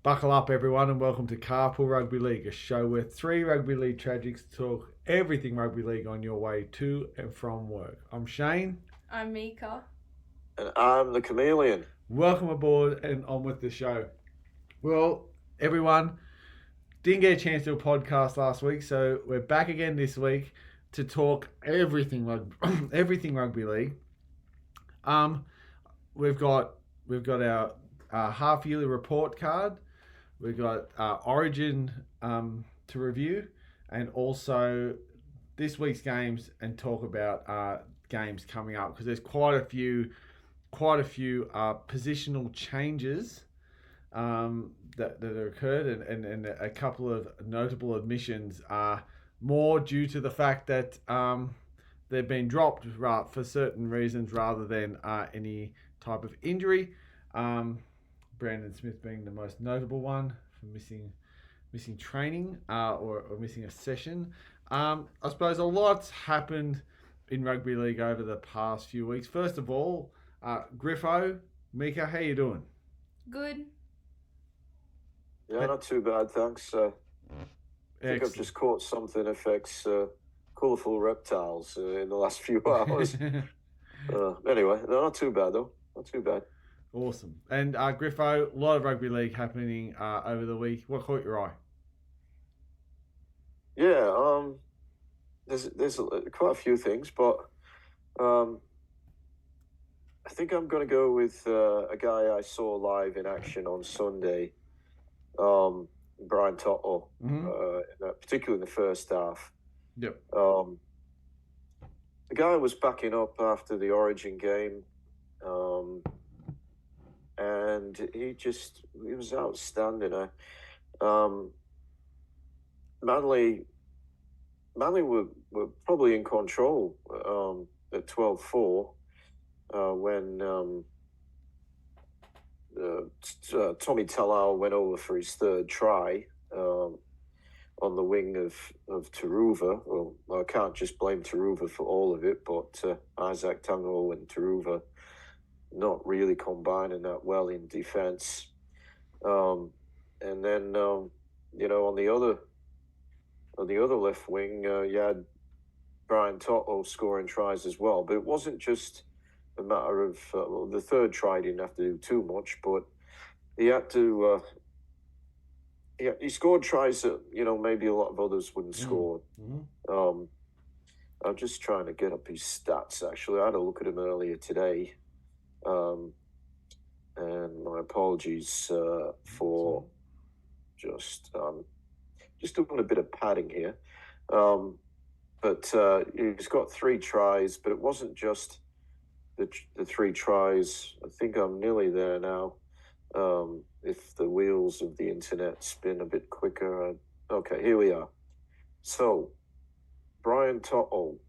Buckle up, everyone, and welcome to Carpool Rugby League, a show where three rugby league tragics talk everything rugby league on your way to and from work. I'm Shane. I'm Mieke. And I'm the chameleon. Welcome aboard and on with the show. Well, everyone, didn't get a chance to do a podcast last week, so we're back again this week to talk everything rugby league. We've got our half yearly report card. We've got Origin to review, and also this week's games, and talk about games coming up, because there's quite a few positional changes that have occurred, and a couple of notable admissions are more due to the fact that they've been dropped for certain reasons rather than any type of injury. Brandon Smith being the most notable one for missing training or missing a session. I suppose a lot's happened in rugby league over the past few weeks. First of all, Griffo, Mieke, how you doing? Good. Yeah, not too bad, thanks. I think I've just caught something that affects colourful reptiles in the last few hours. Anyway, no, not too bad though. Not too bbad. Awesome. And Griffo, a lot of rugby league happening over the week. What caught your eye? Yeah, there's quite a few things, but I think I'm going to go with a guy I saw live in action on Sunday, Brian Tottle, particularly in the first half. Yep. The guy was backing up after the Origin game. And he was outstanding. Manly were probably in control at 12-4 when Tommy Talau went over for his third try on the wing of Taruva. Well, I can't just blame Taruva for all of it, but Isaac Tango and Taruva not really combining that well in defence. And then, on the other left wing, you had Brian Totto scoring tries as well. But it wasn't just a matter of the third try didn't have to do too much, but he had to. He scored tries that maybe a lot of others wouldn't score. Mm-hmm. I'm just trying to get up his stats. Actually, I had a look at him earlier today. And my apologies for just doing a bit of padding here. But he's got 3 tries, but it wasn't just the 3 tries. I think I'm nearly there now. If the wheels of the internet spin a bit quicker. Okay, here we are. So, Brian Totto,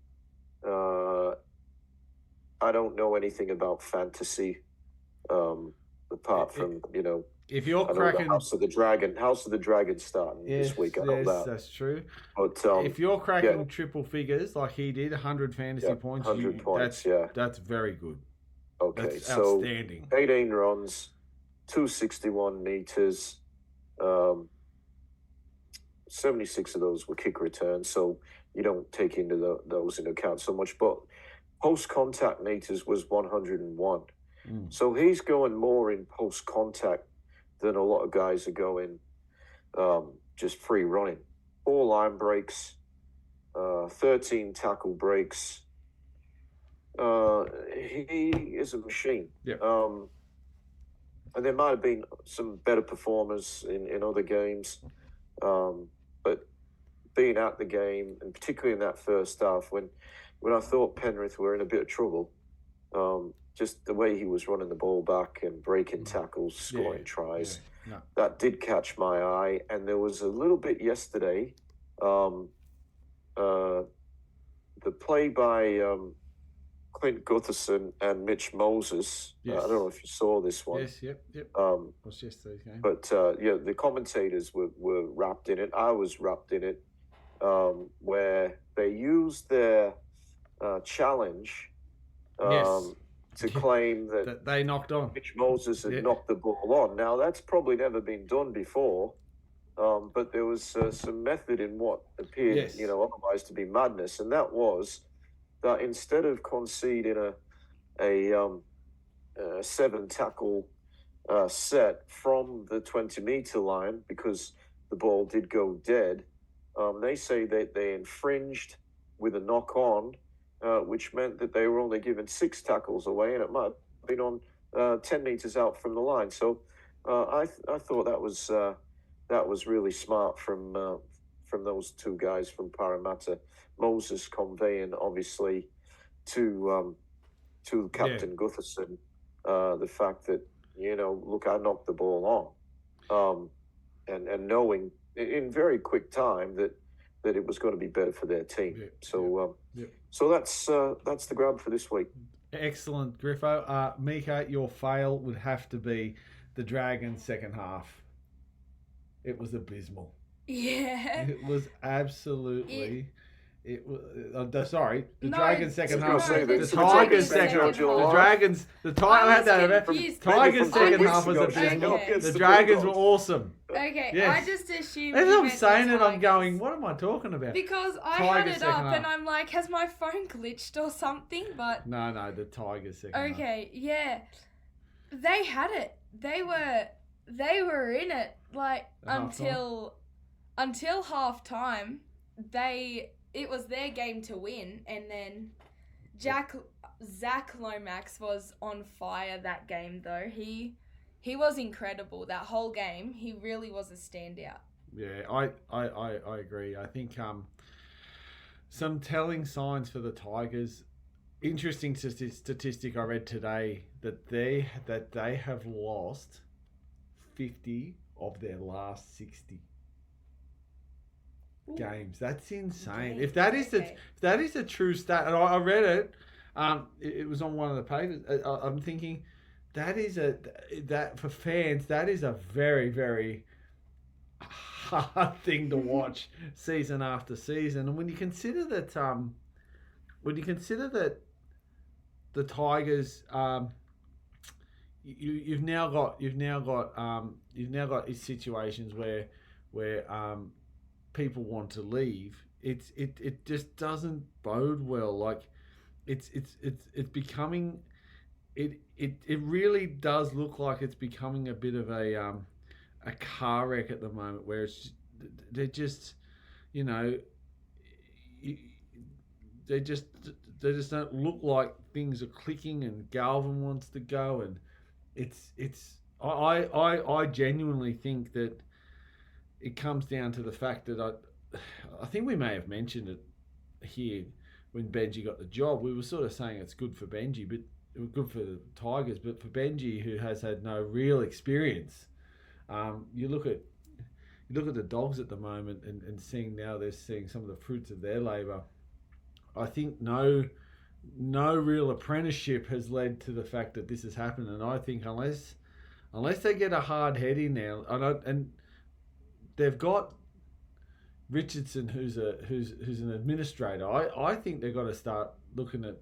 I don't know anything about fantasy, apart from if you're cracking House of the Dragon starting this week. I know that. That's true. But if you're cracking triple figures like he did, 100 fantasy points, 100 points. That's very good. Okay, that's outstanding. 18 runs, 261 meters. 76 of those were kick returns, so you don't take those into account so much, but post-contact meters was 101. So he's going more in post-contact than a lot of guys are going just free running. 4 line breaks, 13 tackle breaks. He is a machine. Yeah. And there might have been some better performers in other games. But being at the game, and particularly in that first half, when I thought Penrith were in a bit of trouble, just the way he was running the ball back and breaking tackles, scoring tries, that did catch my eye. And there was a little bit yesterday, the play by Clint Gutherson and Mitch Moses. I don't know if you saw this one. Yes, yep. Was yesterday's game. But the commentators were wrapped in it. I was wrapped in it, where they used their challenge to claim that they knocked on. Mitch Moses had knocked the ball on. Now, that's probably never been done before, but there was some method in what appeared, otherwise to be madness, and that was that instead of conceding a 7-tackle set from the 20-meter line, because the ball did go dead, they say that they infringed with a knock-on, which meant that they were only given 6 tackles away, and it might have been on 10 meters out from the line. So I thought that was really smart from those two guys from Parramatta. Moses conveying obviously to Captain Gutherson the fact that look, I knocked the ball on, and knowing in very quick time that it was going to be better for their team. So that's the grab for this week. Excellent, Griffo. Mieke, your fail would have to be the Dragons' second half. It was abysmal. Yeah. It was absolutely. It was No, Dragons' second half. The Tigers' second half. The Dragons. The Tigers' second half was abysmal. Okay. The Dragons were awesome. Okay, Yes. I just assumed. As you I'm meant saying the it, I'm Tigers. going, what am I talking about? Because I Tigers had it second up half. and I'm like, has my phone glitched or something? But No, the Tigers second half. okay, yeah, they had it. They were in it like until half time. It was their game to win, and then Zach Lomax was on fire that game though. He was incredible that whole game. He really was a standout. Yeah, I agree. I think some telling signs for the Tigers. Interesting statistic I read today that they have lost 50 of their last 60 games. That's insane. Okay. If that is a true stat, and I read it, it was on one of the papers. I'm thinking that for fans, that is a very, very hard thing to watch season after season. And when you consider that the Tigers, you've now got situations where people want to leave. It just doesn't bode well. Like it's becoming. It really does look like it's becoming a bit of a car wreck at the moment, where they just don't look like things are clicking, and Galvin wants to go, and I genuinely think that it comes down to the fact that I think we may have mentioned it here when Benji got the job. We were sort of saying it's good for Benji, but it was good for the Tigers, but for Benji, who has had no real experience, you look at the Dogs at the moment and seeing some of the fruits of their labour. I think no real apprenticeship has led to the fact that this has happened, and I think unless they get a hard head in now, and they've got Richardson, who's an administrator. I think they've got to start looking at,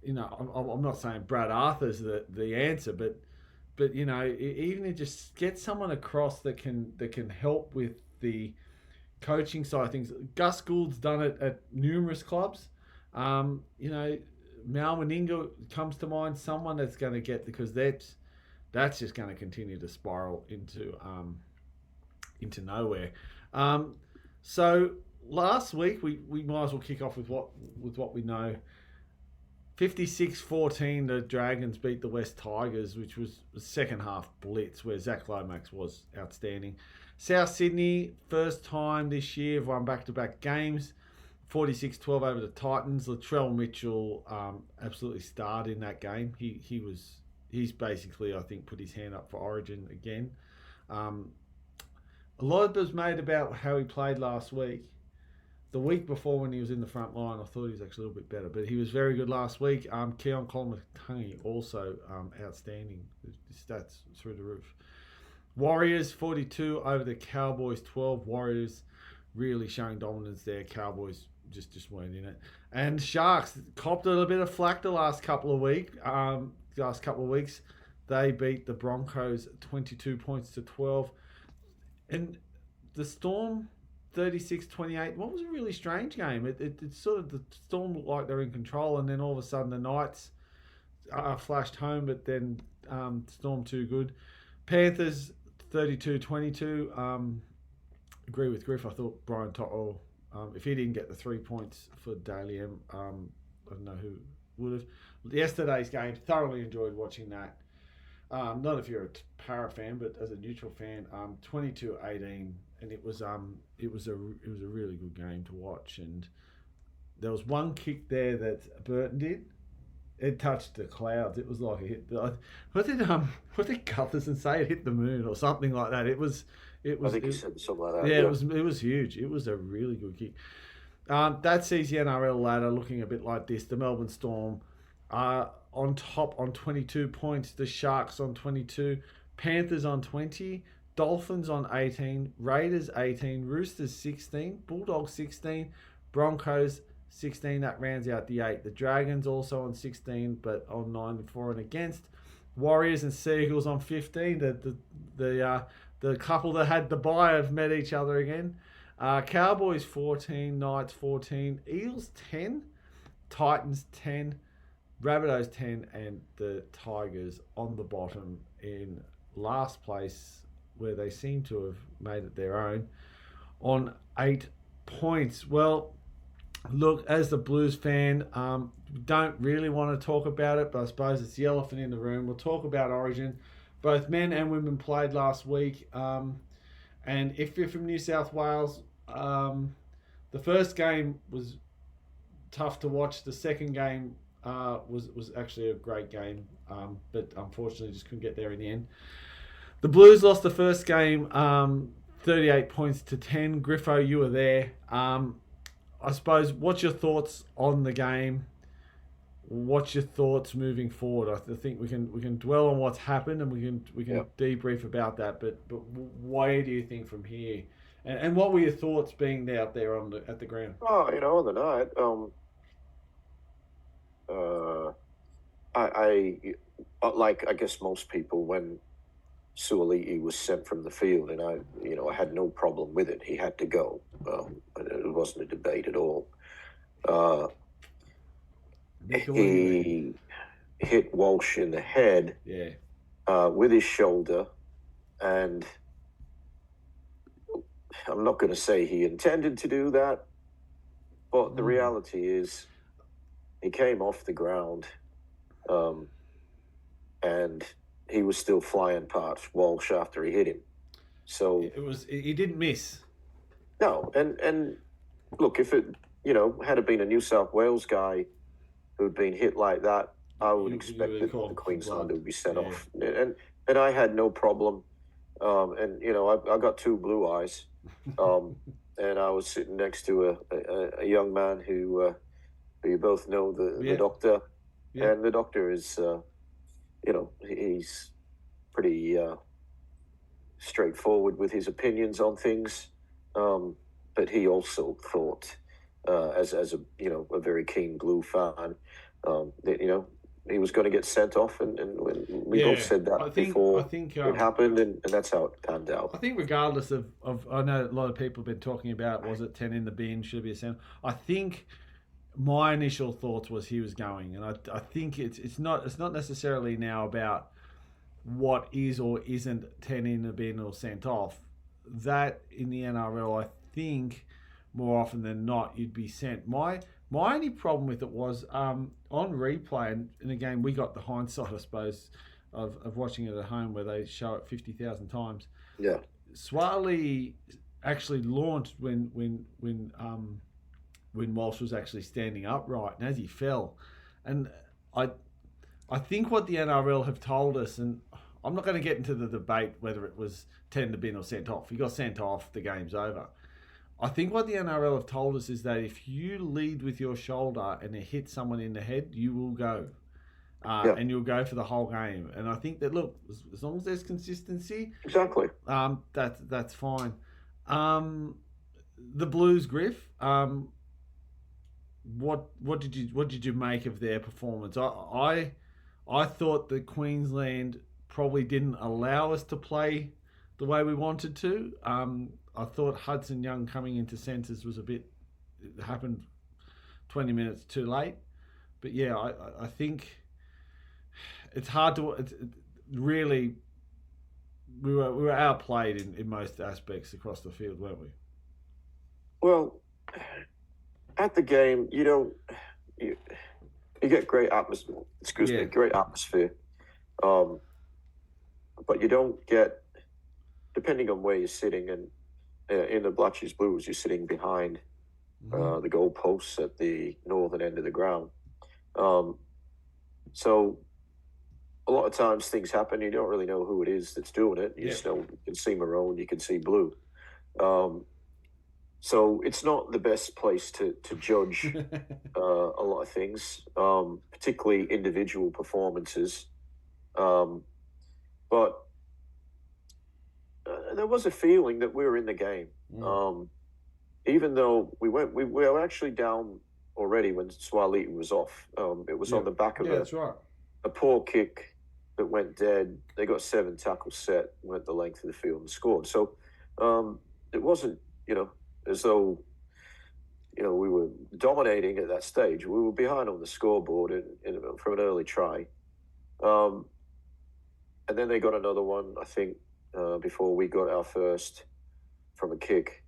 I'm not saying Brad Arthur's the answer, but even to just get someone across that can help with the coaching side of things. Gus Gould's done it at numerous clubs. Mal Meninga comes to mind, someone that's going to get, because that's just going to continue to spiral into nowhere. So last week we might as well kick off with what we know. 56-14, the Dragons beat the West Tigers, which was a second half blitz where Zach Lomax was outstanding. South Sydney, first time this year, have won back-to-back games. 46-12 over the Titans. Latrell Mitchell absolutely starred in that game. He's basically, I think, put his hand up for Origin again. A lot was made about how he played last week. The week before, when he was in the front line, I thought he was actually a little bit better, but he was very good last week. Keon Colomatungi also outstanding. His stats through the roof. Warriors 42 over the Cowboys 12. Warriors really showing dominance there. Cowboys just weren't in it. And Sharks copped a little bit of flack the last couple of weeks. last couple of weeks. They beat the Broncos 22 points to 12. And the Storm 36-28. What was a really strange game. It sort of, the Storm looked like they're in control, and then all of a sudden the Knights flashed home, but then Storm too good. Panthers 32-22. Agree with Griff. I thought Brian Tottle, if he didn't get the 3 points for Daly M, I don't know who would have. Yesterday's game, thoroughly enjoyed watching that. Not if you're a Para fan, but as a neutral fan, 22-18, and it was a really good game to watch. And there was one kick there that Burton did. It touched the clouds. It was like it hit. What did Gutherson say? It hit the moon or something like that. It was. I think he said something like that. Yeah, it was huge. It was a really good kick. That sees the NRL ladder looking a bit like this. The Melbourne Storm are on top on 22 points. The Sharks on 22. Panthers on 20. Dolphins on 18. Raiders 18. Roosters 16. Bulldogs 16. Broncos 16. That rounds out the 8. The Dragons also on 16, but on 9 for and against. Warriors and Seagulls on 15. The couple that had the bye have met each other again. Cowboys 14, Knights 14, Eels 10, Titans 10, Rabbitohs 10, and the Tigers on the bottom in last place, where they seem to have made it their own, on 8 points. Well, look, as the Blues fan, don't really want to talk about it, but I suppose it's the elephant in the room. We'll talk about Origin. Both men and women played last week. And if you're from New South Wales, the first game was tough to watch. The second game was actually a great game, but unfortunately just couldn't get there in the end. The Blues lost the first game 38 points to 10. Griffo, you were there. I suppose, what's your thoughts on the game? What's your thoughts moving forward? I think we can dwell on what's happened, and we can debrief about that. But where do you think from here? And what were your thoughts being out there at the ground? Oh, on the night, I guess most people, when Suoliti was sent from the field, and I had no problem with it. He had to go. It wasn't a debate at all. He hit Walsh in the head with his shoulder, and I'm not going to say he intended to do that, but the reality is he came off the ground, and he was still flying past Walsh after he hit him. So he didn't miss. No, and look, if it had it been a New South Wales guy who'd been hit like that, I would expect that the Queenslander would be sent off. And I had no problem. I got 2 blue eyes. And I was sitting next to a young man who you both know, the doctor. Yeah. And the doctor is, he's pretty straightforward with his opinions on things. But he also thought, as a very keen Blue fan, that he was going to get sent off, and we both said that before it happened, and that's how it panned out. I think regardless of I know a lot of people have been talking about, was it 10 in the bin, should be a center. I think my initial thoughts was he was going, and I think it's not necessarily now about what is or isn't 10 in the bin or sent off. That in the NRL, I think more often than not you'd be sent. My only problem with it was on replay, and again we got the hindsight, I suppose, of watching it at home where they show it 50,000 times. Yeah, Swaley actually launched when Walsh was actually standing upright, and as he fell, and I think what the NRL have told us, and I'm not going to get into the debate whether it was 10 to bin or sent off. He got sent off, the game's over. I think what the NRL have told us is that if you lead with your shoulder and it hits someone in the head, you will go. And you'll go for the whole game. And I think that, look, as long as there's consistency, exactly, that's fine. The Blues, Griff, what did you make of their performance? I I thought that Queensland probably didn't allow us to play the way we wanted to. I thought Hudson Young coming into centres was it happened 20 minutes too late. But yeah, I think it's hard to really. We were outplayed in most aspects across the field, weren't we? Well, at the game, you get great atmosphere. Great atmosphere. But you don't get, depending on where you're sitting, and in the Blatches Blues, you're sitting behind the goalposts at the northern end of the ground. So a lot of times things happen. You don't really know who it is that's doing it. You just know you can see maroon, you can see blue. So it's not the best place to judge a lot of things, particularly individual performances. But there was a feeling that we were in the game. Even though we were actually down already when Swaliti was off. It was on the back of a poor kick that went dead. They got 7 tackles set, went the length of the field and scored. So it wasn't, as though, we were dominating at that stage. We were behind on the scoreboard from an early try. And then they got another one, I think, before we got our first from a kick.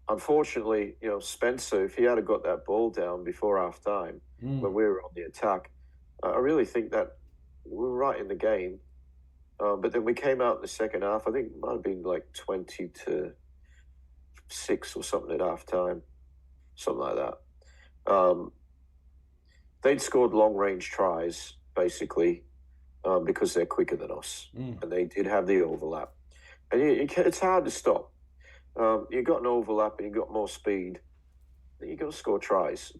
Unfortunately, Spencer, if he had got that ball down before half time when we were on the attack, I really think that we were right in the game. But then we came out in the second half. I think it might have been like 20-6 or something at half time, something like that. They'd scored long range tries basically because they're quicker than us, and they did have the overlap. And it's hard to stop. You've got an overlap and you've got more speed. You've got to score tries.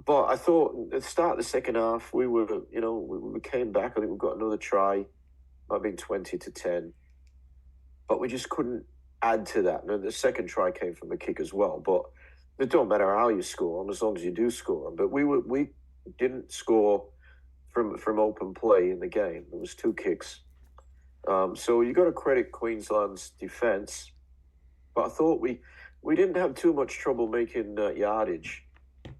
But I thought at the start of the second half, we came back. I think we got another try. Might have been 20-10. But we just couldn't add to that. And the second try came from a kick as well. But it don't matter how you score them as long as you do score them. But we didn't score from open play in the game. There was 2 kicks. So you got to credit Queensland's defence, but I thought we didn't have too much trouble making yardage.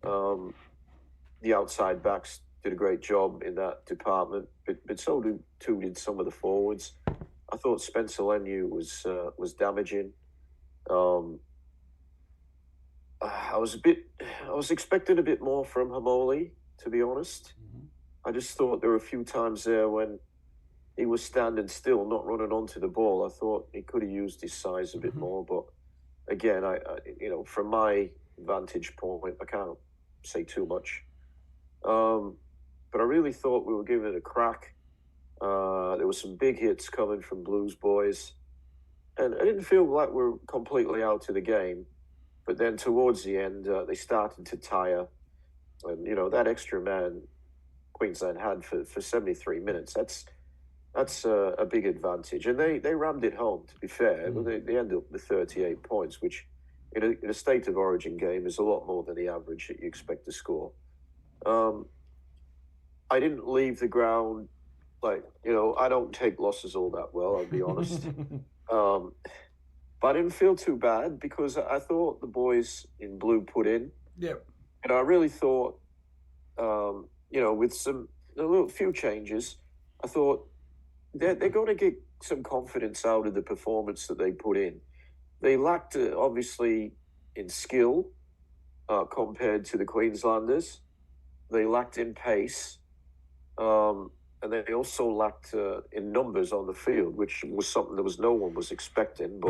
The outside backs did a great job in that department, but so did some of the forwards. I thought Spencer Leniu was damaging. I was expecting a bit more from Hamoli, to be honest. I just thought there were a few times there when he was standing still, not running onto the ball. I thought he could have used his size a bit more. But again, I from my vantage point, I can't say too much. But I really thought we were giving it a crack. There were some big hits coming from Blues boys. And I didn't feel like we were completely out of the game. But then towards the end, they started to tire. And, that extra man Queensland had for 73 minutes, that's a big advantage. And they rammed it home, to be fair. They ended up with 38 points, which in a state of origin game is a lot more than the average that you expect to score. I didn't leave the ground I don't take losses all that well, I'll be honest. But I didn't feel too bad because I thought the boys in blue put in. Yep. And I really thought, with a few changes, I thought they're going to get some confidence out of the performance that they put in. They lacked, obviously, in skill compared to the Queenslanders. They lacked in pace. And they also lacked in numbers on the field, which was something that no one was expecting.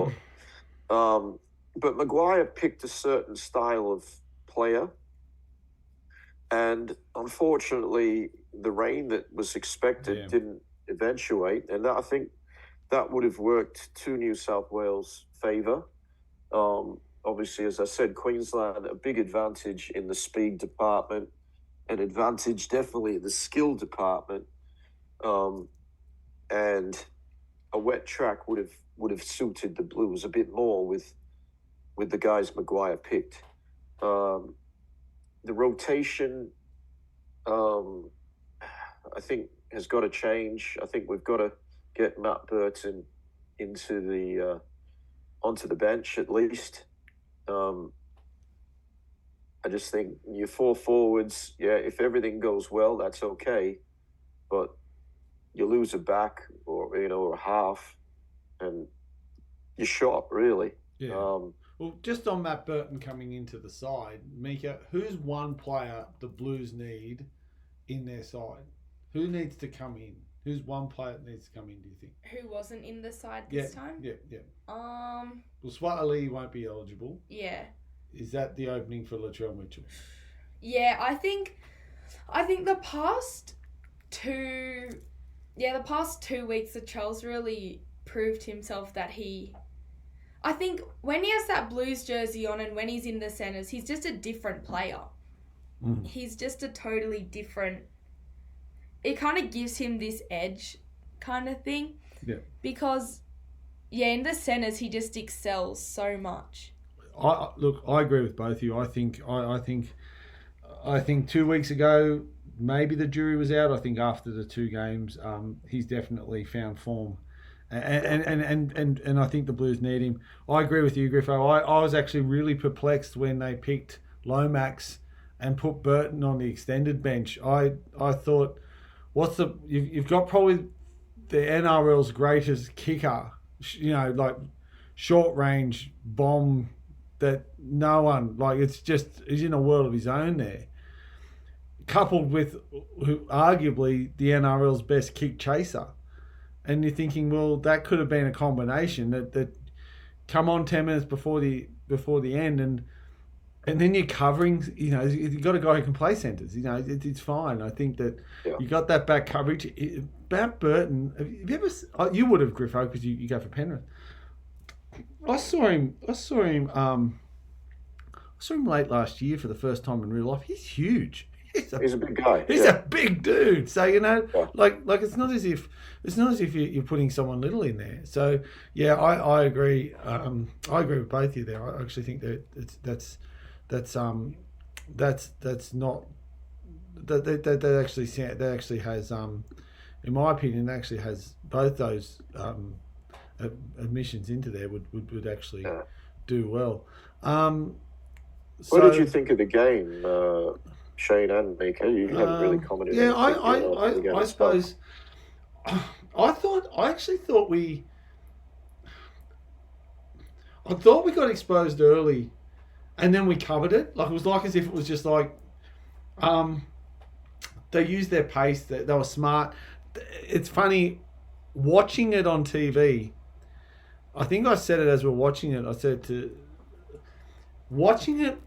But Maguire picked a certain style of player. And unfortunately, the rain that was expected didn't eventuate. And I think that would have worked to New South Wales' favour. Obviously, as I said, Queensland, a big advantage in the speed department, an advantage definitely in the skill department. And a wet track would have suited the Blues a bit more with the guys Maguire picked. the rotation, I think, has got to change. I think we've got to get Matt Burton onto the bench at least. I just think your 4 forwards, if everything goes well, that's okay. But you lose a back or a half, and you're shot, really. Yeah. Well, just on Matt Burton coming into the side, Mieke, who's one player the Blues need in their side? Who needs to come in? Who's one player that needs to come in, do you think? Who wasn't in the side this time? Yeah. Well, Swatali won't be eligible. Yeah. Is that the opening for Latrell Mitchell? Yeah, I think the past 2 weeks, Latrell's really proved himself that I think when he has that Blues jersey on and when he's in the centres, he's just a different player. Mm. He's just a totally different... It kind of gives him this edge kind of thing. Yeah. Because, in the centres, he just excels so much. I agree with both of you. I think 2 weeks ago, maybe the jury was out. I think after the 2 games, he's definitely found form. And I think the Blues need him. I agree with you, Griffo. I was actually really perplexed when they picked Lomax and put Burton on the extended bench. I thought, you've got probably the NRL's greatest kicker, like short range bomb that no one, he's in a world of his own there. Coupled with arguably the NRL's best kick chaser. And you're thinking, well, that could have been a combination that come on 10 minutes before the end, and then you're covering. You've got a guy who can play centres. It's fine. I think that you got that back coverage. Matt Burton, have you ever? You would have, Griffo, because you go for Penrith. I saw him late last year for the first time in real life. He's huge. He's a big guy. He's a big dude. So like it's not as if you're putting someone little in there. So I agree. I agree with both of you there. I actually think that that's not that actually has in my opinion actually has both those admissions into there would actually do well. What did you think of the game? Shane and Mieke, you haven't really commented. I suppose. I thought we got exposed early, and then we covered it. Like it was like as if it was just like, they used their pace. They were smart. It's funny watching it on TV. I think I said it as we were watching it. I said watching it.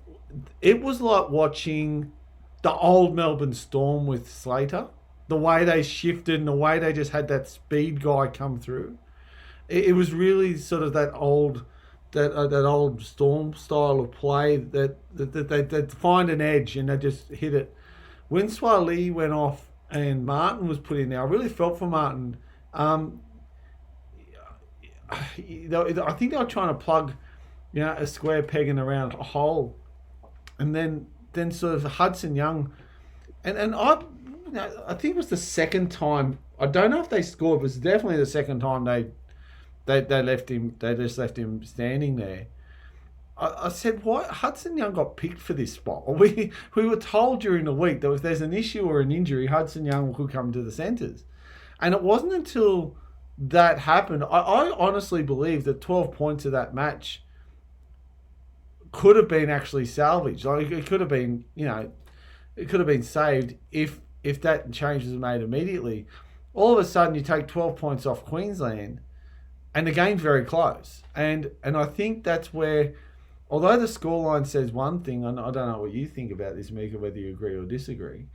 It was like watching the old Melbourne Storm with Slater, the way they shifted and the way they just had that speed guy come through. It was really sort of that old Storm style of play that they find an edge and they just hit it. When Swali went off and Martin was put in there, I really felt for Martin. I think they were trying to plug, a square peg in a round hole, and then sort of Hudson Young, and I think it was the second time. I don't know if they scored, but it was definitely the second time they left him. They just left him standing there. I said, why Hudson Young got picked for this spot? We were told during the week that if there's an issue or an injury, Hudson Young could come to the centres, and it wasn't until that happened. I honestly believe that 12 points of that match could have been actually salvaged. Like it could have been, it could have been saved if that change was made immediately. All of a sudden, you take 12 points off Queensland, and the game's very close. And I think that's where, although the scoreline says one thing, and I don't know what you think about this, Mieke, whether you agree or disagree.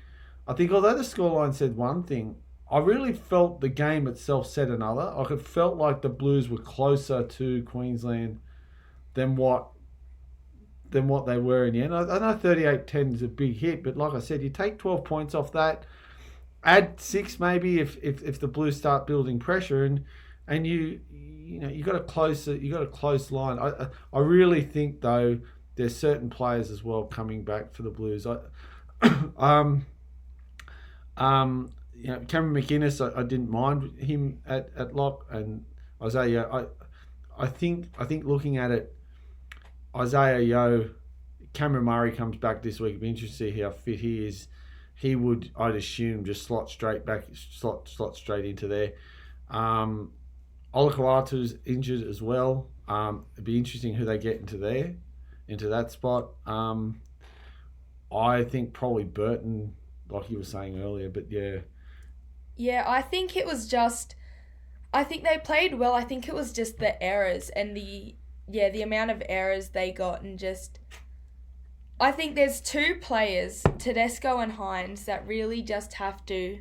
I think although the scoreline said one thing, I really felt the game itself said another. Like it felt like the Blues were closer to Queensland than what they were in the end. I know 38-10 is a big hit, but like I said, you take 12 points off that, add 6 maybe if the Blues start building pressure, and you got a close line. I really think though there's certain players as well coming back for the Blues. Cameron McInnes, I didn't mind him at lock, and Isaiah. I think looking at it, Isaiah Yeo, Cameron Murray comes back this week. It'd be interesting to see how fit he is. He would, I'd assume, just slot straight into there. Olakau'atu's injured as well. It'd be interesting who they get into that spot. I think probably Burton, like you were saying earlier, but yeah. Yeah, I think it was just... I think they played well. I think it was just the errors and the amount of errors they got, and just... I think there's two players, Tedesco and Hines, that really just have to...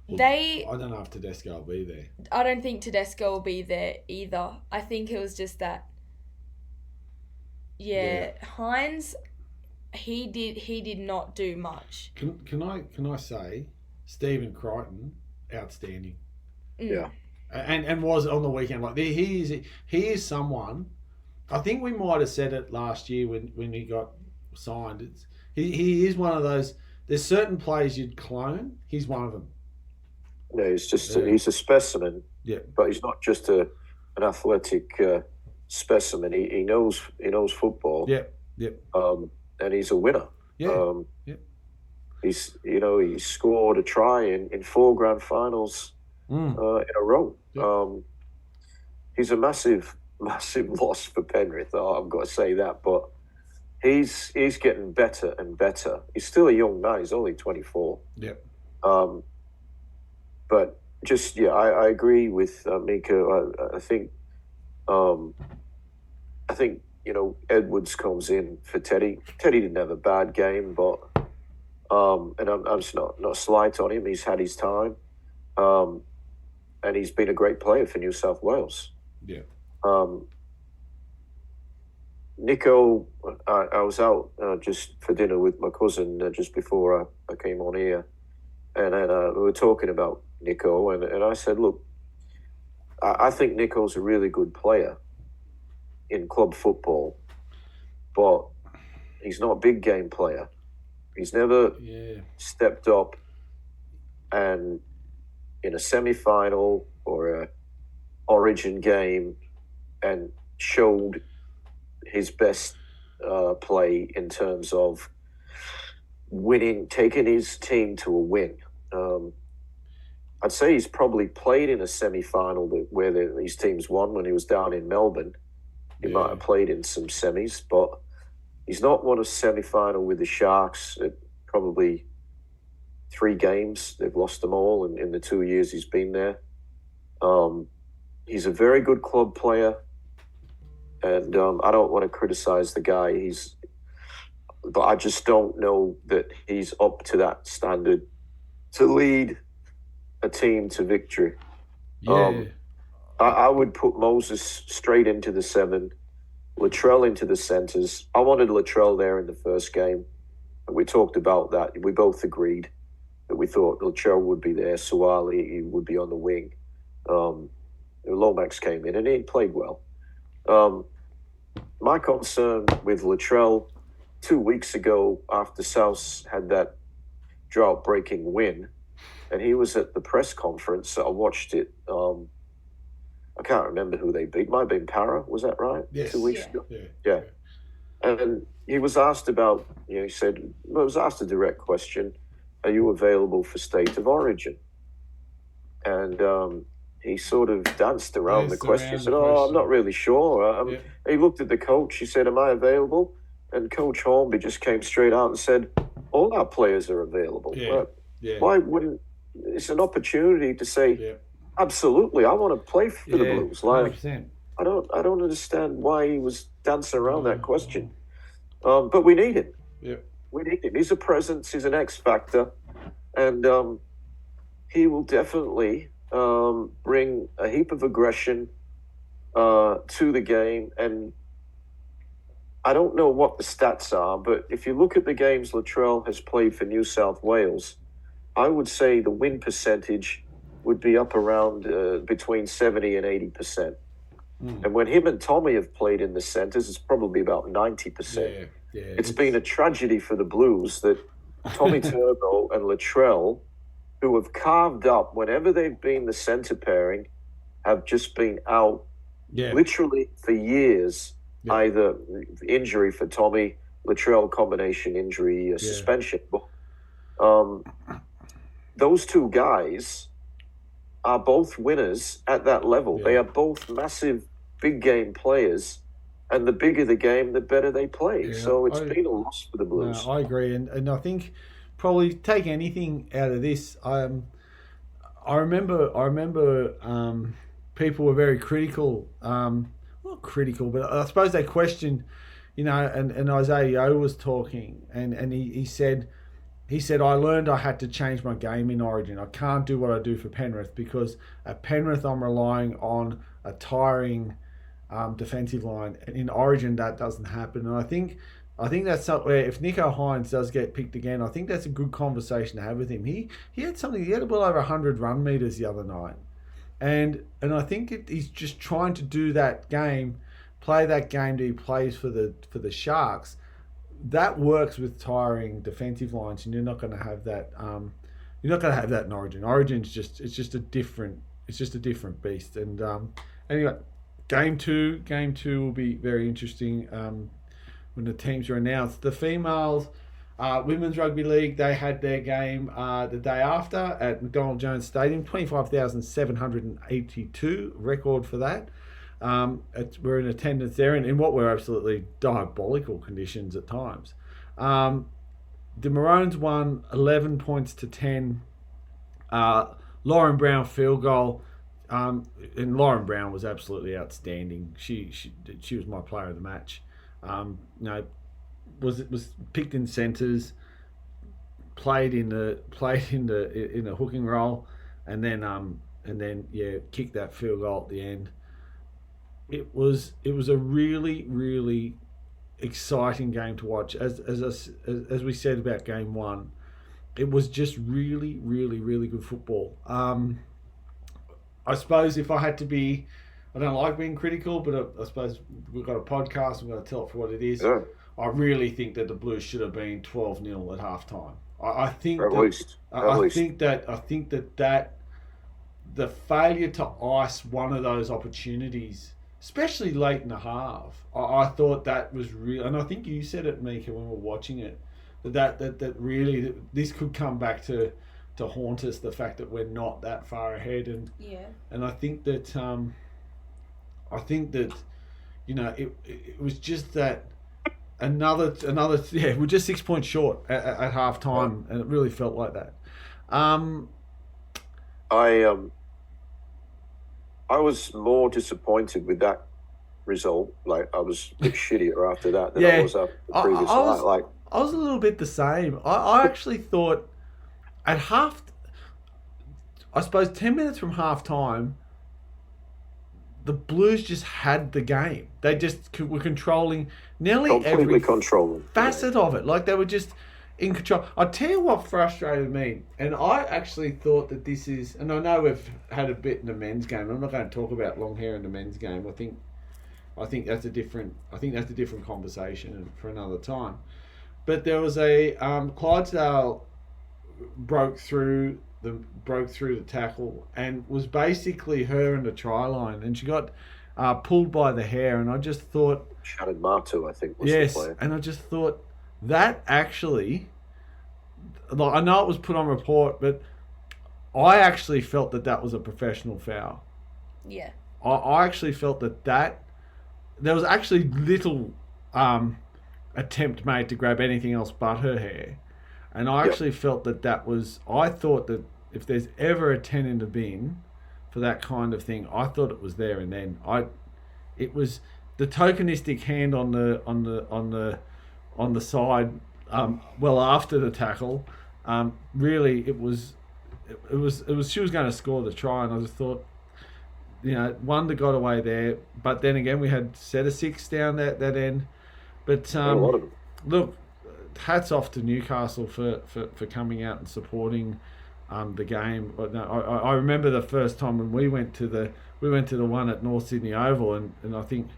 I don't know if Tedesco will be there. I don't think Tedesco will be there either. I think it was just that... Yeah. Hines, he did not do much. Can I say, Stephen Crichton, outstanding. Yeah. And was on the weekend. Like he is someone. I think we might have said it last year when he got signed. He is one of those. There's certain players you'd clone. He's one of them. Yeah, he's a specimen. Yeah, but he's not just an athletic specimen. He knows football. Yeah. And he's a winner. Yeah. He scored a try in 4 grand finals in a row. Yeah. He's a massive loss for Penrith. I've got to say that, but he's getting better and better. He's still a young man. He's only 24. Yeah. But just I agree with Mieke. I think Edwards comes in for Teddy. Teddy didn't have a bad game, but and I'm just not slight on him. He's had his time, and he's been a great player for New South Wales. Yeah. Nico, I was out just for dinner with my cousin just before I came on here, and then we were talking about Nico, and I said, look, I think Nico's a really good player in club football, but he's not a big game player. He's never stepped up and in a semi-final or a Origin game and showed his best play in terms of winning, taking his team to a win. I'd say he's probably played in a semi-final where these teams won when he was down in Melbourne. He might have played in some semis, but he's not won a semi-final with the Sharks at probably 3 games. They've lost them all in the 2 years he's been there. He's a very good club player, and I don't want to criticize the guy. But I just don't know that he's up to that standard to lead a team to victory. Yeah. I would put Moses straight into the 7, Latrell into the centres. I wanted Latrell there in the first game. We talked about that. We both agreed that we thought Latrell would be there, Suwali would be on the wing. Lomax came in and he played well. My concern with Latrell 2 weeks ago after South had that drought-breaking win, and he was at the press conference. I watched it. I can't remember who they beat. Might have been Para. Was that right? Yes. 2 weeks ago. Yeah. And he was asked about. He said, "I was asked a direct question: are you available for State of Origin?" And he sort of danced around the question. He said, I'm not really sure. He looked at the coach. He said, am I available? And Coach Hornby just came straight out and said, all our players are available. Why wouldn't... It's an opportunity to say, absolutely, I want to play for the Blues. Like, 100%. I don't understand why he was dancing around that question. But we need him. Yeah. We need him. He's a presence. He's an X factor. And he will definitely bring a heap of aggression to the game. And I don't know what the stats are, but if you look at the games Latrell has played for New South Wales, I would say the win percentage would be up around between 70 and 80%. And when him and Tommy have played in the centres, it's probably about 90%. It's been a tragedy for the Blues that Tommy Turbo and Latrell, who have carved up whenever they've been the centre pairing, have just been out literally for years. Either injury for Tommy, Latrell combination injury, suspension. Those two guys are both winners at that level. They are both massive, big game players, and the bigger the game, the better they play. So it's been a loss for the Blues. No, I agree, and I think probably take anything out of this. I remember people were very critical, not critical, but I suppose they questioned, and Isaiah Yeo was talking, and he said, I learned I had to change my game in Origin. I can't do what I do for Penrith because at Penrith I'm relying on a tiring defensive line. And in Origin that doesn't happen. And I think that's something where if Nico Hines does get picked again, I think that's a good conversation to have with him. He had well over 100 run meters the other night. And I think he's just trying to do that game, play that game that he plays for the Sharks. That works with tiring defensive lines, and you're not going to have that. You're not going to have that in Origin. Origin's just a different beast. And anyway, game two will be very interesting when the teams are announced. The females, women's rugby league, they had their game the day after at McDonald Jones Stadium. 25,782 record for that. We're in attendance there in what were absolutely diabolical conditions at times. The Maroons won 11 points to 10. Lauren Brown field goal, and Lauren Brown was absolutely outstanding. She was my player of the match. Was picked in centres, played in a hooking role, and then kicked that field goal at the end. It was a really, really exciting game to watch. As we said about game one, it was just really, really, really good football. I suppose if I had to be, I don't like being critical, but I suppose we've got a podcast. I'm going to tell it for what it is. Yeah. I really think that the Blues should have been 12-0 at halftime. I think that the failure to ice one of those opportunities, especially late in the half, I thought that was real. And I think you said it, Mieke, when we were watching it, that really this could come back to haunt us, the fact that we're not that far ahead. And I think that it was just that another we're just 6 points short at half time, and it really felt like that. I was more disappointed with that result. Like, I was a bit shittier after that than I was after the previous night. I was a little bit the same. I actually thought at half, I suppose 10 minutes from half time, the Blues just had the game. They just were controlling nearly every facet of it. Like, they were just in control. I'll tell you what frustrated me, and I actually thought that this is, and I know we've had a bit in the men's game. I'm not going to talk about long hair in the men's game. I think that's a different conversation for another time. But there was a Clydesdale broke through the tackle and was basically her in the try line, and she got pulled by the hair, and I just thought Shannon Martu, I think, was the player. And I just thought that actually, like, I know it was put on report, but I actually felt that was a professional foul. Yeah. I actually felt that there was actually little attempt made to grab anything else but her hair. And I actually felt that was, I thought that if there's ever a 10 in the bin for that kind of thing, I thought it was there and then. It was the tokenistic hand on the side, well after the tackle. Really, it was she was going to score the try, and I just thought, one that got away there. But then again, we had set of 6 down that end. But a lot of them. Look, hats off to Newcastle for coming out and supporting the game. But no, I remember the first time when we went to the one at North Sydney Oval, and I think,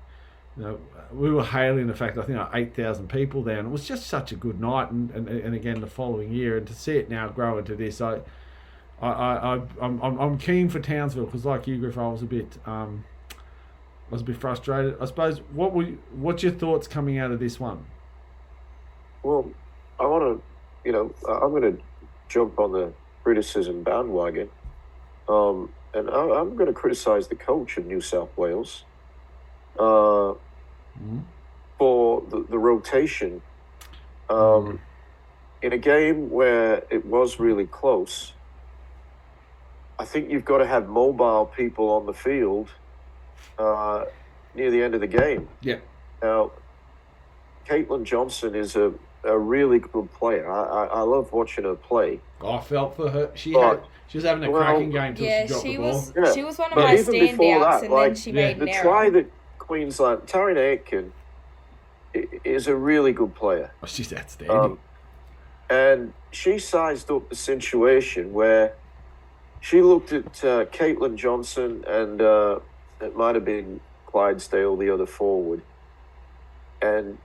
we were hailing the fact, I think 8,000 people there, and it was just such a good night. And again the following year, and to see it now grow into this, I'm keen for Townsville, because like you, Griffo, I was a bit frustrated. I suppose what's your thoughts coming out of this one? Well, I want to, I'm going to jump on the criticism bandwagon, and I'm going to criticise the coach of New South Wales for the rotation in a game where it was really close. I think you've got to have mobile people on the field near the end of the game. Yeah. Now, Caitlin Johnson is a really good player. I love watching her play. I felt for her. She was having a cracking game till she dropped the ball. She was one of my standouts, and then she made an error. The try that Queensland, Taryn Aitken is a really good player. Oh, she's outstanding. And she sized up the situation where she looked at Caitlin Johnson, and it might have been Clydesdale, the other forward. And,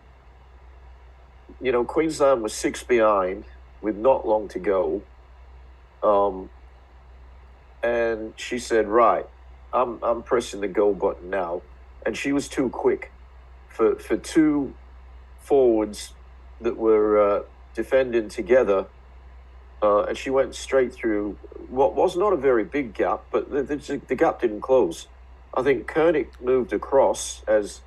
Queensland was 6 behind with not long to go. And she said, right, I'm pressing the go button now. And she was too quick for two forwards that were defending together. And she went straight through what was not a very big gap, but the gap didn't close. I think Koenig moved across as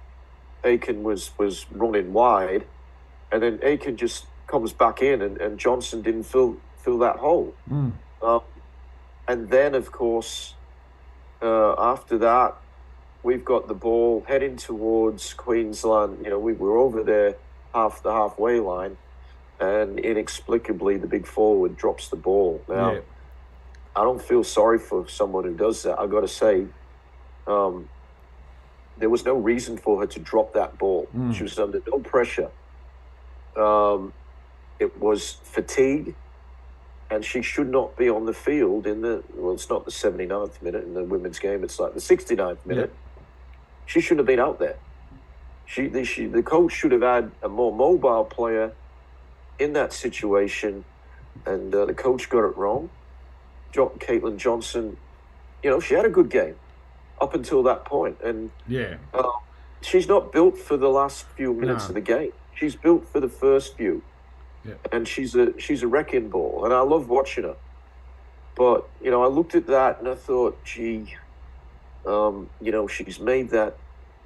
Aiken was running wide, and then Aiken just comes back in, and Johnson didn't fill that hole. And then, of course, after that, we've got the ball heading towards Queensland. We were over there the halfway line, and inexplicably the big forward drops the ball. Now, I don't feel sorry for someone who does that. I've got to say, there was no reason for her to drop that ball. She was under no pressure. It was fatigue, and she should not be on the field it's not the 79th minute in the women's game, it's like the 69th minute. She shouldn't have been out there. The coach should have had a more mobile player in that situation, and the coach got it wrong. Caitlin Johnson, she had a good game up until that point, and she's not built for the last few minutes of the game. She's built for the first few, and she's a wrecking ball, and I love watching her. But I looked at that and I thought, gee, she's made that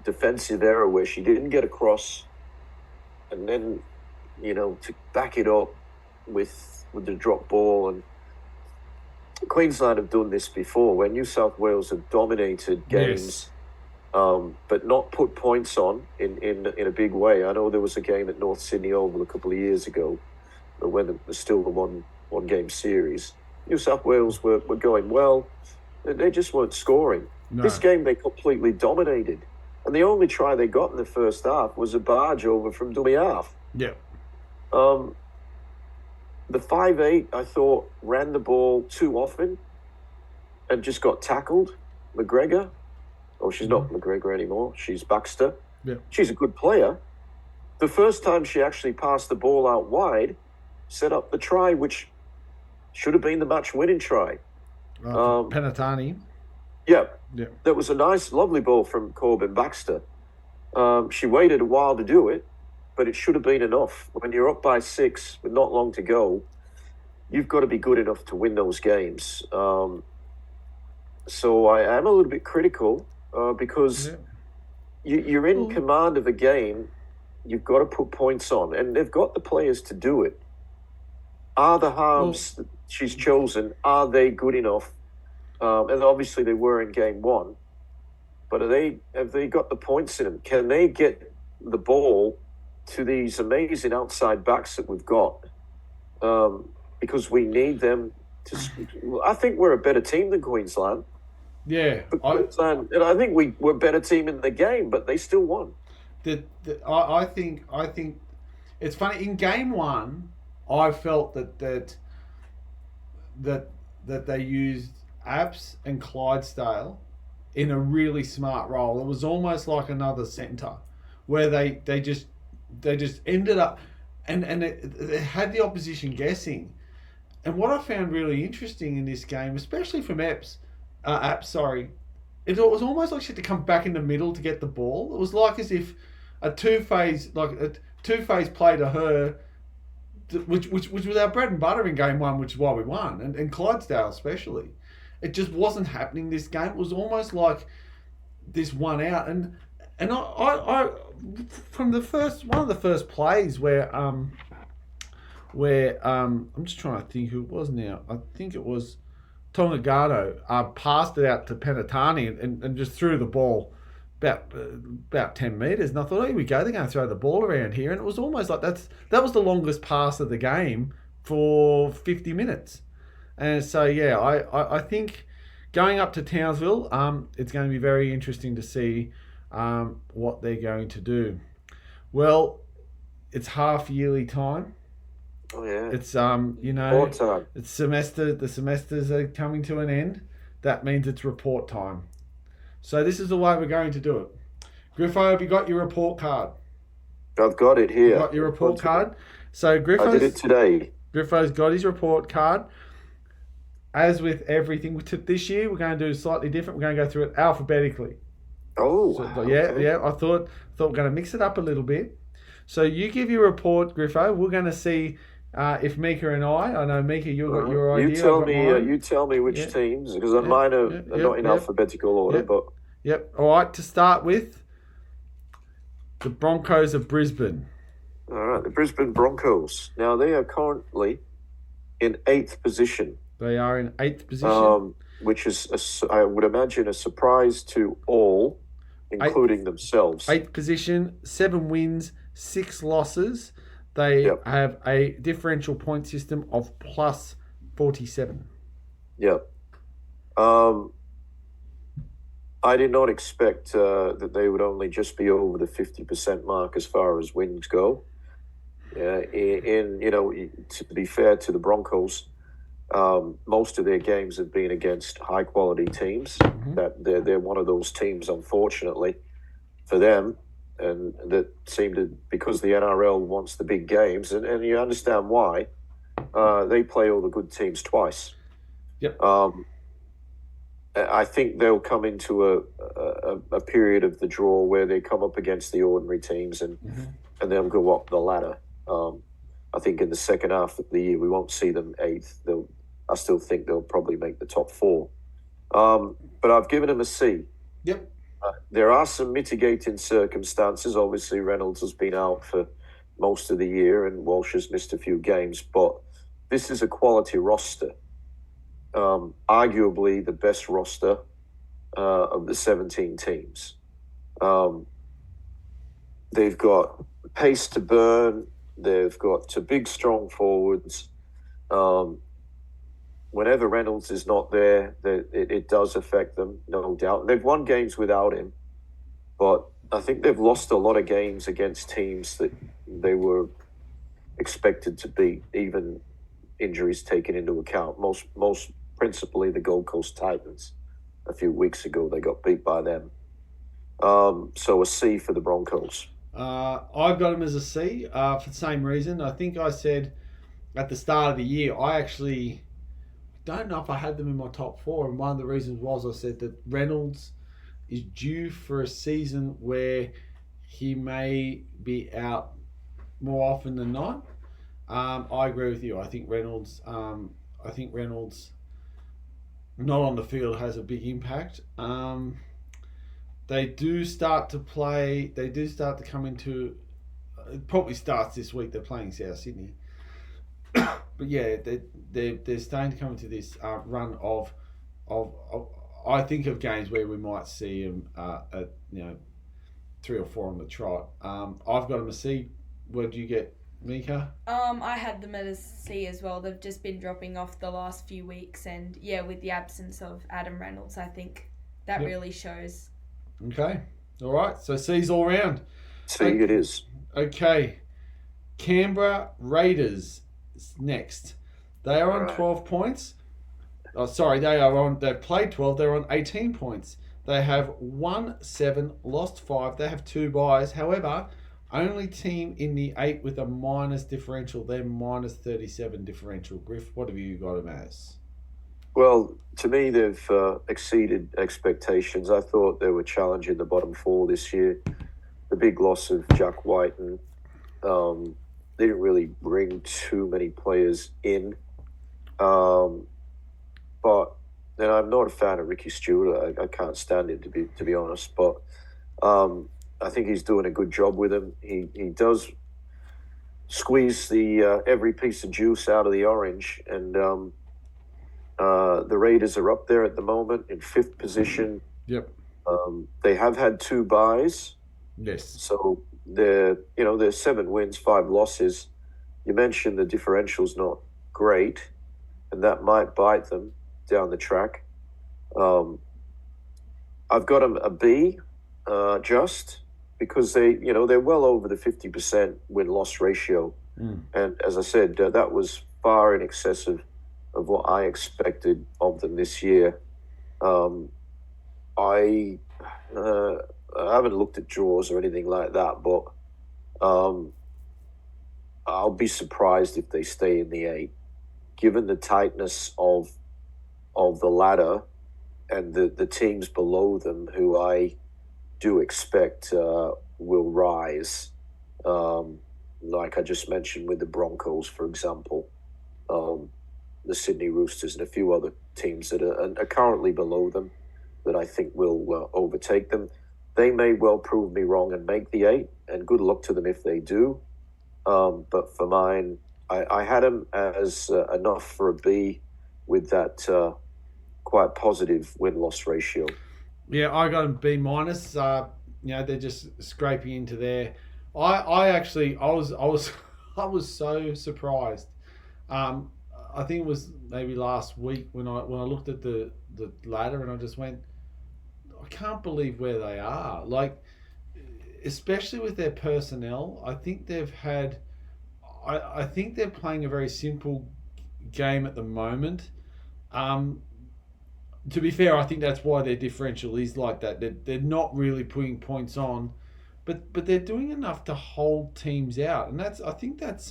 defensive error where she didn't get across, and then to back it up with the drop ball. And Queensland have done this before, where New South Wales have dominated games, but not put points on in a big way. I know there was a game at North Sydney Oval a couple of years ago, when it was still the one game series. New South Wales were going well, and they just weren't scoring. No. This game they completely dominated, and the only try they got in the first half was a barge over from dummy half. Yeah. The 5'8", I thought, ran the ball too often and just got tackled. McGregor. Oh, she's not McGregor anymore. She's Baxter. Yeah. She's a good player. The first time she actually passed the ball out wide, set up the try, which should have been the match-winning try. Penatani. Yeah. Yeah. That was a nice, lovely ball from Corbin Baxter. She waited a while to do it, but it should have been enough. When you're up by 6 with not long to go, you've got to be good enough to win those games. So I am a little bit critical because you're in command of a game. You've got to put points on, and they've got the players to do it. Are the halves that she's chosen, are they good enough? And obviously they were in game 1, but have they got the points in them? Can they get the ball to these amazing outside backs that we've got? Because we need them to. I think we're a better team than Queensland. Yeah, and I think we're a better team in the game, but they still won. I think it's funny. In game 1, I felt that that they used Apps and Clydesdale in a really smart role. It was almost like another centre where they just ended up and it had the opposition guessing. And what I found really interesting in this game, especially from Apps, it was almost like she had to come back in the middle to get the ball. It was like as if a two-phase play to her, which was our bread and butter in game one, which is why we won, and Clydesdale especially. It just wasn't happening this game. It was almost like this one out, and I from the first one of the first plays where I'm just trying to think who it was now. I think it was Tongagato passed it out to Penatani and just threw the ball about 10 metres. And I thought, oh, here we go, they're going to throw the ball around here. And it was almost like that was the longest pass of the game for 50 minutes. And so, yeah, I think going up to Townsville, it's going to be very interesting to see what they're going to do. Well, it's half-yearly time. Oh yeah. It's it's semester. The semesters are coming to an end. That means it's report time. So this is the way we're going to do it. Griffo, have you got your report card? I've got it here. You got your report card. So Griffo's, I did it today. Griffo's got his report card. As with everything this year, we're going to do slightly different. We're going to go through it alphabetically. Oh, so, yeah. I thought we're going to mix it up a little bit. So you give your report, Griffo. We're going to see. If Mieke and I know Mieke, you've got your idea. You tell me which teams, because mine are not in alphabetical order. But all right. To start with, the Broncos of Brisbane. All right, the Brisbane Broncos. Now they are currently in 8th position. They are in 8th position, which is I would imagine a surprise to all, including themselves. 8th position, 7 wins, 6 losses. They have a differential point system of plus 47. Yep. I did not expect that they would only just be over the 50% mark as far as wins go. To be fair to the Broncos, most of their games have been against high quality teams. Mm-hmm. That they're one of those teams, unfortunately, for them. And that seemed to, because the NRL wants the big games, and you understand why, they play all the good teams twice. Yep. I think they'll come into a period of the draw where they come up against the ordinary teams and they'll go up the ladder. I think in the second half of the year, we won't see them 8th. I still think they'll probably make the top 4. But I've given them a C. Yep. There are some mitigating circumstances. Obviously, Reynolds has been out for most of the year and Walsh has missed a few games, but this is a quality roster. Arguably the best roster of the 17 teams. They've got pace to burn. They've got 2 big, strong forwards. Whenever Reynolds is not there, it does affect them, no doubt. They've won games without him, but I think they've lost a lot of games against teams that they were expected to beat, even injuries taken into account. Most principally the Gold Coast Titans. A few weeks ago, they got beat by them. So a C for the Broncos. I've got them as a C for the same reason. I think I said at the start of the year, I actually don't know if I had them in my top 4, and one of the reasons was I said that Reynolds is due for a season where he may be out more often than not. I agree with you. I think Reynolds not on the field has a big impact. They do start to play. They do start to come into. It probably starts this week. They're playing South Sydney. But yeah, they're starting to come into this run of I think of games where we might see them at 3 or 4 on the trot. I've got them a C. Where do you get, Mieke? I had them at a C as well. They've just been dropping off the last few weeks, and with the absence of Adam Reynolds, I think that really shows. Okay, all right. So C's all round. C it is. Okay, Canberra Raiders next. They are on 12 points. They've played 12. They're on 18 points. They have won 7, lost 5. They have 2 byes. However, only team in the 8 with a minus differential. They're minus 37 differential. Griff, what have you got them as? Well, to me, they've exceeded expectations. I thought they were challenging the bottom 4 this year. The big loss of Jack White and they didn't really bring too many players in. But then I'm not a fan of Ricky Stewart. I can't stand him to be honest. But I think he's doing a good job with him. He does squeeze the every piece of juice out of the orange, and the Raiders are up there at the moment in 5th position. Yep. They have had 2 byes. Yes. So they're 7 wins, 5 losses. You mentioned the differential's not great, and that might bite them down the track. I've got them a B, just because they're well over the 50% win-loss ratio, and as I said, that was far in excess of what I expected of them this year. I haven't looked at draws or anything like that, but I'll be surprised if they stay in the 8, given the tightness of the ladder and the teams below them, who I do expect will rise. Like I just mentioned with the Broncos, for example, the Sydney Roosters and a few other teams that are currently below them that I think will overtake them. They may well prove me wrong and make the 8, and good luck to them if they do. But for mine, I had them as enough for a B with that quite positive win-loss ratio. Yeah, I got them B minus. They're just scraping into there. I was so surprised. I think it was maybe last week when I looked at the ladder and I just went, I can't believe where they are. Like, especially with their personnel, I think they've had. I think they're playing a very simple game at the moment. To be fair, I think that's why their differential is like that. They're not really putting points on, but they're doing enough to hold teams out, and I think that's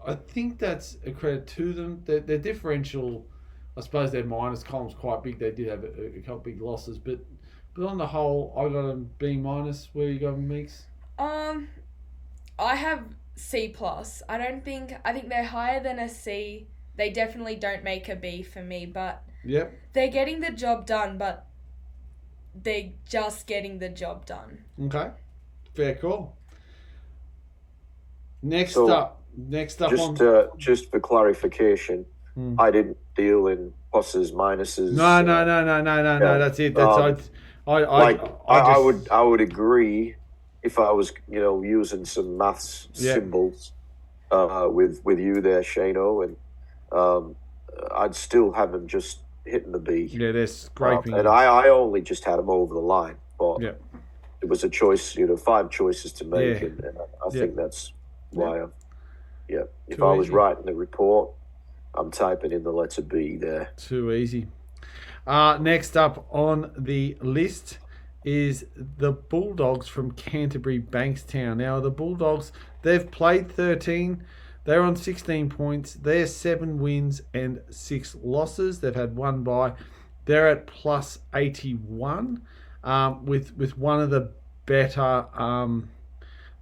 a credit to them. Their differential, I suppose their minus column's quite big. They did have a couple big losses, but on the whole, I got a B minus. Where you got them, Meeks? I have C plus. I think they're higher than a C. They definitely don't make a B for me, but yep, they're getting the job done, but they're just getting the job done. Okay, fair call. Next up, just for clarification, I didn't deal in pluses, minuses. No. That's it. I would agree if I was using some maths symbols with you there, Shano, and I'd still have them just hitting the B. Yeah, they're scraping. And I only just had them over the line, but it was a choice. 5 choices to make, and I think that's why. If I was writing the report, I'm typing in the letter B there. Too easy. Next up on the list is the Bulldogs from Canterbury Bankstown. Now, the Bulldogs, they've played 13. They're on 16 points. They're 7 wins and 6 losses. They've had 1 bye. They're at plus 81 with one of the better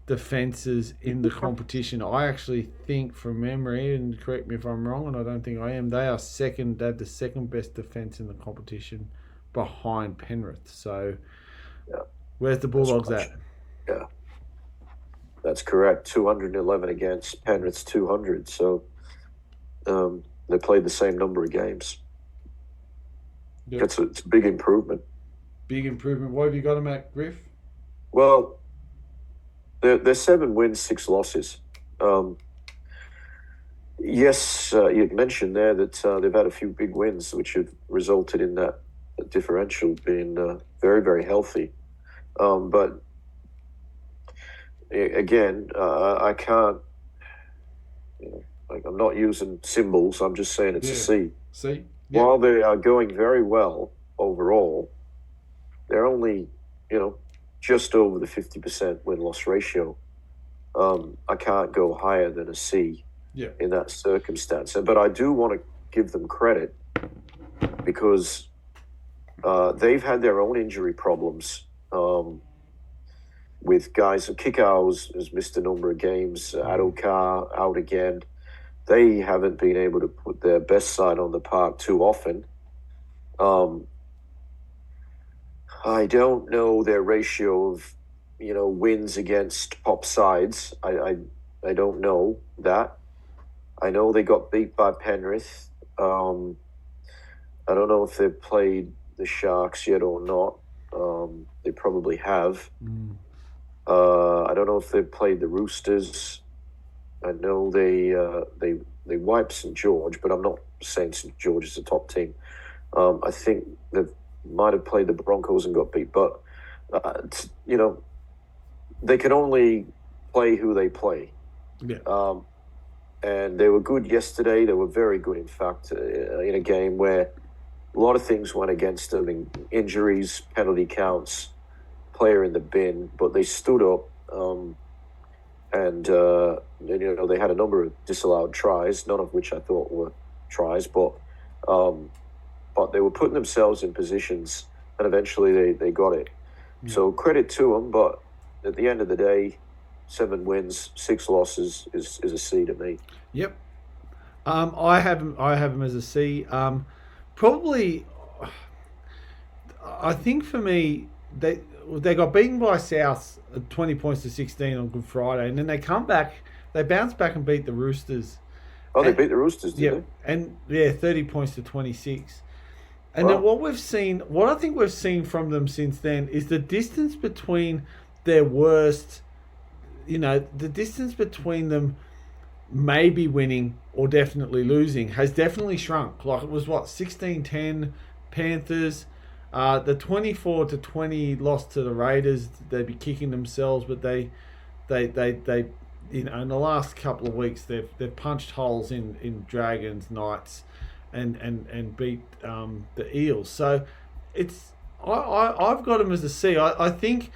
defences in the competition. I actually think, from memory, and correct me if I'm wrong, and I don't think I am, they are second. They have the second best defence in the competition behind Penrith. So, where's the Bulldogs at? Yeah, that's correct. 211 against Penrith's 200. So, they played the same number of games. Yep. It's a big improvement. Big improvement. What have you got them at, Griff? Well, they're 7 wins, 6 losses. Yes, you mentioned there that they've had a few big wins, which have resulted in that differential being very, very healthy. But again, I can't. Like, I'm not using symbols. I'm just saying it's a C. See? While they are going very well overall, they're only, just over the 50% win-loss ratio. I can't go higher than a C in that circumstance. But I do want to give them credit because they've had their own injury problems with guys. Kikau has missed a number of games. Adokar out again. They haven't been able to put their best side on the park too often. I don't know their ratio of, wins against top sides. I don't know that. I know they got beat by Penrith. I don't know if they've played the Sharks yet or not. They probably have. I don't know if they've played the Roosters. I know they wiped St. George, but I'm not saying St. George is a top team. I think they might have played the Broncos and got beat, but they can only play who they play. Yeah. And they were good yesterday. They were very good, in fact, in a game where a lot of things went against them: injuries, penalty counts, player in the bin. But they stood up, and they had a number of disallowed tries, none of which I thought were tries, but they were putting themselves in positions, and eventually they got it. Yeah. So credit to them, but at the end of the day, 7 wins, 6 losses is a C to me. Yep. I have them as a C. Probably, I think for me, they got beaten by South 20 points to 16 on Good Friday, and then they come back, they bounce back and beat the Roosters. Oh, they beat the Roosters, did they? And 30 points to 26. And then what I think we've seen from them since then is the distance between their worst, the distance between them maybe winning or definitely losing has definitely shrunk. Like, it was 16-10 Panthers, the 24-20 loss to the Raiders. They'd be kicking themselves, but they in the last couple of weeks they've punched holes in Dragons, Knights, and beat the Eels. So I've got them as a C. I think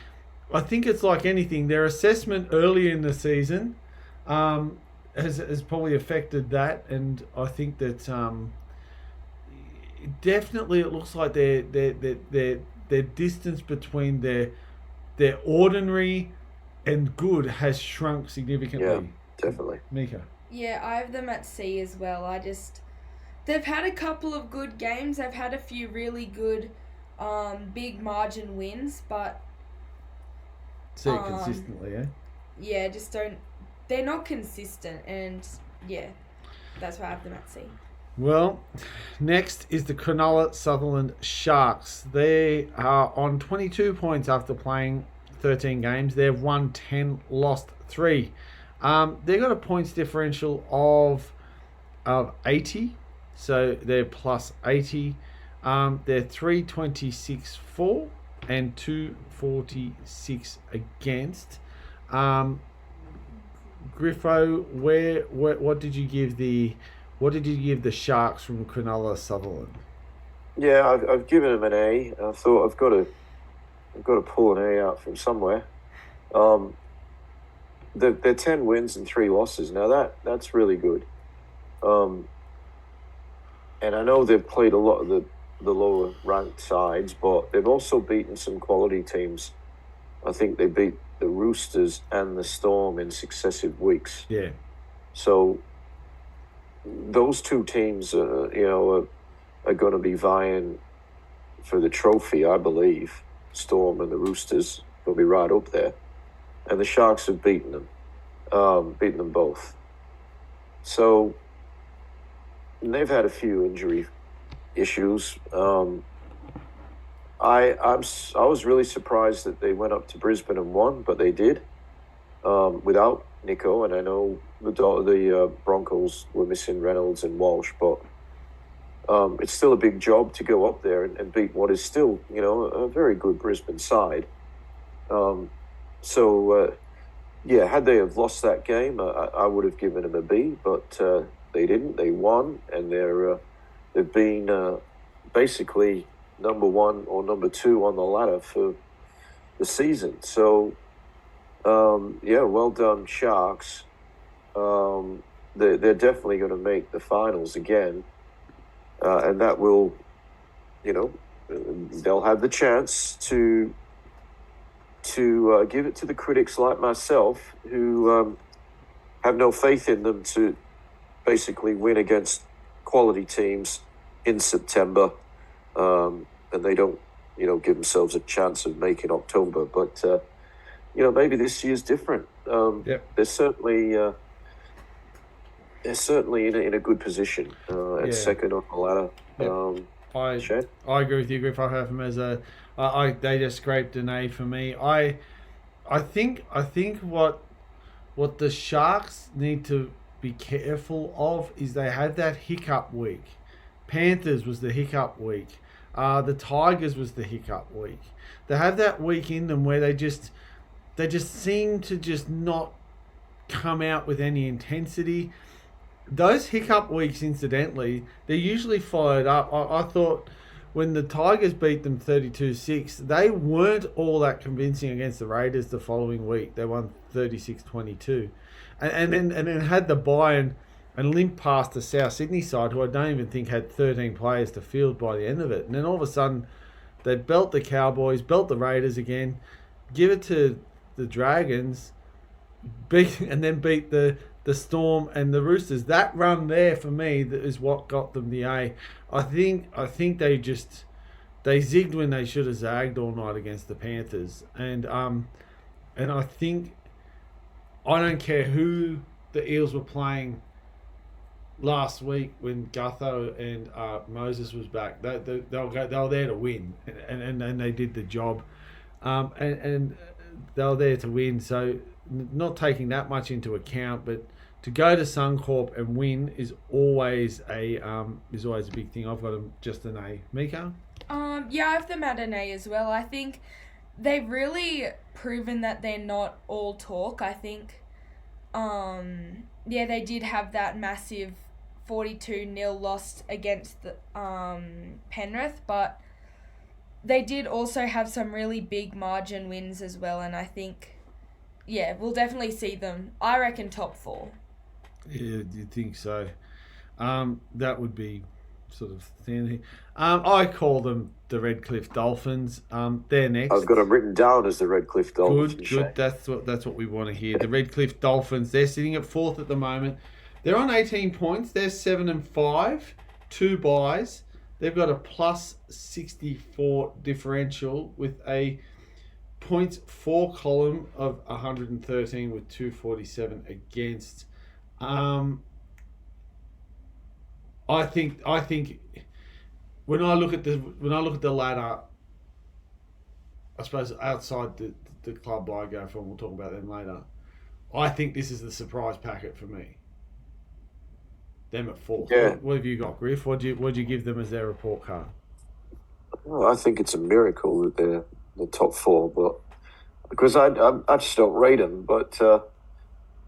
it's like anything. Their assessment early in the season has probably affected that, and I think that definitely it looks like their distance between their ordinary and good has shrunk significantly. Yeah, definitely. Mieke. Yeah, I have them at C as well. They've had a couple of good games. They've had a few really good big margin wins, but see it consistently, eh? Yeah, they're not consistent, and yeah, that's why I have them at C. Well, next is the Cronulla Sutherland Sharks. They are on 22 points after playing 13 games. They've won 10, lost 3. They've got a points differential of 80, so they're plus 80. They're 326-4 and 246 against. Griffo, what did you give the Sharks from Cronulla Sutherland? Yeah, I've given them an A. I thought I've got to pull an A out from somewhere. They're 10 wins and 3 losses. Now that's really good. And I know they've played a lot of the lower ranked sides, but they've also beaten some quality teams. I think they beat the Roosters and the Storm in successive weeks. Yeah. So those 2 teams, are going to be vying for the trophy, I believe. Storm and the Roosters will be right up there, and the Sharks have beaten them both. So they've had a few injury issues. I was really surprised that they went up to Brisbane and won, but they did without Nico, and I know the Broncos were missing Reynolds and Walsh, but it's still a big job to go up there and beat what is still, a very good Brisbane side. So yeah, had they have lost that game, I would have given them a B, but they didn't. They won, and they've been basically number one or number two on the ladder for the season. So, yeah, well done, Sharks. They're definitely going to make the finals again, and that will, they'll have the chance to give it to the critics like myself who have no faith in them to basically win against quality teams in September, and they don't, give themselves a chance of making October. But maybe this year's different. They're certainly in a good position at second on the ladder. Yep. I agree with you, Griff. I have them as they just scraped an A for me. I think what the Sharks need to be careful of is they had that hiccup week. Panthers was the hiccup week. The Tigers was the hiccup week. They have that week in them where they just seem to just not come out with any intensity. Those hiccup weeks, incidentally, they're usually followed up. I thought when the Tigers beat them 32-6, they weren't all that convincing against the Raiders the following week. They won 36-22. And then had the bye and limped past the South Sydney side, who I don't even think had 13 players to field by the end of it. And then all of a sudden, they belt the Cowboys, belt the Raiders again, give it to the Dragons, beat the Storm and the Roosters. That run there for me is what got them the A. I think they zigged when they should have zagged all night against the Panthers. And I think I don't care who the Eels were playing last week when Gutho and Moses was back. They were there to win, and they did the job. And they were there to win. So not taking that much into account, but to go to Suncorp and win is always a big thing. I've got them just an A. Mieke? Yeah, I have them at an A as well. I think they've really proven that they're not all talk. I think, they did have that massive 42-0 loss against the, Penrith, but they did also have some really big margin wins as well, and I think, we'll definitely see them. I reckon top 4. Yeah, you think so? That would be sort of thin. I call them the Redcliffe Dolphins. They're next. I've got them written down as the Redcliffe Dolphins. Good. That's what we want to hear. The Redcliffe Dolphins. They're sitting at 4th at the moment. They're on 18 points. They're 7-5, 2 buys. They've got a plus 64 differential with a points for column of 113 with 247 against. I think when I look at the ladder, I suppose outside the club I go from, we'll talk about them later. I think this is the surprise packet for me. Them at 4. Yeah. What have you got, Griff? What'd you give them as their report card? Well, I think it's a miracle that they're the top 4, but because I just don't rate them. But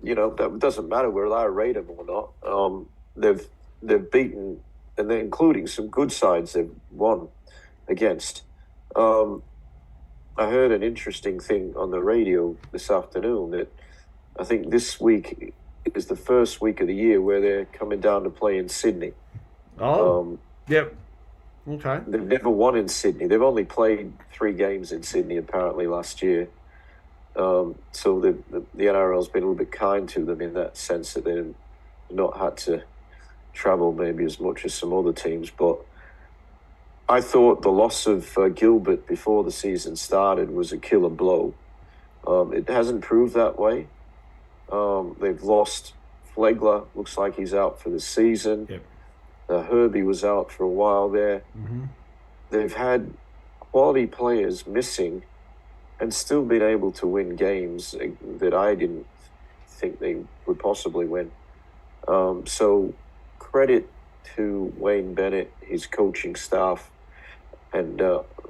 that doesn't matter whether I rate them or not. They've beaten, and they're including some good sides they've won against. I heard an interesting thing on the radio this afternoon that I think this week is the first week of the year where they're coming down to play in Sydney. Yep. Okay. They've never won in Sydney. They've only played 3 games in Sydney apparently last year. So the NRL's been a little bit kind to them in that sense that they've not had to travel maybe as much as some other teams. But I thought the loss of Gilbert before the season started was a killer blow. It hasn't proved that way. They've lost Flegler. Looks like he's out for the season. Yep. Herbie was out for a while there. Mm-hmm. They've had quality players missing and still been able to win games that I didn't think they would possibly win. So credit to Wayne Bennett, his coaching staff, and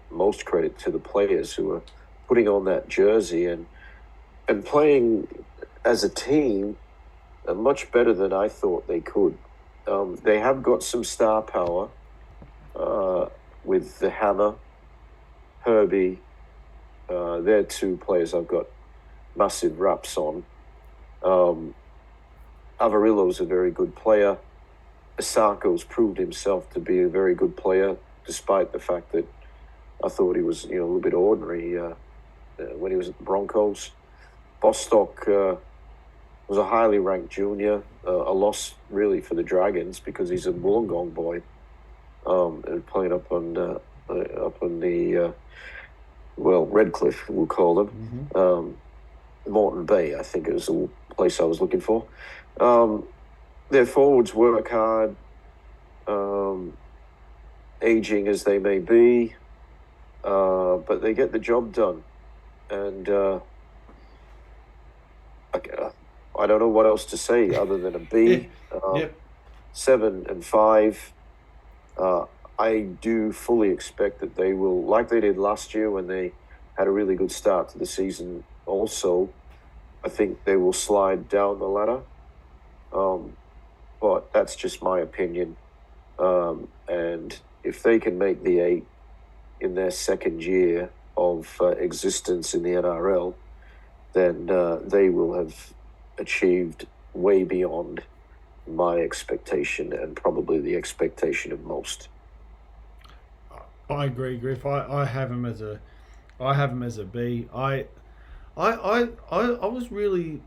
most credit to the players who are putting on that jersey and playing as a team, are much better than I thought they could. They have got some star power with the Hammer, Herbie. They're two players I've got massive raps on. Avarillo's a very good player. Isako's proved himself to be a very good player, despite the fact that I thought he was, a little bit ordinary when he was at the Broncos. Bostock was a highly ranked junior, a loss really for the Dragons because he's a Wollongong boy, and playing up on the Redcliffe, we'll call them. Mm-hmm. Moreton Bay, I think it was the place I was looking for. Their forwards work hard, aging as they may be, but they get the job done. And I don't know what else to say other than a B. 7 and 5. I do fully expect that they will, like they did last year when they had a really good start to the season also, I think they will slide down the ladder. But that's just my opinion. And if they can make the 8 in their second year of existence in the NRL, then they will have achieved way beyond my expectation and probably the expectation of most. I agree, Griff. I have him as a B. I was really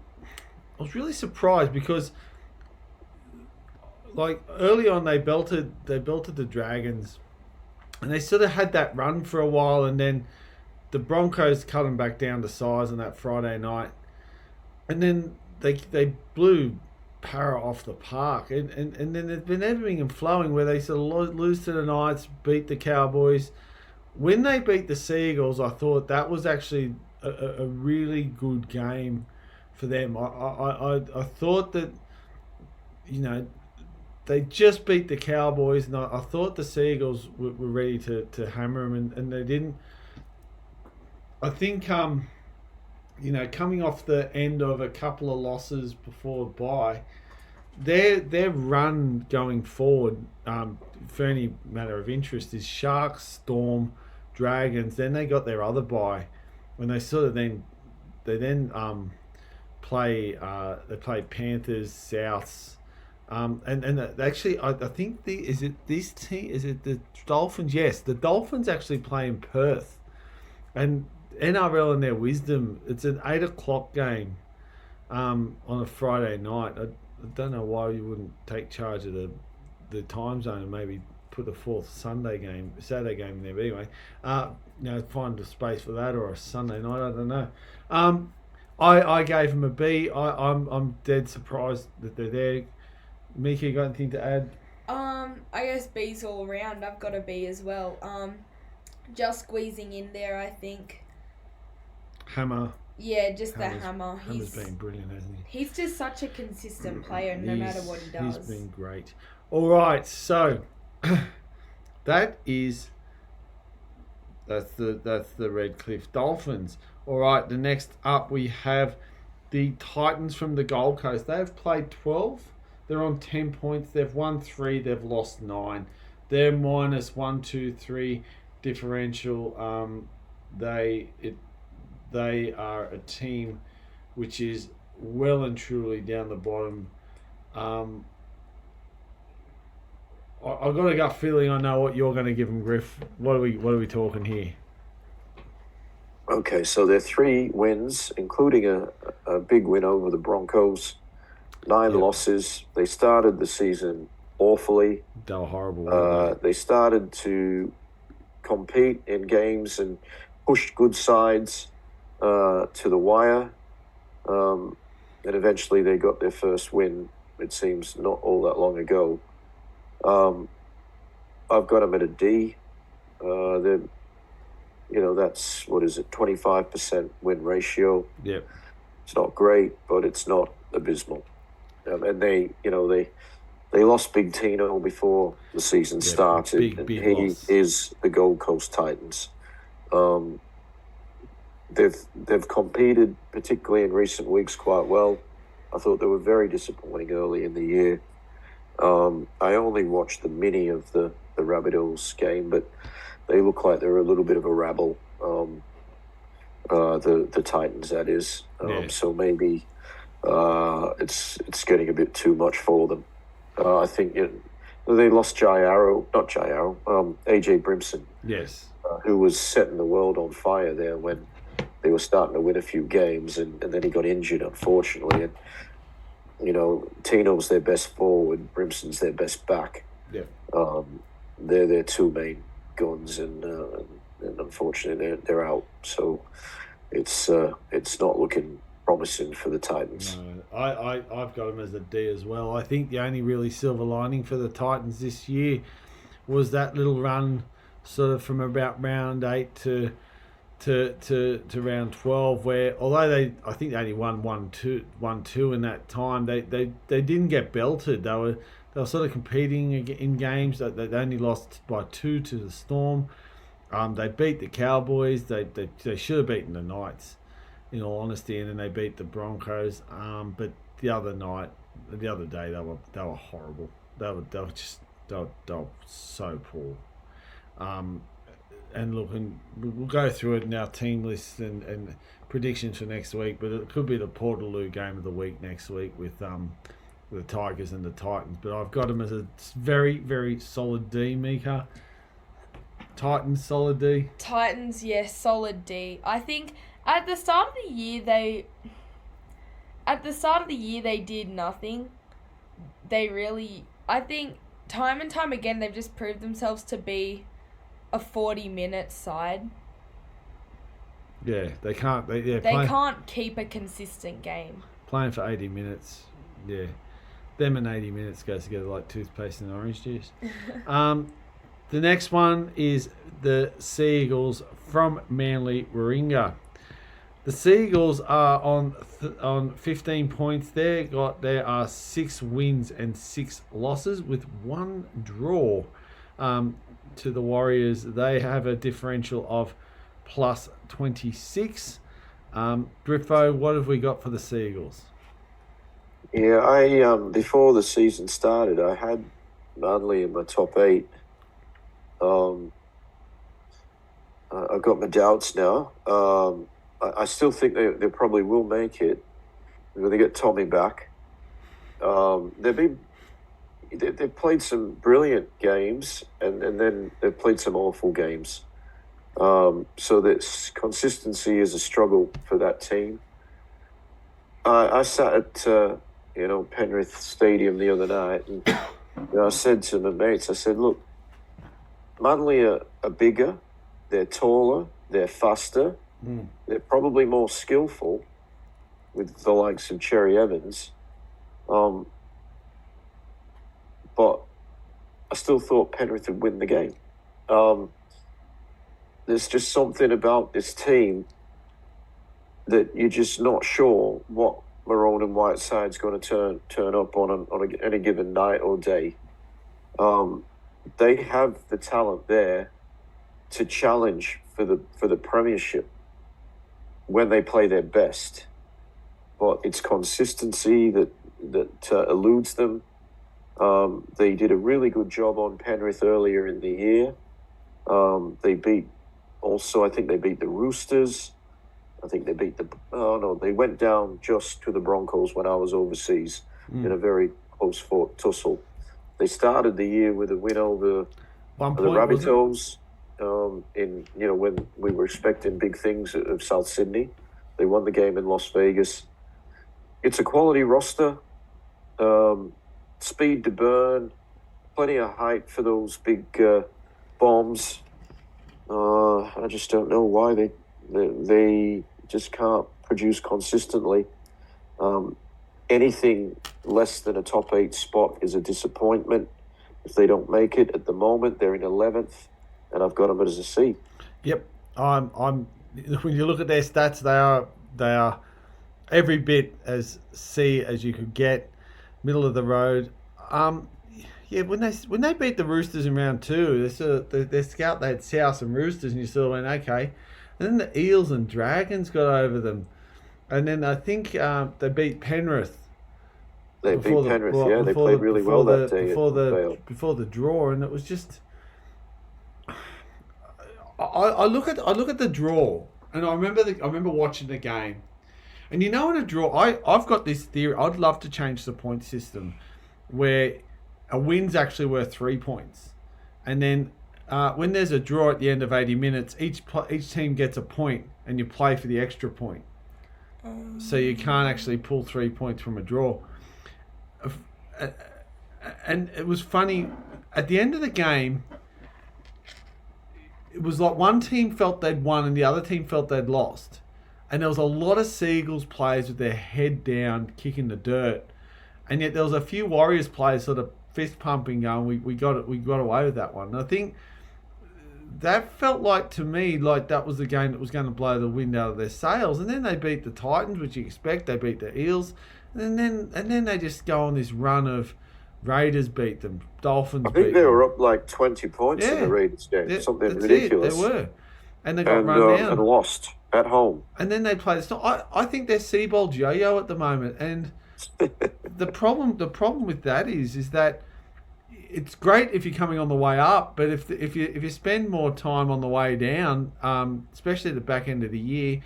surprised because, like, early on they belted the Dragons, and they sort of had that run for a while, and then the Broncos cut them back down to size on that Friday night, and then they blew Para off the park, and then there's been ebbing and flowing where they sort of lose to the Knights, beat the Cowboys. When they beat the Seagulls, I thought that was actually a really good game for them. I thought that, they just beat the Cowboys, and I thought the Seagulls were ready to hammer them, and they didn't. I think, coming off the end of a couple of losses before the bye, their run going forward, for any matter of interest, is Sharks, Storm, Dragons. Then they got their other bye, when they sort of then play Panthers, Souths, and actually I think is it the Dolphins? Yes, the Dolphins actually play in Perth, and NRL in their wisdom, it's an 8 o'clock game on a Friday night. I don't know why you wouldn't take charge of the time zone and maybe put a fourth Saturday game in there. But anyway, find a space for that, or a Sunday night. I don't know. I gave them a B. I'm dead surprised that they're there. Mieke, you got anything to add? I guess B's all around. I've got a B as well. Just squeezing in there, I think. Hammer. Yeah, just the Hammer. Hammer's been brilliant, hasn't he? He's just such a consistent player, no matter what he does. He's been great. All right, so that's the Redcliffe Dolphins. All right, the next up we have the Titans from the Gold Coast. They have played 12. They're on 10 points. They've won 3. They've lost 9. They're minus 1, 2, 3 differential. They are a team which is well and truly down the bottom. I've got a gut feeling I know what you're going to give them, Griff. What are we talking here? Okay, so they're 3 wins, including a big win over the Broncos. 9 losses. They started the season awfully. They were horrible. They started to compete in games and pushed good sides to the wire. And eventually they got their first win, it seems not all that long ago. I've got them at a D. That's, 25% win ratio. Yep. It's not great, but it's not abysmal. And they lost Big Tino before the season started. Big he loss. is the Gold Coast Titans. They've competed, particularly in recent weeks, quite well. I thought they were very disappointing early in the year. I only watched the mini of the Rabbitohs game, but they look like they're a little bit of a rabble. The Titans, that is. So maybe it's getting a bit too much for them. I think they lost AJ Brimson. Yes. Who was setting the world on fire there when they were starting to win a few games, and then he got injured, unfortunately. And, Tino's their best forward, Brimson's their best back. Yeah. They're their two main guns, and unfortunately they're out. So it's not looking promising for the Titans. No, I've got them as a D as well. I think the only really silver lining for the Titans this year was that little run, sort of from about round 8 to round 12, where although I think they only won 1-2 in that time, they didn't get belted. They were sort of competing in games. They only lost by 2 to the Storm. They beat the Cowboys. They should have beaten the Knights, in all honesty, and then they beat the Broncos. But the other day they were horrible. They were so poor. And look, and we'll go through it in our team lists and predictions for next week. But it could be the Portaloo game of the week next week with the Tigers and the Titans. But I've got them as a very, very solid D, Mieke. Titans, solid D. Titans, yes, solid D. I think at the start of the year they did nothing. I think time and time again they've just proved themselves to be a 40-minute side. Yeah, they can't. They can't keep a consistent game. Playing for 80 minutes, yeah. Them and 80 minutes goes together like toothpaste and orange juice. The next one is the Sea Eagles from Manly Warringah. The Sea Eagles are on 15 points. There are 6 wins and 6 losses with 1 draw. To the Warriors, they have a differential of plus 26. Griffo, what have we got for the Sea Eagles? Yeah, I before the season started, I had Manly in my top 8. I've got my doubts now. I still think they probably will make it when they get Tommy back. They've played some brilliant games, and then they've played some awful games. So this consistency is a struggle for that team. I sat at Penrith Stadium the other night, and I said to my mates, I said, look, Manly are bigger, they're taller, they're faster, they're probably more skillful with the likes of Cherry Evans. But I still thought Penrith would win the game. There's just something about this team that you're just not sure what Maroon and Whiteside's going to turn up on any given night or day. They have the talent there to challenge for the premiership when they play their best, but it's consistency that eludes them. They did a really good job on Penrith earlier in the year. They beat the Roosters. I think they beat they went down just to the Broncos when I was overseas in a very close-fought tussle. They started the year with a win over the Rabbitohs. When we were expecting big things of South Sydney, they won the game in Las Vegas. It's a quality roster, speed to burn, plenty of height for those big bombs. I just don't know why they just can't produce consistently. Anything less than a top 8 spot is a disappointment. If they don't make it at the moment, they're in 11th, and I've got them as a C. Yep, I'm. When you look at their stats, they are every bit as C as you could get, middle of the road. Yeah, when they beat the Roosters in round 2, their scout, they had South and Roosters, and you sort of went, okay. And then the Eels and Dragons got over them. And then I think they beat Penrith They beat Penrith, they played really well that day before the draw, and it was just. I look at the draw, and I remember watching the game, and in a draw, I've got this theory. I'd love to change the point system, where a win's actually worth 3 points, and then when there's a draw at the end of 80 minutes, each team gets a point, and you play for the extra point. So you can't actually pull 3 points from a draw. And it was funny, at the end of the game, it was like one team felt they'd won and the other team felt they'd lost. And there was a lot of Seagulls players with their head down, kicking the dirt. And yet there was a few Warriors players sort of fist pumping, going, we got away with that one. And I think that felt like, to me, like that was the game that was going to blow the wind out of their sails. And then they beat the Titans, which you expect. They beat the Eels. And then they just go on this run of Raiders beat them, Dolphins beat them. I think they were up like 20 points in the Raiders game. Something ridiculous. They were. And they got run down. And lost at home. And then they played. I think they're Seabold yo-yo at the moment. And the problem with that is that it's great if you're coming on the way up, but if you spend more time on the way down, especially at the back end of the year,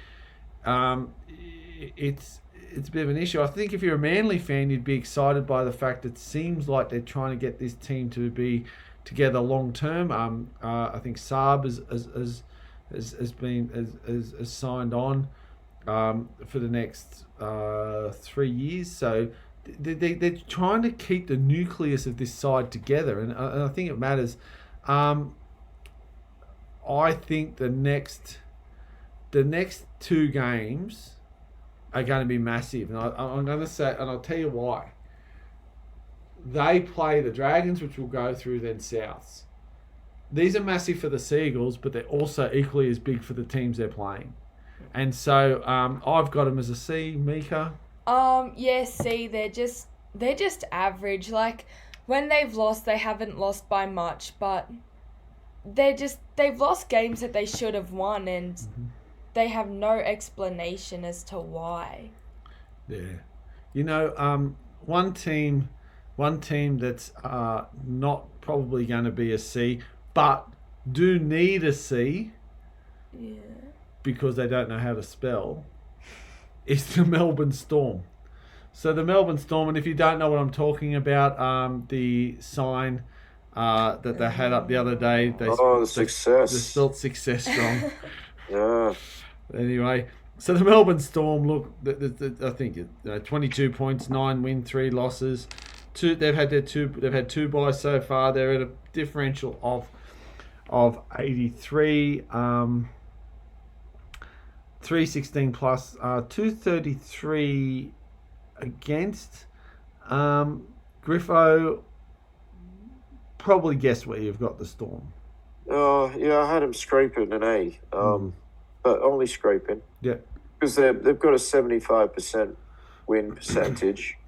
it's a bit of an issue. I think if you're a Manly fan, you'd be excited by the fact that it seems like they're trying to get this team to be together long term. I think Saab has signed on for the next 3 years. So they're trying to keep the nucleus of this side together, and I think it matters. I think the next 2 games are going to be massive, and I'm going to say, and I'll tell you why. They play the Dragons, which will go through, then Souths. These are massive for the Seagulls, but they're also equally as big for the teams they're playing. And so I've got them as a C. Mieke? Yeah, C. They're just average. Like, when they've lost, they haven't lost by much, but they've lost games that they should have won, and they have no explanation as to why. Yeah. One team that's not probably going to be a C, but do need a C, because they don't know how to spell, is the Melbourne Storm. So the Melbourne Storm, and if you don't know what I'm talking about, the sign that they had up the other day, the success. They spelled success wrong. Yeah. Anyway, so the Melbourne Storm, look, I think 22 points, 9 wins, 3 losses. They've had 2 buys so far. They're at a differential of 83, 316 plus, 233 against. Griffo, probably guess where you've got the Storm. Yeah, I had them scraping an A, but only scraping. Yeah, because they've got a 75% win percentage.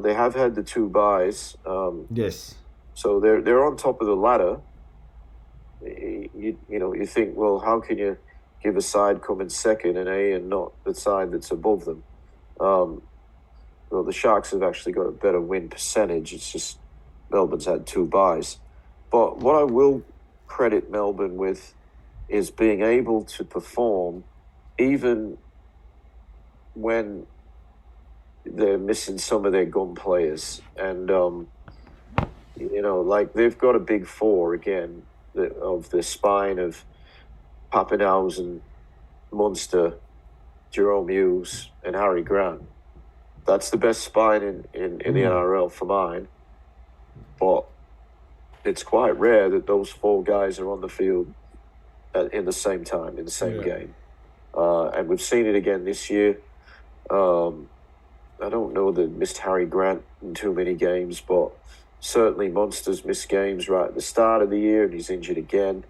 They have had the 2 buys. Yes. So they're on top of the ladder. You think, well, how can you give a side coming second an A and not the side that's above them? Well, the Sharks have actually got a better win percentage. It's just Melbourne's had 2 buys. But what I will credit Melbourne with is being able to perform even when they're missing some of their gun players. And, like they've got a big 4 again of the spine of Pappenhausen, Munster, Jerome Hughes, and Harry Grant. That's the best spine in the NRL for mine. But it's quite rare that those 4 guys are on the field in the same time, in the same game. And we've seen it again this year. I don't know that missed Harry Grant in too many games, but certainly Munster's missed games right at the start of the year, and he's injured again.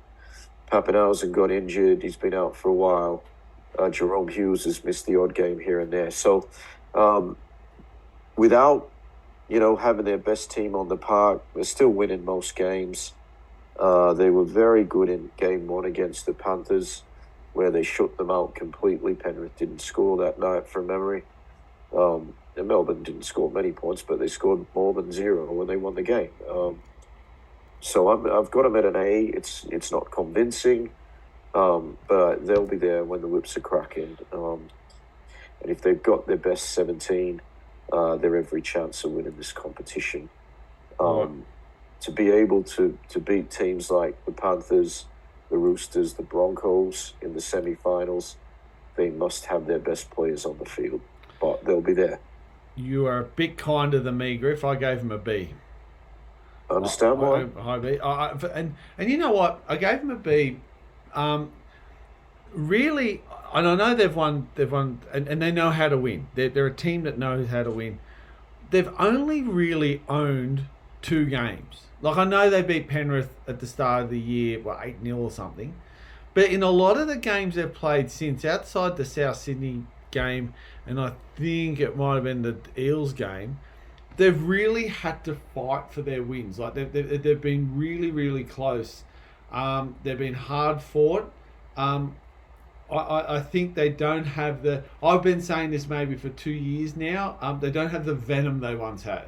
Pappenhausen got injured. He's been out for a while. Jerome Hughes has missed the odd game here and there. So without, having their best team on the park, they're still winning most games. They were very good in game 1 against the Panthers, where they shut them out completely. Penrith didn't score that night from memory. And Melbourne didn't score many points, but they scored more than 0 when they won the game. So I've got them at an A. It's not convincing, but they'll be there when the whips are cracking. And if they've got their best 17, they're every chance of winning this competition. To be able to beat teams like the Panthers, the Roosters, the Broncos in the semi-finals, they must have their best players on the field, but they'll be there. You are a bit kinder than me, Griff. I gave him a B. I understand why. High B. And you know what? I gave him a B. Really, and I know they've won, and they know how to win. They're a team that knows how to win. They've only really owned 2 games. Like, I know they beat Penrith at the start of the year, 8-0 or something. But in a lot of the games they've played since, outside the South Sydney game, and I think it might have been the Eels game, they've really had to fight for their wins. Like, they've been really, really close. They've been hard fought. I think they don't have the... I've been saying this maybe for 2 years now. They don't have the venom they once had.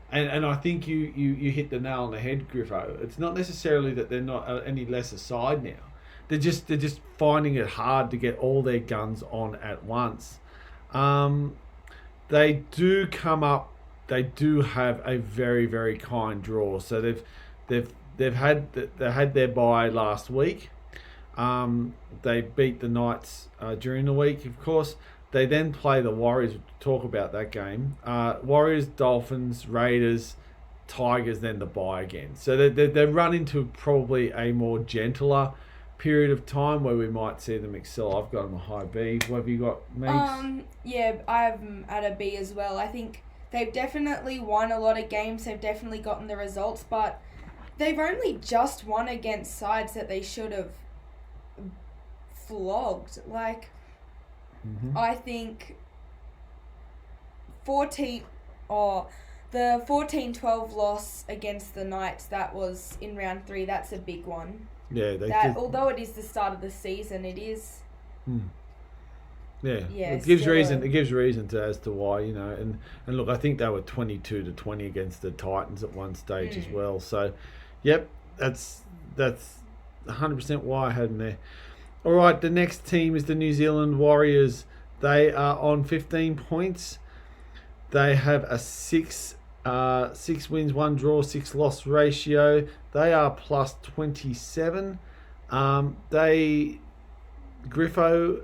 And I think you hit the nail on the head, Griffo. It's not necessarily that they're not any less a side now. They're just finding it hard to get all their guns on at once. They do come up. They do have a very, very kind draw. So they've had their bye last week. They beat the Knights during the week, of course. They then play the Warriors. We'll talk about that game. Warriors, Dolphins, Raiders, Tigers, then the bye again. So they run into probably a more gentler period of time where we might see them excel. I've got them a high B. What have you got, Meeks? Yeah, I have them at a B as well. I think they've definitely won a lot of games. They've definitely gotten the results, but they've only just won against sides that they should have flogged. Like, I think the 14-12 loss against the Knights, that was in round 3, that's a big one. Yeah, although it is the start of the season, it is. Yeah, it gives reason. It gives reason as to why, and look, I think they were 22-20 against the Titans at one stage as well. So, yep, that's 100% why I had them there. All right, the next team is the New Zealand Warriors. They are on 15 points. They have a 6 wins, 1 draw, 6 loss ratio. They are plus 27. Griffo,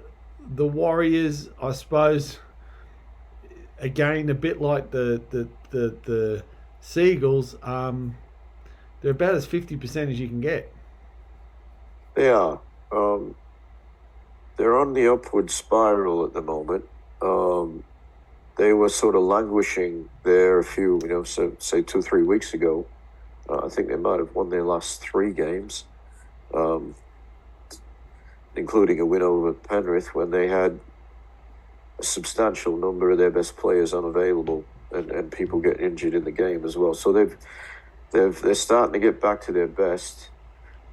the Warriors, I suppose, again, a bit like the Seagulls, they're about as 50% as you can get. They are. They're on the upward spiral at the moment. They were sort of languishing there a few, say 2-3 weeks ago. I think they might have won their last 3 games, including a win over Penrith when they had a substantial number of their best players unavailable and people get injured in the game as well. So they're starting to get back to their best.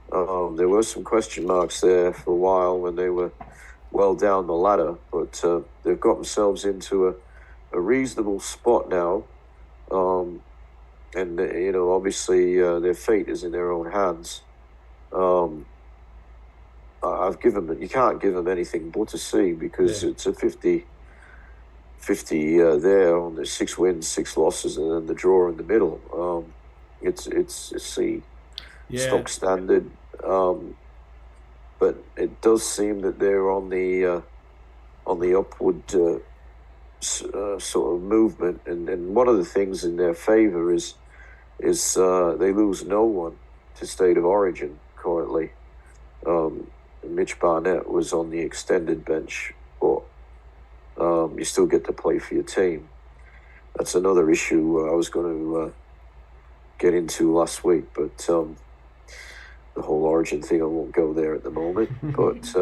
There were some question marks there for a while when they were well down the ladder, but they've got themselves into a reasonable spot now. And obviously their fate is in their own hands. I've given them, you can't give them anything but a C because it's a 50 there on the 6 wins, 6 losses, and then the draw in the middle. It's a C. Stock standard. But it does seem that they're on the upward sort of movement, and one of the things in their favour is they lose no one to State of Origin currently. Mitch Barnett was on the extended bench, but you still get to play for your team. That's another issue I was going to get into last week, but the whole Origin thing, I won't go there at the moment. But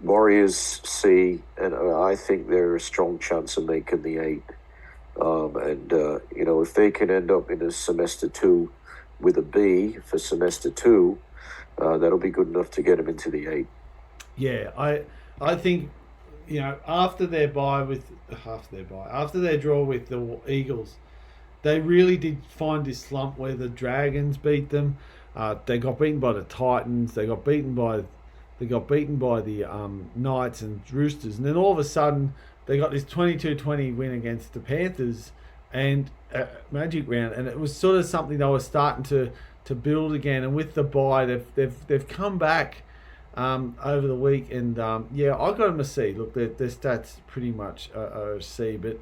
Warriors C, and I think they're a strong chance of making the 8. If they can end up in a semester 2 with a B for semester 2, that'll be good enough to get them into the 8. Yeah, I think after their draw with the Eagles, they really did find this slump where the Dragons beat them. They got beaten by the Titans. They got beaten by the Knights and Roosters, and then all of a sudden they got this 22-20 win against the Panthers and Magic Round, and it was sort of something they were starting to build again. And with the bye, they've come back over the week, and I got them a C. Look, their stats pretty much are a C, but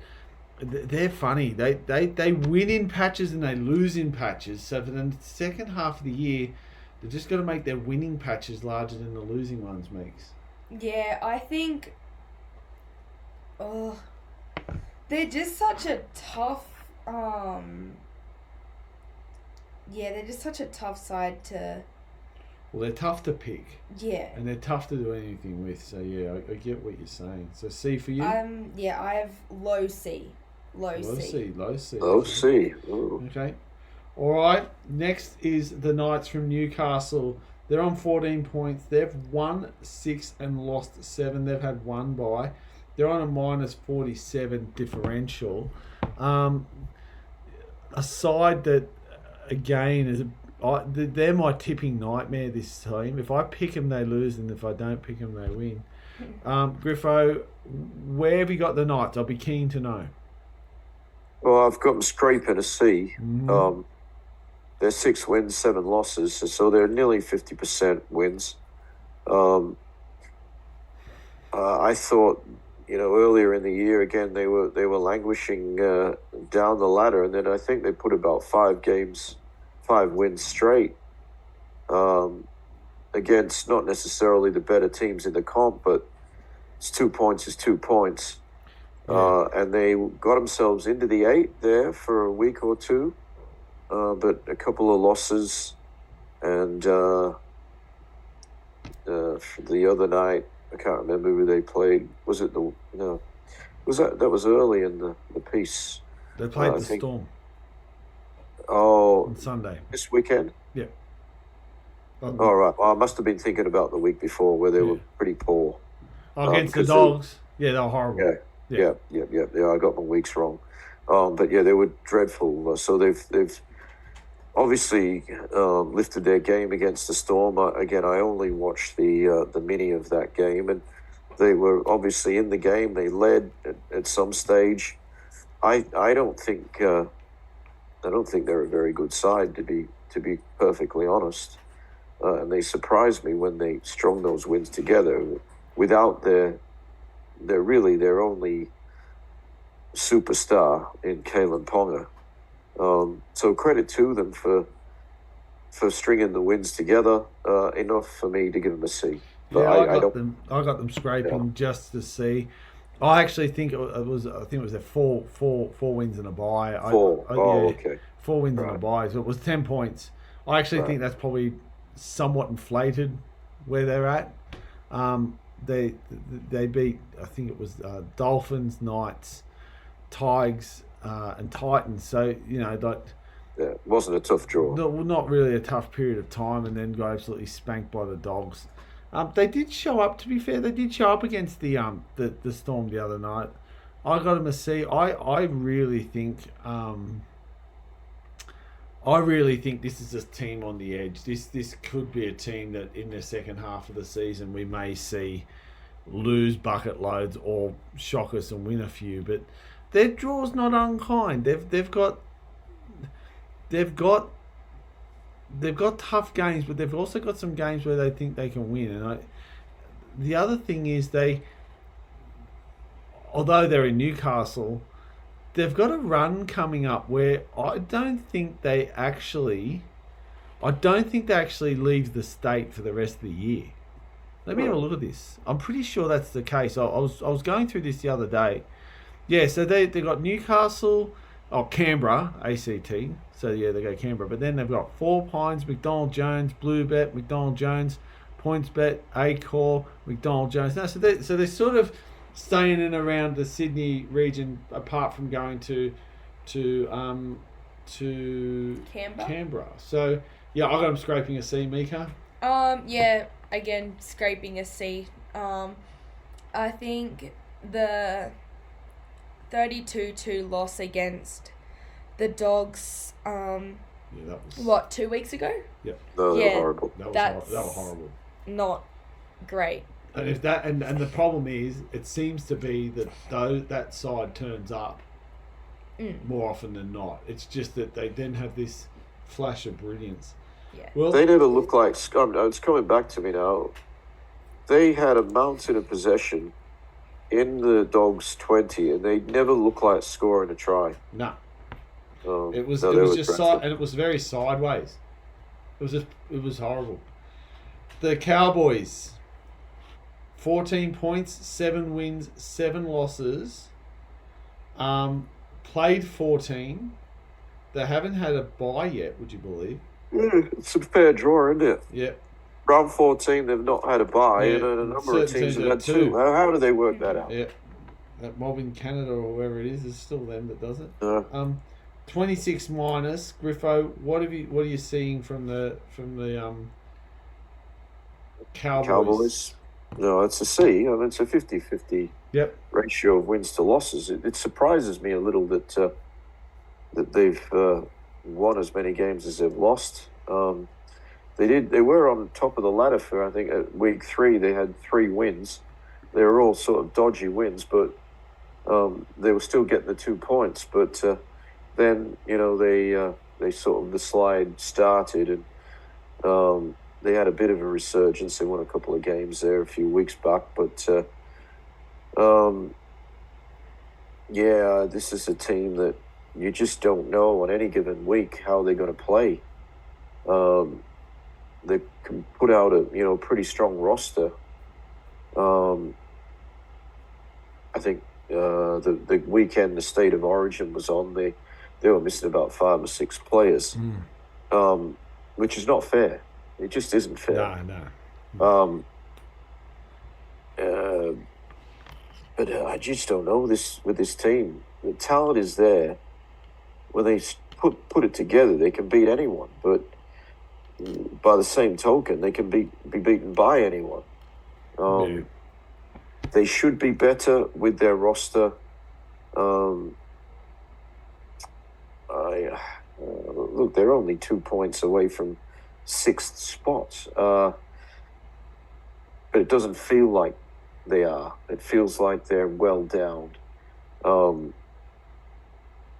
they're funny. They win in patches and they lose in patches. So for the second half of the year, they've just got to make their winning patches larger than the losing ones makes. Yeah, I think. They're just such a tough. They're just such a tough side to. Well, they're tough to pick. Yeah. And they're tough to do anything with. So I get what you're saying. So C for you. I have low C. Low C. Low C. Ooh. Okay. All right. Next is the Knights from Newcastle. They're on 14 points. They've won 6 and lost 7. They've had one bye. They're on a minus 47 differential. A side that, again, they're my tipping nightmare, this team. If I pick them, they lose, and if I don't pick them, they win. Griffo, where have you got the Knights? I'll be keen to know. Well, I've got them scraping a C. Mm-hmm. They're 6 wins, 7 losses, so they're nearly 50% wins. I thought, earlier in the year, again, they were languishing down the ladder, and then I think they put about 5 wins straight against not necessarily the better teams in the comp, but it's 2 points is 2 points. Yeah. And they got themselves into the 8 there for a week or two, but a couple of losses, and the other night, I can't remember who they played. Was it that was early in the piece? They played the Storm. Oh, on Sunday. This weekend? Yeah. All right. Well, I must have been thinking about the week before where they were pretty poor. Against the Dogs. They were horrible. Yeah. I got my weeks wrong. But yeah, they were dreadful. So they've obviously lifted their game against the Storm. Again, I only watched the mini of that game, and they were obviously in the game. They led at some stage. I don't think they're a very good side, to be perfectly honest. And they surprised me when they strung those wins together without their only superstar in Kalen Ponga. So credit to them for stringing the wins together enough for me to give them a C. But I got them scraping just to see. I actually think it was their four wins and a bye. Okay. 4 wins and a bye. So it was 10 points. I actually think that's probably somewhat inflated where they're at. They beat, I think it was Dolphins, Knights, Tigers, and Titans. So it wasn't a tough draw. Not really a tough period of time, and then got absolutely spanked by the Dogs. They did show up. To be fair, they did show up against the Storm the other night. I got them a C. I really think this is a team on the edge. This could be a team that in the second half of the season we may see lose bucket loads or shock us and win a few. But their draw's not unkind. They've got tough games, but they've also got some games where they think they can win. And the other thing is although they're in Newcastle, they've got a run coming up where I don't think they actually leave the state for the rest of the year. Let me have a look at this. I'm pretty sure that's the case. I was going through this the other day. Yeah, so they got Newcastle, Canberra, ACT. So yeah, they go Canberra. But then they've got Four Pines, McDonald Jones, Bluebet, McDonald Jones, PointsBet, Accor, McDonald Jones. No, so they're sort of staying in around the Sydney region, apart from going to Canberra. So yeah, I got them scraping a C, Mieke. Yeah, again scraping a C. I think the 32-2 loss against the Dogs, that was... what, 2 weeks ago? Yep. No, Yeah, they're horrible. That was horrible. Not great. And if that and the problem is, it seems to be that that side turns up more often than not. It's just that they then have this flash of brilliance. Yeah. Well, They never look like... It's coming back to me now. They had a mountain of possession in the Dogs 20, and they never looked like scoring a try. no. It was just and it was very sideways. It was horrible. The Cowboys, 14 points, 7 wins, 7 losses. Played 14. They haven't had a bye yet, would you believe? Yeah, it's a fair draw, isn't it? Yep. Round 14, they've not had a bye, Yeah, and a number of teams have had 2. 2. How do they work that out? Yeah. That mob in Canada or wherever it is still them that does it. 26 minus. Griffo, what are you seeing from the Cowboys? No, it's a C. I mean, it's a 50-50 ratio of wins to losses. It surprises me a little that they've won as many games as they've lost. They were on top of the ladder for, I think, at week 3. They had 3 wins. They were all sort of dodgy wins, but they were still getting the 2 points. But then, they sort of, the slide started, and they had a bit of a resurgence. They won a couple of games there a few weeks back, but this is a team that you just don't know on any given week how they're going to play. They can put out a pretty strong roster. I think the weekend the State of Origin was on, they were missing about 5 or 6 players, which is not fair. It just isn't fair. No. But I just don't know with this team. The talent is there. When they put it together, they can beat anyone. But by the same token, they can be beaten by anyone. They should be better with their roster. Look, they're only 2 points away from 6th spot. But it doesn't feel like they are. It feels like they're well down.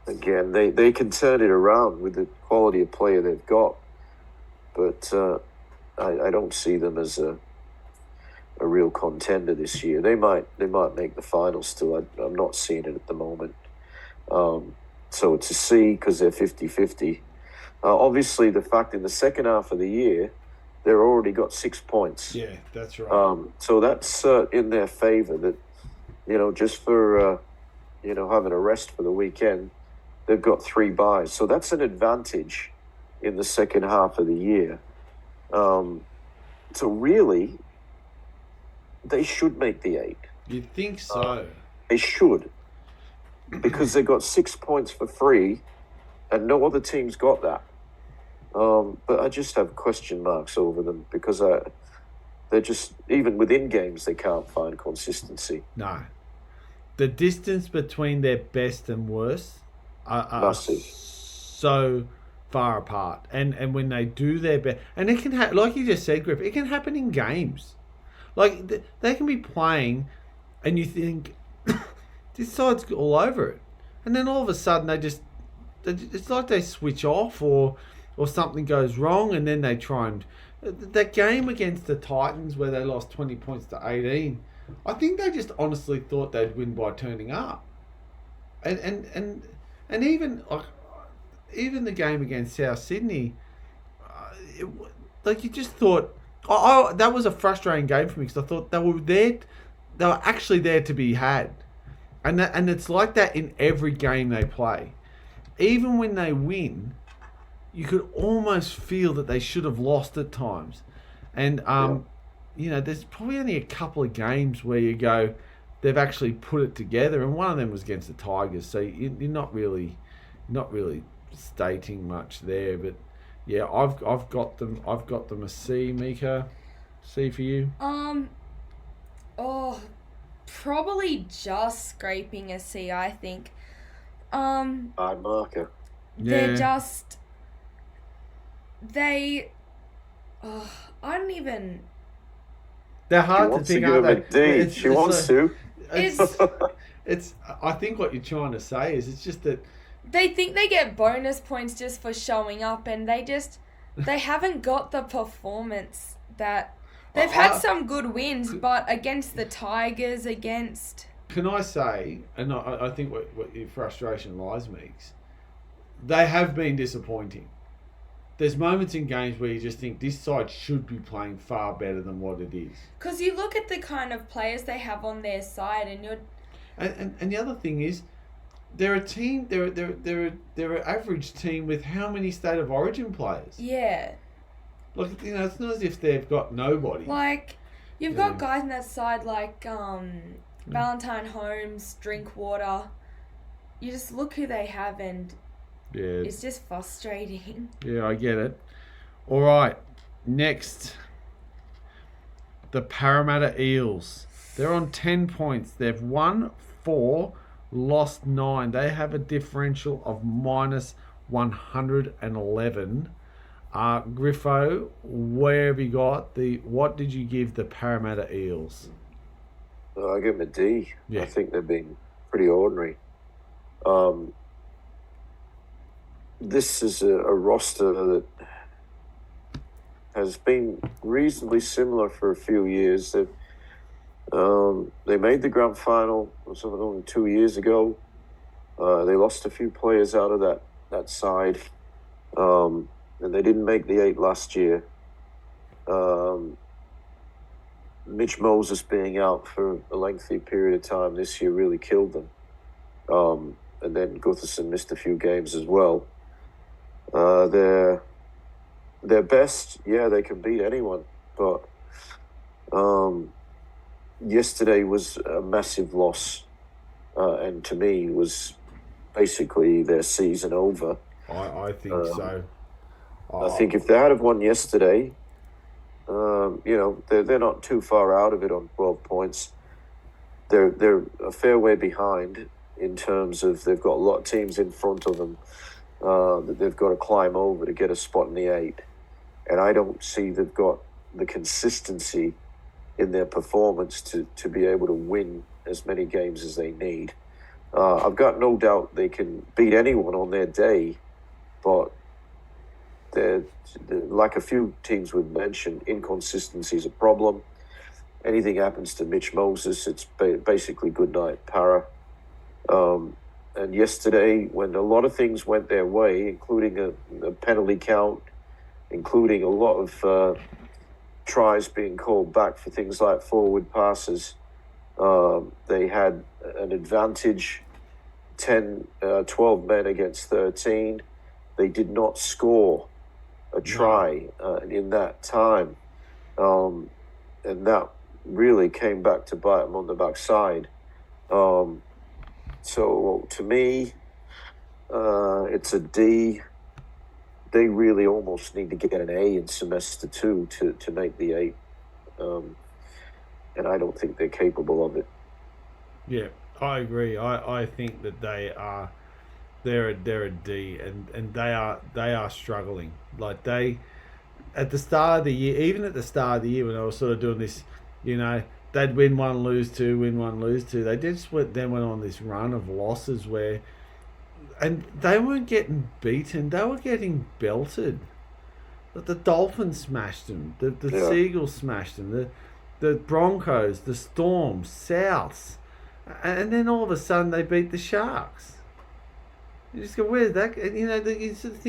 Again, they can turn it around with the quality of player they've got. But I don't see them as a real contender this year. They might make the finals still. I'm not seeing it at the moment. So it's a C because they're 50-50. Obviously, the fact in the second half of the year, they've already got 6 points. Yeah, that's right. So that's in their favour that, just for, having a rest for the weekend, they've got 3 byes. So that's an advantage in the second half of the year. So really, they should make the 8. You'd think so. They should. Because they got 6 points for free, and no other team's got that. But I just have question marks over them because they're just, even within games, they can't find consistency. No. The distance between their best and worst are so far apart. And when they do their best, and it can like you just said, Griff, it can happen in games. Like they can be playing, and you think this side's all over it, and then all of a sudden it's like they switch off or something goes wrong, and then they try and that game against the Titans where they lost 20 points to 18. I think they just honestly thought they'd win by turning up, and even the game against South Sydney, you just thought, that was a frustrating game for me because I thought they were actually there to be had, and it's like that in every game they play, even when they win. You could almost feel that they should have lost at times, and there's probably only a couple of games where you go, they've actually put it together, and one of them was against the Tigers. So you're not really stating much there, but yeah, I've got them a C. Mika, C for you. probably just scraping a C, I think. High marker. They're Yeah. just... I don't even... They're She hard to wants to think, give aren't him a they? D. She wants to. It's. I think what you're trying to say is it's just that They think they get bonus points just for showing up, and they haven't got the performance that... They've had some good wins, but against the Tigers, against... Can I say, and I think what your frustration lies, Meeks, they have been disappointing. There's moments in games where you just think this side should be playing far better than what it is. Because you look at the kind of players they have on their side, and you're... And the other thing is, they're a team. They're an average team with how many State of Origin players? Yeah. Like, it's not as if they've got nobody. Like, you've got guys on that side like Valentine Holmes, Drinkwater. You just look who they have, and it's just frustrating. Yeah, I get it. All right, next, the Parramatta Eels. They're on 10 points. They've won 4, lost 9. They have a differential of minus 111. Griffo, where have you got what did you give the Parramatta Eels? I give them a D. Yeah. I think they've been pretty ordinary. This is a roster that has been reasonably similar for a few years. They made the grand final only 2 years ago. They lost a few players out of that side. And they didn't make the 8 last year. Mitch Moses being out for a lengthy period of time this year really killed them. And then Gutherson missed a few games as well. Their best, they can beat anyone. But yesterday was a massive loss. And to me, was basically their season over. I think so. I think if they had have won yesterday, they're not too far out of it on 12 points. They're a fair way behind in terms of they've got a lot of teams in front of them that they've got to climb over to get a spot in the 8. And I don't see they've got the consistency in their performance to be able to win as many games as they need. I've got no doubt they can beat anyone on their day, but they're, like a few teams we've mentioned, inconsistency is a problem. Anything happens to Mitch Moses, it's basically good night, Para. And yesterday, when a lot of things went their way, including a penalty count, including a lot of tries being called back for things like forward passes, they had an advantage, 12 men against 13. They did not score a try in that time. And that really came back to bite them on the backside. So to me, it's a D. They really almost need to get an A in semester 2 to make the 8. And I don't think they're capable of it. Yeah, I agree. I think that they're a D, and they are struggling. Like at the start of the year, even at the start of the year when they were sort of doing this, they'd win 1, lose 2, win 1, lose 2. They just went on this run of losses and they weren't getting beaten; they were getting belted. But the Dolphins smashed them. The Seagulls smashed them. The Broncos, the Storm, Souths, and then all of a sudden they beat the Sharks. You just go, where's that? And, you're sort of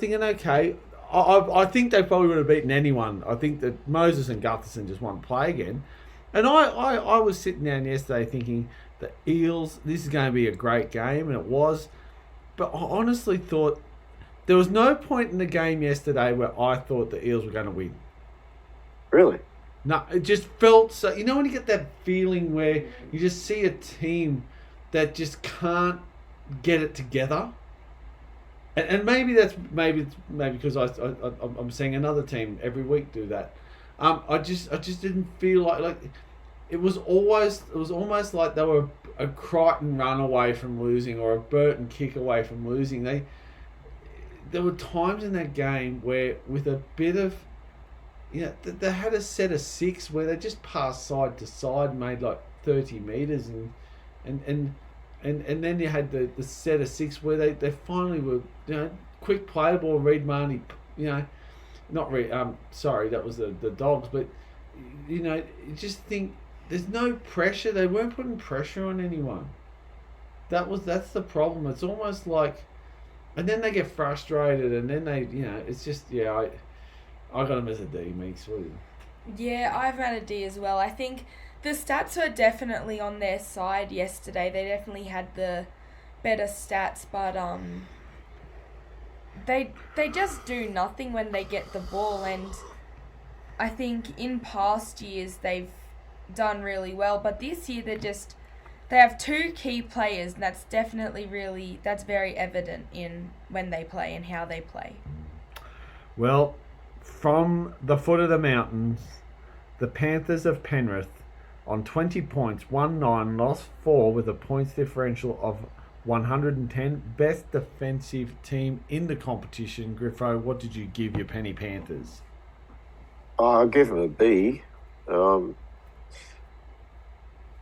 thinking, okay. I think they probably would have beaten anyone. I think that Moses and Gutherson just won't play again. And I was sitting down yesterday thinking the Eels, this is going to be a great game, and it was. But I honestly thought there was no point in the game yesterday where I thought the Eels were going to win. Really? No, it just felt so. When you get that feeling where you just see a team that just can't get it together. And maybe it's because I'm seeing another team every week do that. I just didn't feel like it was almost like they were a Crichton run away from losing or a Burton kick away from losing. There were times in that game where, with a bit of, they had a set of 6 where they just passed side to side, made like 30 metres, and then you had the set of 6 where they finally were, quick play the ball. Reed Marnie, not Reed. Sorry, that was the Dogs, but you just think there's no pressure. They weren't putting pressure on anyone. That's the problem. It's almost like, and then they get frustrated, and then they, it's just, I got them as a D, Meeks. What do you? Yeah, I've had a D as well. I think the stats were definitely on their side yesterday. They definitely had the better stats, but they just do nothing when they get the ball, and I think in past years they've done really well, but this year they have 2 key players, and that's very evident in when they play and how they play. Well, from the foot of the mountains, the Panthers of Penrith on 20 points, won 9, lost 4 with a points differential of 110. Best defensive team in the competition. Griffo, what did you give your Penny Panthers? I'll give them a B.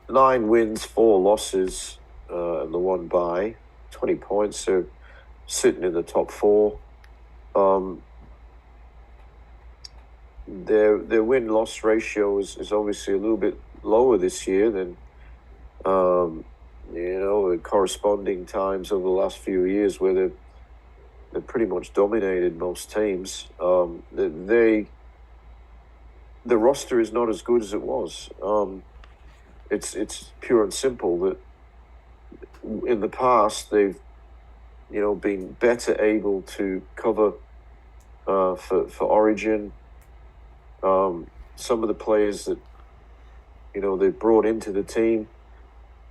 9 wins, 4 losses, and the 1 bye. 20 points, so sitting in the top 4. Their win-loss ratio is obviously a little bit lower this year than the corresponding times over the last few years where they've pretty much dominated most teams. The roster is not as good as it was. It's pure and simple that in the past they've been better able to cover for Origin. Some of the players that they've brought into the team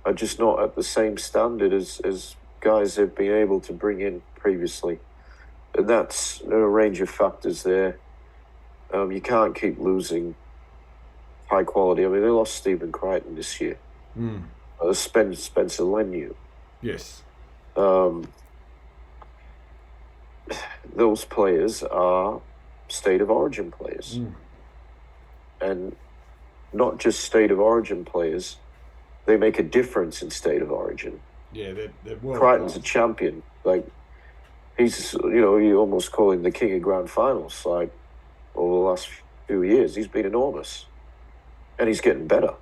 are just not at the same standard as guys they've been able to bring in previously, and that's a range of factors there. You can't keep losing high quality. I mean, they lost Stephen Crichton this year. Spencer Leniu. Yes. Those players are State of Origin players. And not just State of Origin players, they make a difference in State of Origin. Yeah, they're world Crichton's class. a champion. Like, he's, you almost call him the king of grand finals. Like, over the last few years, he's been enormous. And he's getting better.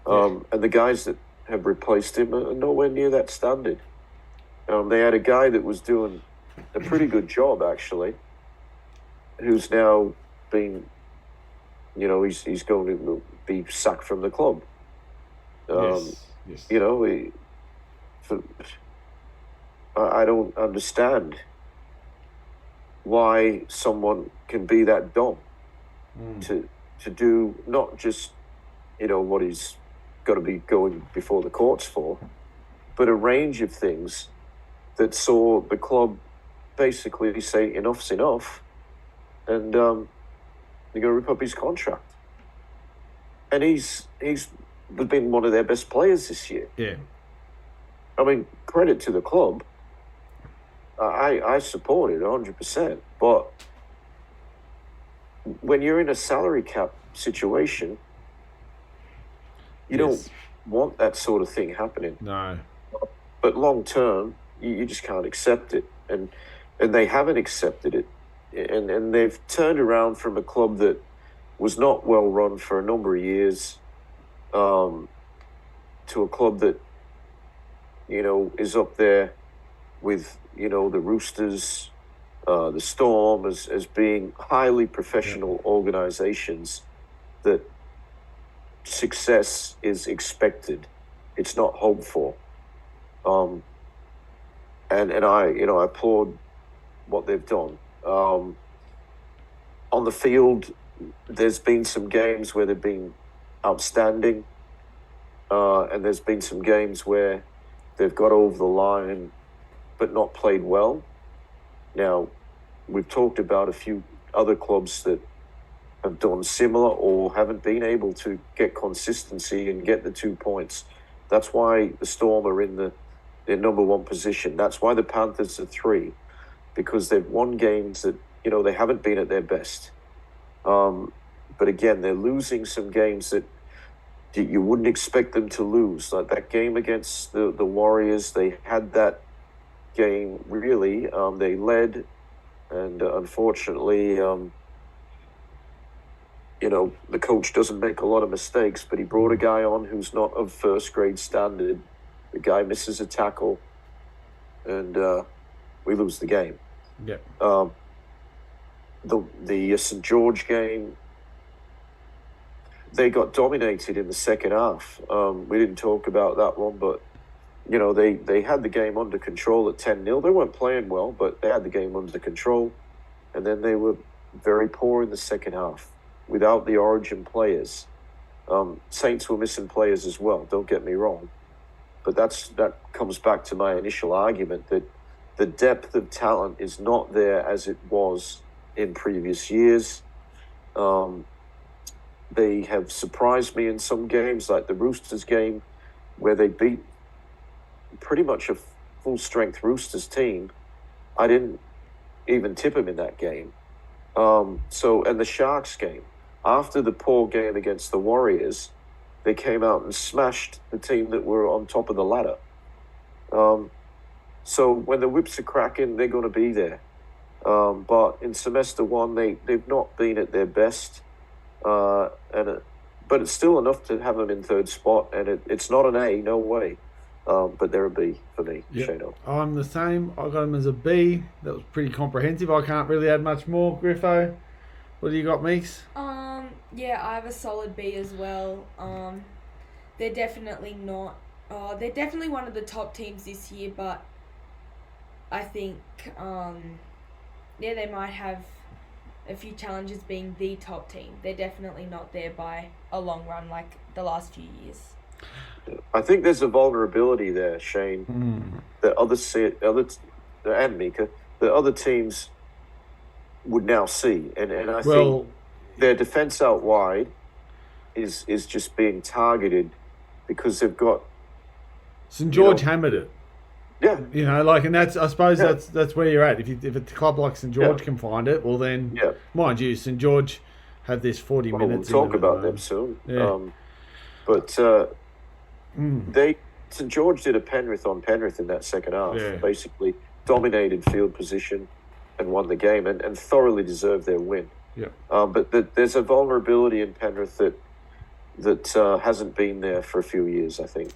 And the guys that have replaced him are nowhere near that standard. They had a guy that was doing a pretty good job, actually, who's now been, he's going to be sacked from the club. Yes. I don't understand why someone can be that dumb to do not just, what he's got to be going before the courts for, but a range of things that saw the club basically say enough's enough, and they're going to rip up his contract. And he's been one of their best players this year. Yeah. I mean, credit to the club. I support it 100%. But when you're in a salary cap situation, you don't want that sort of thing happening. No. But long term, you just can't accept it. And they haven't accepted it. And they've turned around from a club that was not well run for a number of years to a club that, is up there with, the Roosters, the Storm as being highly professional organizations that success is expected. It's not hoped for. And I applaud what they've done. On the field, there's been some games where they've been outstanding, and there's been some games where they've got over the line but not played well. Now, we've talked about a few other clubs that have done similar or haven't been able to get consistency and get the 2 points. That's why the Storm are in their number one position. That's why the Panthers are 3, because they've won games that, they haven't been at their best. But again, they're losing some games that you wouldn't expect them to lose. Like that game against the Warriors, they had that game really. They led, and unfortunately, the coach doesn't make a lot of mistakes, but he brought a guy on who's not of first grade standard. The guy misses a tackle, and we lose the game. Yep. The St. George game, they got dominated in the second half. We didn't talk about that one, but they had the game under control at 10-0. They weren't playing well, but they had the game under control, and then they were very poor in the second half without the Origin players. Saints were missing players as well, don't get me wrong, but that comes back to my initial argument that the depth of talent is not there as it was in previous years. They have surprised me in some games, like the Roosters game, where they beat pretty much a full-strength Roosters team. I didn't even tip them in that game. And the Sharks game, after the poor game against the Warriors, they came out and smashed the team that were on top of the ladder. So when the whips are cracking, they're going to be there. But in semester one, they've not been at their best. But it's still enough to have them in third spot, and it's not an A, no way. But they're a B for me, yep. Shano. I'm the same. I got them as a B. That was pretty comprehensive. I can't really add much more. Griffo, what do you got, Meeks? Yeah, I have a solid B as well. They're definitely not. They're definitely one of the top teams this year, but I think, they might have a few challenges being the top team. They're definitely not there by a long run like the last few years. I think there's a vulnerability there, Shane. The and Mieke, the other teams would now see, and I think their defense out wide is just being targeted because they've got St. George hammered it. Yeah, and that's, I suppose that's where you're at. If a club like St. George can find it, well then, mind you, St. George have this 40 minutes. We'll talk about them soon. Yeah. But St. George did a Penrith on Penrith in that second half. Yeah. Basically dominated field position and won the game and thoroughly deserved their win. Yeah. But there's a vulnerability in Penrith that hasn't been there for a few years, I think.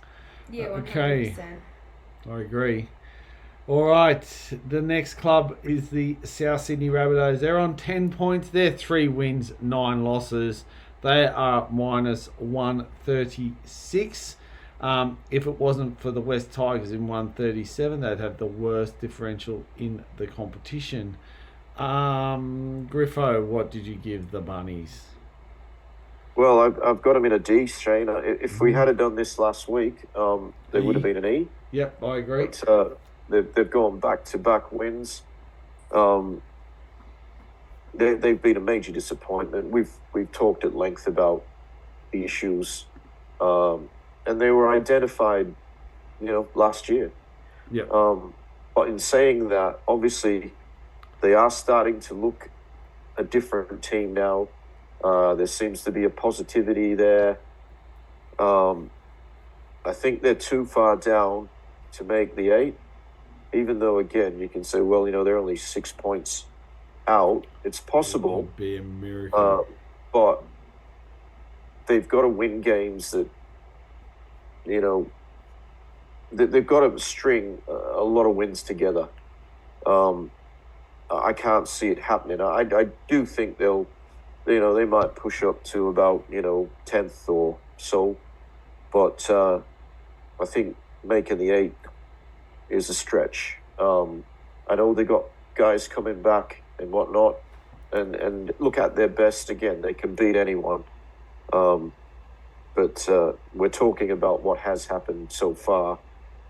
Yeah, 100%. Okay. I agree. All right, the next club is the South Sydney Rabbitohs. They're on 10 points. They're 3 wins, 9 losses. They are minus 136. If it wasn't for the West Tigers in 137, they'd have the worst differential in the competition. Griffo, what did you give the Bunnies? Well, I've got them in a D, Shane. If we had done this last week, they would have been an E. Yep, I agree. But, they've gone back-to-back wins. They've been a major disappointment. We've talked at length about the issues, and they were identified, last year. Yeah. But in saying that, obviously, they are starting to look a different team now. There seems to be a positivity there. I think they're too far down to make the 8, even though, again, you can say, well, they're only 6 points out. It's possible. It would be a miracle. But they've got to win games that, they've got to string a lot of wins together. I can't see it happening. I do think they might push up to about, 10th or so. But I think making the 8 is a stretch. I know they got guys coming back and whatnot, and look at their best again. They can beat anyone. But we're talking about what has happened so far,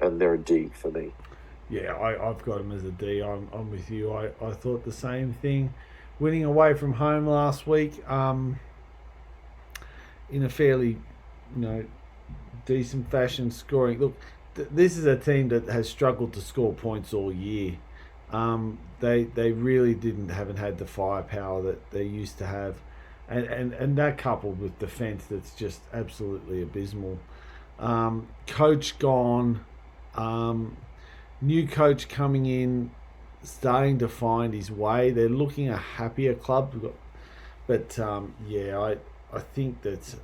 and they're a D for me. Yeah, I've got them as a D. I'm with you. I thought the same thing. winning away from home last week in a fairly, decent fashion, scoring. Look, this is a team that has struggled to score points all year. They really haven't had the firepower that they used to have, and that coupled with defence that's just absolutely abysmal. Coach gone, new coach coming in, starting to find his way. They're looking a happier club, but I think that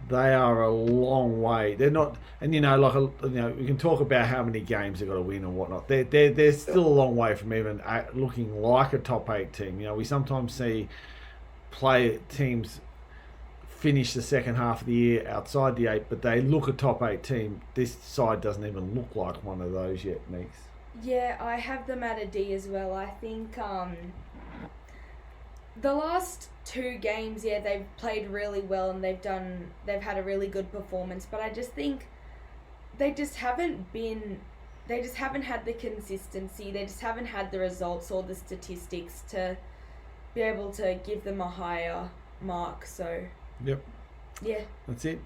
they are a long way. They're not, and we can talk about how many games they've got to win and whatnot. They're still a long way from even looking like a top 8 team. We sometimes see teams finish the second half of the year outside the 8, but they look a top 8 team. This side doesn't even look like one of those yet, Meeks. Yeah, I have them at a D as well. I think the last 2 games, they've played really well and they've had a really good performance, but I just think they just haven't had the consistency. They just haven't had the results or the statistics to be able to give them a higher mark. So yep, yeah, that's it.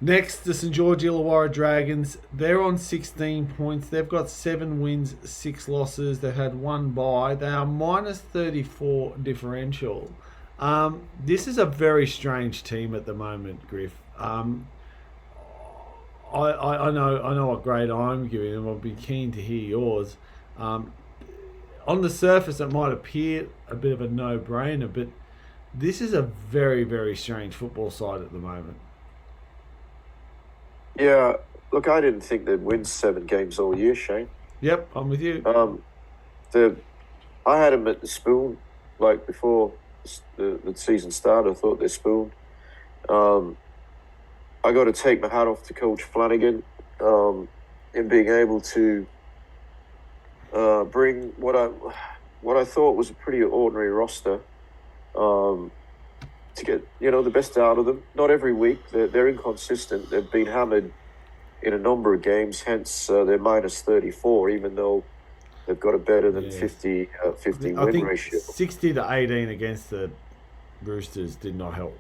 Next, the St George Illawarra Dragons. They're on 16 points. They've got 7 wins, 6 losses. They've had 1 bye. They are minus 34 differential. This is a very strange team at the moment, Griff. I know what grade I'm giving them. I'll be keen to hear yours. On the surface, it might appear a bit of a no-brainer, but this is a very, very strange football side at the moment. Yeah, look, I didn't think they'd win 7 games all year, Shane. Yep, I'm with you. I had them at the spoon, like before the season started. I thought they spooned. I got to take my hat off to Coach Flanagan in being able to bring what I thought was a pretty ordinary roster to get the best out of them. Not every week. They're inconsistent. They've been hammered in a number of games, hence they're minus 34, even though they've got a better than 50 win ratio. 60 to 18 against the Roosters did not help.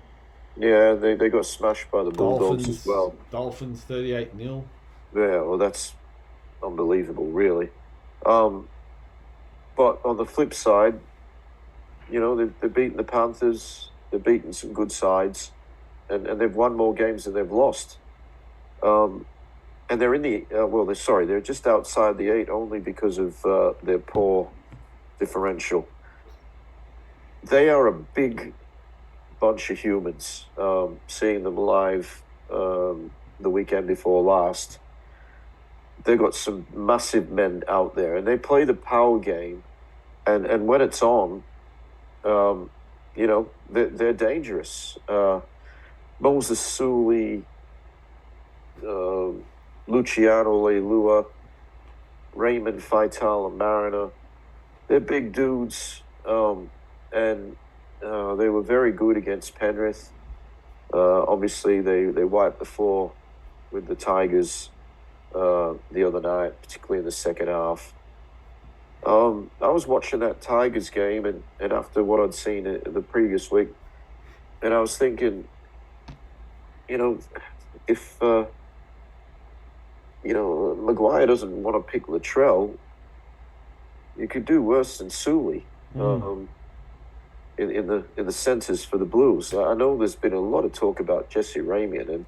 Yeah, they got smashed by the Bulldogs as well. Dolphins 38-0. Yeah, well, that's unbelievable, really. But on the flip side, they've beaten the Panthers. They've beaten some good sides, and they've won more games than they've lost. And they're in the they're just outside the 8 only because of their poor differential. They are a big bunch of humans. Seeing them live the weekend before last, they've got some massive men out there, and they play the power game, and when it's on, they're dangerous. Moses Sully, Luciano Leilua, Raymond Faital and Mariner. They're big dudes, and they were very good against Penrith. Obviously, they wiped the floor with the Tigers the other night, particularly in the second half. I was watching that Tigers game, and after what I'd seen the previous week, and I was thinking, if Maguire doesn't want to pick Latrell, you could do worse than Sully in the centres for the Blues. I know there's been a lot of talk about Jesse Ramian, and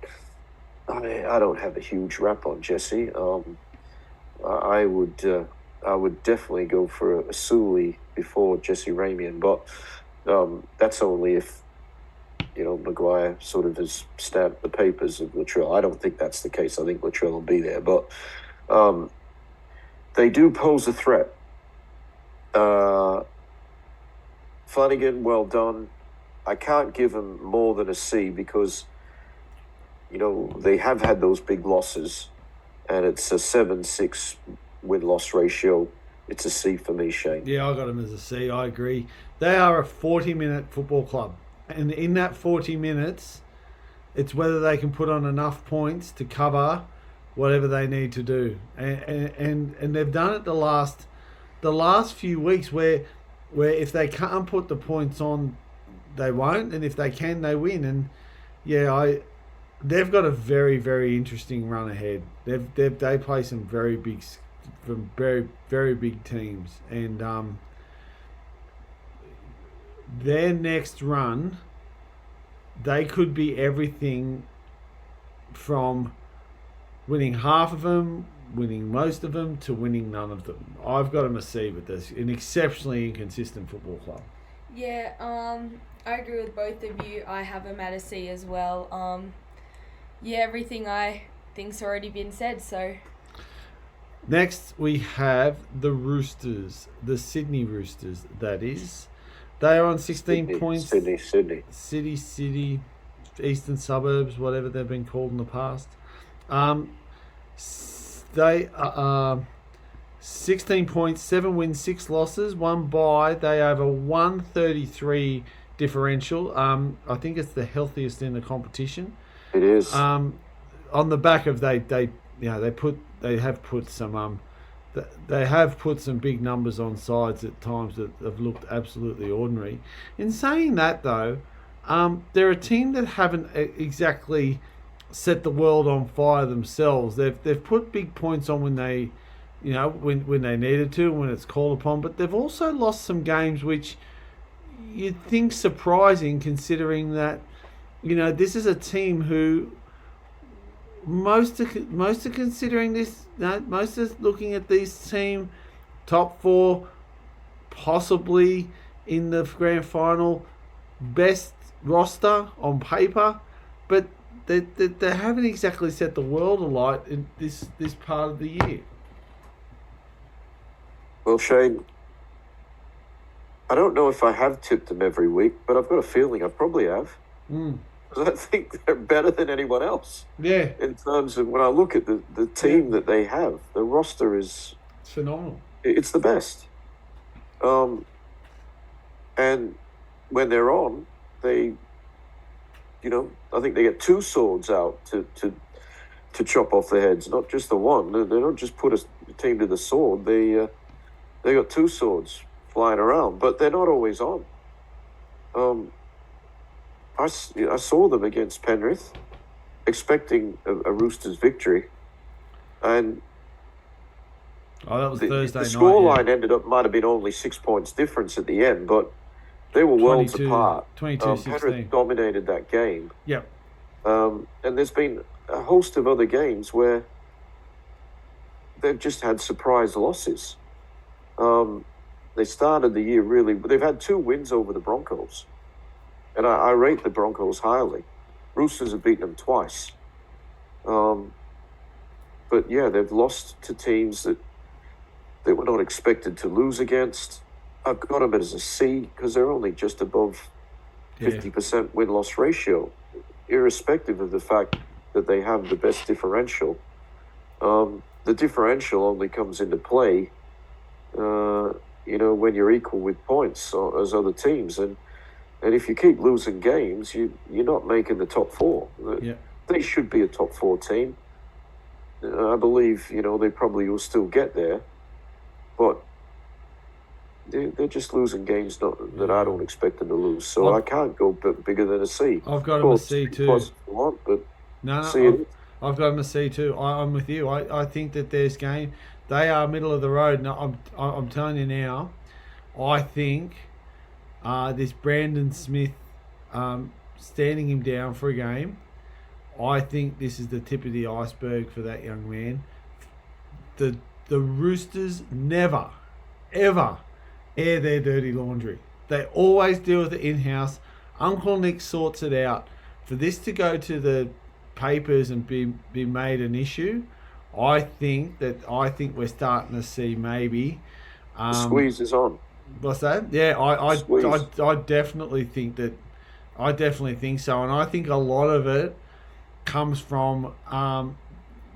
I don't have a huge rap on Jesse. I would definitely go for a Sully before Jesse Ramian, but that's only if Maguire sort of has stamped the papers of Latrell. I don't think that's the case. I think Latrell will be there, but they do pose a threat. Flanagan, well done. I can't give him more than a C because they have had those big losses, and it's a 7-6 win-loss ratio. It's a C for me, Shane. Yeah, I got him as a C. I agree. They are a 40-minute football club. And in that 40 minutes, it's whether they can put on enough points to cover whatever they need to do. And they've done it the last few weeks where where if they can't put the points on, they won't, and if they can, they win. And they've got a very, very interesting run ahead. They play some very big teams, and their next run, they could be everything from winning half of them, winning most of them, to winning none of them. I've got them a C with this. An exceptionally inconsistent football club. Yeah, I agree with both of you. I have them at a C as well. Everything I think's already been said, so... Next, we have the Roosters. The Sydney Roosters, that is. They are on 16 points. City, eastern suburbs, whatever they've been called in the past. They are 16 points, 7 wins, 6 losses, 1 bye. They have a 133 differential. I think it's the healthiest in the competition. It is. On the back of they have put some big numbers on sides at times that have looked absolutely ordinary. In saying that, though, they're a team that haven't exactly set the world on fire themselves. They've put big points on when they needed to, when it's called upon, but they've also lost some games which you'd think surprising, considering that this is a team who most are considering this. Most are looking at this team top 4, possibly in the grand final, best roster on paper, but they haven't exactly set the world alight in this part of the year. Well, Shane, I don't know if I have tipped them every week, but I've got a feeling I probably have. I think they're better than anyone else. Yeah. In terms of when I look at the team that they have, the roster is... It's phenomenal. It's the best. And when they're on, they, I think they get 2 swords out to chop off their heads, not just the one. They don't just put a team to the sword. They got 2 swords flying around, but they're not always on. I saw them against Penrith, expecting a Roosters victory, and that was Thursday night. The scoreline might have been only 6 points difference at the end, but they were worlds apart. 22-16. Penrith dominated that game. Yep. And there's been a host of other games where they've just had surprise losses. They started the year really... They've had 2 wins over the Broncos. And I rate the Broncos highly. Roosters have beaten them twice. But yeah, they've lost to teams that they were not expected to lose against. I've got them as a C because they're only just above 50% win-loss ratio, irrespective of the fact that they have the best differential. The differential only comes into play, when you're equal with points as other teams. And if you keep losing games, you're not making the top 4. Yeah. They should be a top 4 team. I believe, they probably will still get there. But they're just losing games that I don't expect them to lose. So I can't go bigger than a C. I've got them a C too. I've got them a C too. I'm with you. I think that there's game. They are middle of the road. And I'm telling you now, I think this Brandon Smith standing him down for a game, I think this is the tip of the iceberg for that young man. The Roosters never, ever air their dirty laundry. They always deal with it in-house. Uncle Nick sorts it out. For this to go to the papers and be made an issue, I think we're starting to see maybe... the squeeze is on. What's that? Yeah, I definitely think that. I definitely think so. And I think a lot of it comes from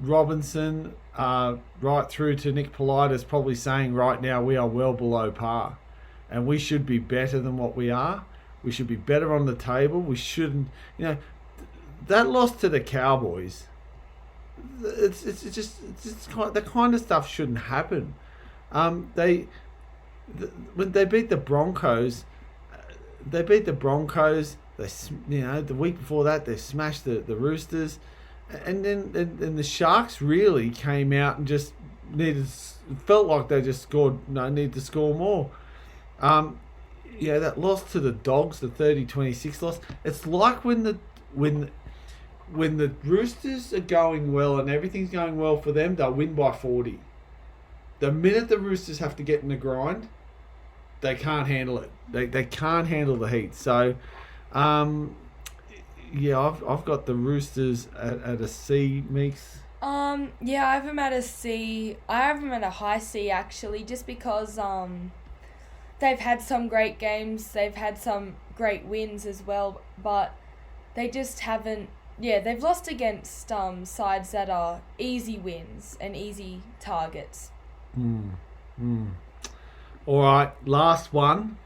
Robinson right through to Nick Politis probably saying right now we are well below par. And we should be better than what we are. We should be better on the table. We shouldn't, that loss to the Cowboys, it's just the kind of stuff shouldn't happen. when they beat the Broncos, They, the week before that, they smashed the Roosters, and then the Sharks really came out and just felt like they just needed to score more. That loss to the Dogs, the 30-26 loss. It's like when the Roosters are going well and everything's going well for them, they'll win by 40. The minute the Roosters have to get in the grind, they can't handle it. They can't handle the heat. So, I've got the Roosters at a C, Meeks. I have them at a C. I have them at a high C, actually, just because they've had some great games. They've had some great wins as well, but they just haven't. Yeah, they've lost against sides that are easy wins and easy targets. All right, last one.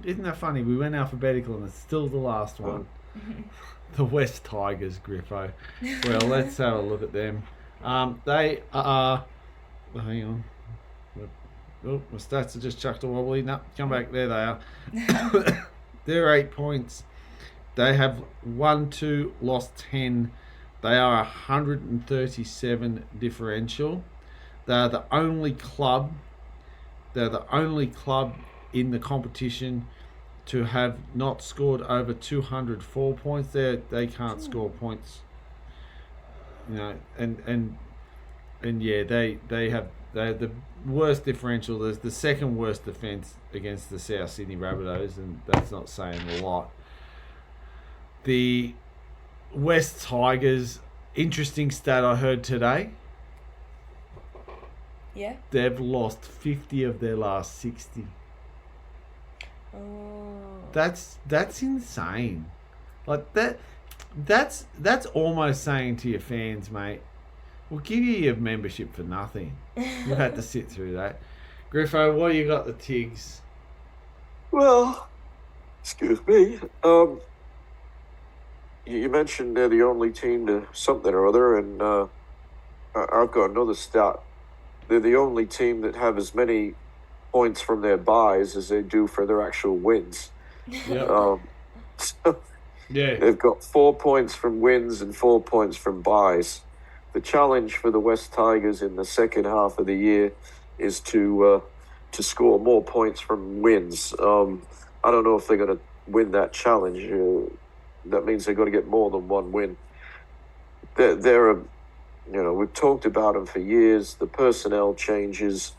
Isn't that funny? We went alphabetical and it's still the last one. The West Tigers, Griffo. Well, let's have a look at them. They are... hang on. Oh, my stats are just chucked a wobbly. No, come back. There they are. They're 8 points. They have won 2, lost 10. They are 137 differential. They are the only club in the competition to have not scored over 204 points. They can't score points. They have the worst differential. There's the second worst defence against the South Sydney Rabbitohs, and that's not saying a lot. The West Tigers, interesting stat I heard today. Yeah. They've lost 50 of their last 60. Oh. That's insane. Like that's almost saying to your fans, mate, we'll give you your membership for nothing. We've had to sit through that. Griffo, what do you got the Tigs? Well, excuse me. You mentioned they're the only team to something or other, and I've got another stat. They're the only team that have as many points from their buys as they do for their actual wins. Yep. They've got 4 points from wins and 4 points from buys. The challenge for the West Tigers in the second half of the year is to score more points from wins. I don't know if they're going to win that challenge. That means they've got to get more than one win. We've talked about them for years. The personnel changes,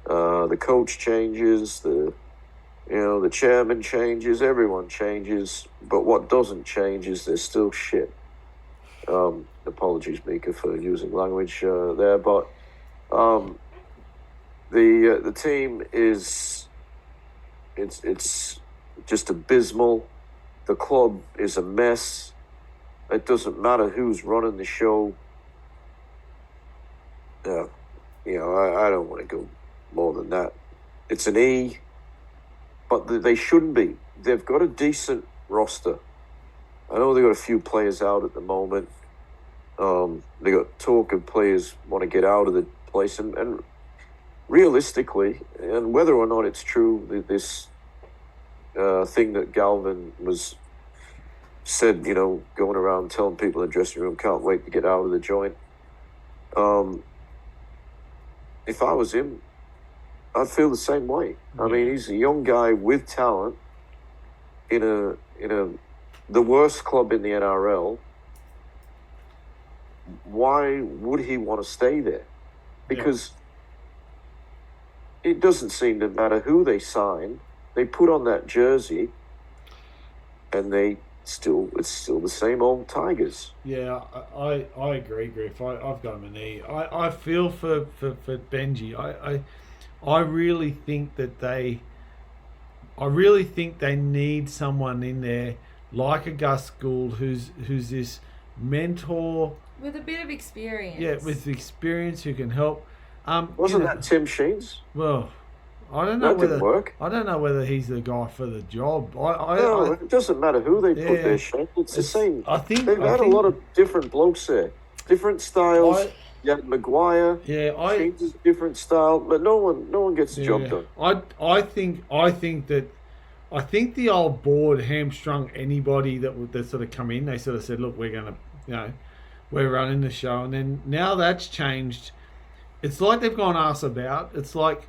the coach changes, the chairman changes, everyone changes. But what doesn't change is they're still shit. Apologies, Mieke, for using language there, but the team it's just abysmal. The club is a mess. It doesn't matter who's running the show. I don't want to go more than that. It's an E, but they shouldn't be. They've got a decent roster. I know they've got a few players out at the moment. They got talk of players want to get out of the place, and realistically, and whether or not it's true, this thing that Galvin said, going around telling people in the dressing room, can't wait to get out of the joint. If I was him, I'd feel the same way. I mean, he's a young guy with talent in the worst club in the NRL. Why would he want to stay there? Because it doesn't seem to matter who they sign. They put on that jersey, and it's still the same old Tigers. Yeah, I agree, Griff. I've got him an E. I feel for Benji. I really think that they need someone in there like a Gus Gould who's this mentor with a bit of experience. Yeah, with experience who can help. Wasn't that Tim Sheens? Well, I don't know didn't work. I don't know whether he's the guy for the job. It doesn't matter who they put there, Shane. It's the same. I think they've had a lot of different blokes there, different styles, Maguire changes a different style, but no one gets the job done. I think the old board hamstrung anybody that sort of come in. They sort of said, look, we're gonna, we're running the show, and then now that's changed. It's like they've gone arse about. It's like,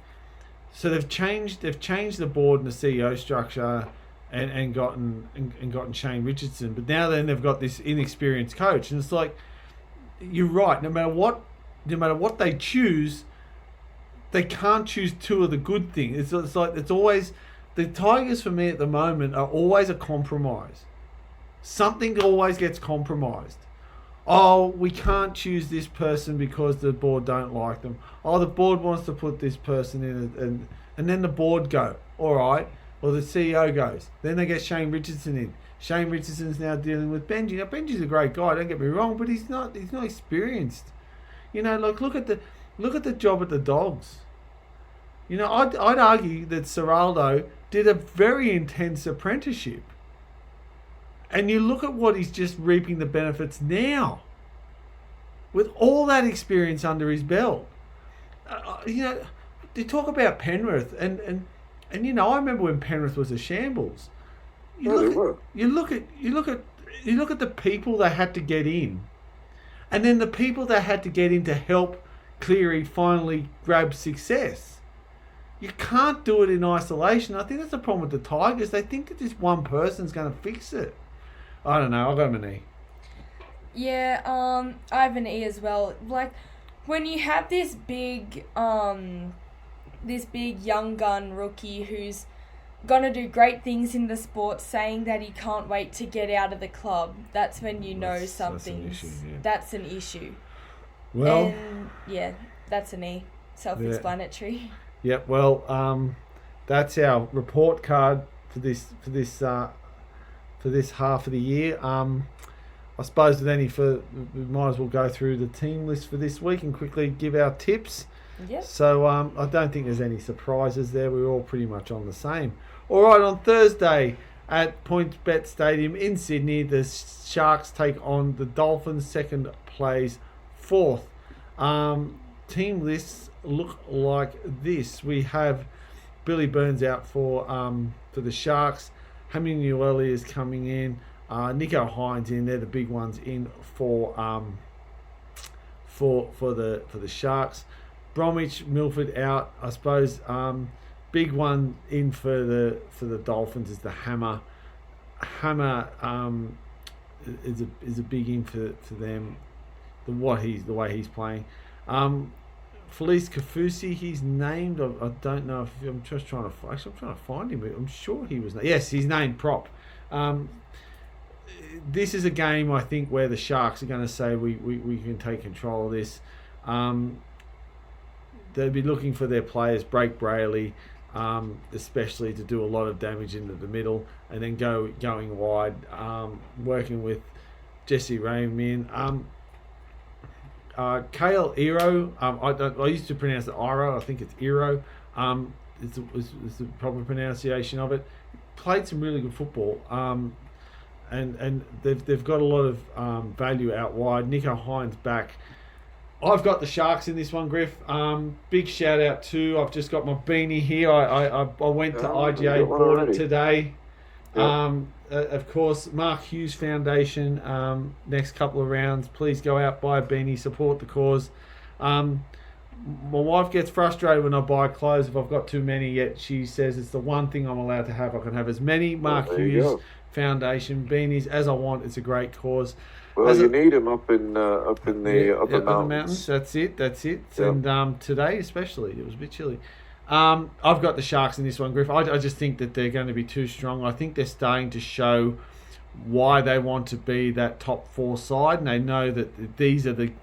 so they've changed the board and the CEO structure, and gotten Shane Richardson, but now then they've got this inexperienced coach, and it's like, you're right. No matter what they choose, they can't choose two of the good things. It's like it's always the Tigers for me at the moment are always a compromise. Something always gets compromised. Oh, we can't choose this person because the board don't like them. Oh, the board wants to put this person in, and then the board go, all right, or the CEO goes. Then they get Shane Richardson in. Shane Richardson's now dealing with Benji. Now Benji's a great guy, don't get me wrong, but he's not experienced. Like look at the job at the Dogs. I'd argue that Serraldo did a very intense apprenticeship. And you look at what he's just reaping the benefits now. With all that experience under his belt. You talk about Penrith and I remember when Penrith was a shambles. You look at the people they had to get in. And then the people they had to get in to help Cleary finally grab success. You can't do it in isolation. I think that's the problem with the Tigers. They think that this one person's going to fix it. I don't know. I'll go with an E. Yeah, I have an E as well. Like, when you have this big young gun rookie who's gonna do great things in the sport, saying that he can't wait to get out of the club, that's when you know something's... That's an issue. Well... And, yeah, that's an E. Self-explanatory. Yeah, well, that's our report card for this half of the year. I suppose we might as well go through the team list for this week and quickly give our tips. Yep. So I don't think there's any surprises there. We're all pretty much on the same. All right, on Thursday at PointsBet Stadium in Sydney, the Sharks take on the Dolphins. Second plays fourth. Team lists look like this. We have Billy Burns out for the Sharks. Hammy Newelly is coming in. Nico Hines in. They're the big ones in for the Sharks. Bromwich, Milford out. I suppose big one in for the Dolphins is the Hammer. Hammer is a big in for them. The way he's playing. Felice Kafusi, he's named. I don't know if I'm just trying to find him. I'm sure he was. Yes, he's named prop. This is a game I think where the Sharks are going to say we can take control of this. They'll be looking for their players, Blake Brayley, especially to do a lot of damage into the middle, and then going wide, working with Jesse Raymond. Kale Iro, I used to pronounce it Iro. I think it's Iro. It's the proper pronunciation of it. Played some really good football. And they've got a lot of value out wide. Nico Hines back. I've got the Sharks in this one, Griff. Big shout out too. I've just got my beanie here. I went to IGA, bought it today. Yep. Of course, Mark Hughes Foundation. Next couple of rounds, please go out, buy a beanie, support the cause. My wife gets frustrated when I buy clothes if I've got too many. Yet she says it's the one thing I'm allowed to have. I can have as many Mark Hughes Foundation beanies as I want. It's a great cause. Well, you need them up in the upper mountains. That's it. Yep. And today especially, it was a bit chilly. I've got the Sharks in this one, Griff. I just think that they're going to be too strong. I think they're starting to show why they want to be that top four side, and they know that these are the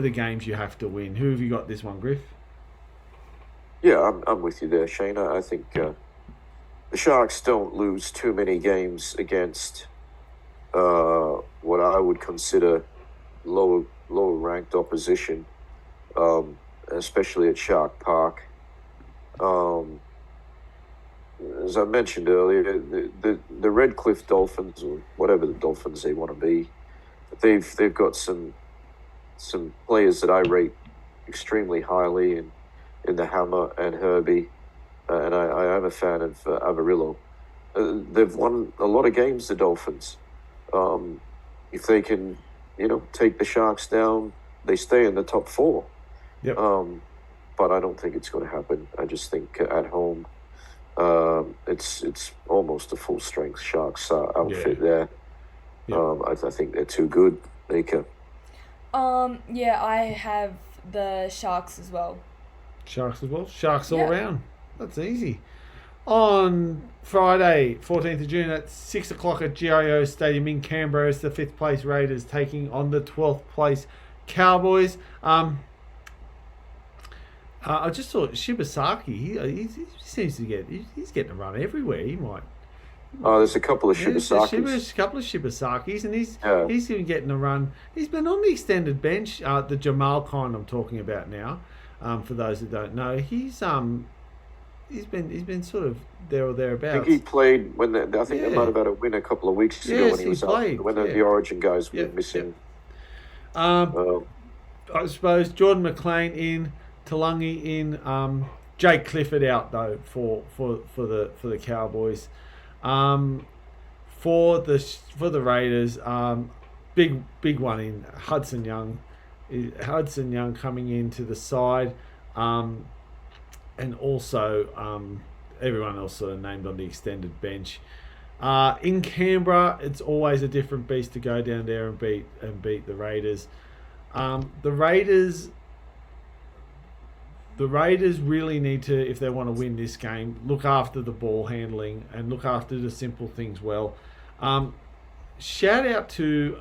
games you have to win. Who have you got this one, Griff? Yeah, I'm with you there, Shane. I think the Sharks don't lose too many games against what I would consider lower ranked opposition, especially at Shark Park. As I mentioned earlier, the Redcliffe Dolphins, or whatever the Dolphins they want to be, they've got some some players that I rate extremely highly in the Hammer and Herbie, and I am a fan of Avarillo. They've won a lot of games, the Dolphins. If they can, take the Sharks down, they stay in the top 4. Yep. But I don't think it's going to happen. I just think at home, it's almost a full strength Sharks outfit there. Yep. I think they're too good. Mieke. Yeah, I have the Sharks as well. Sharks as well. Sharks all round. That's easy. On Friday, 14th of June at 6 o'clock at GIO Stadium in Canberra, it's the 5th place Raiders taking on the 12th place Cowboys. I just thought Shibasaki, he seems to he's getting a run everywhere. He might. There's a couple of Shibasakis. There's a couple of Shibasakis, and he's even getting a run. He's been on the extended bench. The Jamal kind I'm talking about now. For those who don't know, he's been sort of there or thereabouts. I think he played when they might have had a win a couple of weeks ago when he was played, when the Origin guys were missing. I suppose Jordan McLean in, Talangi in, Jake Clifford out though for the Cowboys. For the Raiders, big one in Hudson Young. Hudson Young coming into the side, and also everyone else sort of named on the extended bench. In Canberra, it's always a different beast to go down there and beat the Raiders. The Raiders really need to, if they want to win this game, look after the ball handling and look after the simple things well. Shout out to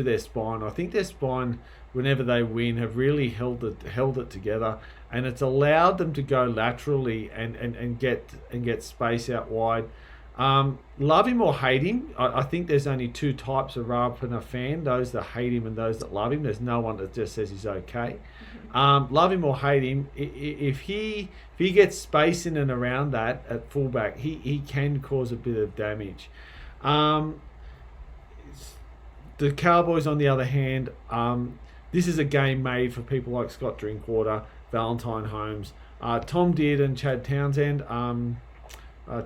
their spine. I think their spine, whenever they win, have really held it together, and it's allowed them to go laterally and get space out wide. Love him or hate him, I think there's only two types of Rapana fan: those that hate him and those that love him. There's no one that just says he's okay. Love him or hate him, if he gets space in and around that at fullback, he can cause a bit of damage. The Cowboys, on the other hand, this is a game made for people like Scott Drinkwater, Valentine Holmes, Tom Deard and Chad Townsend.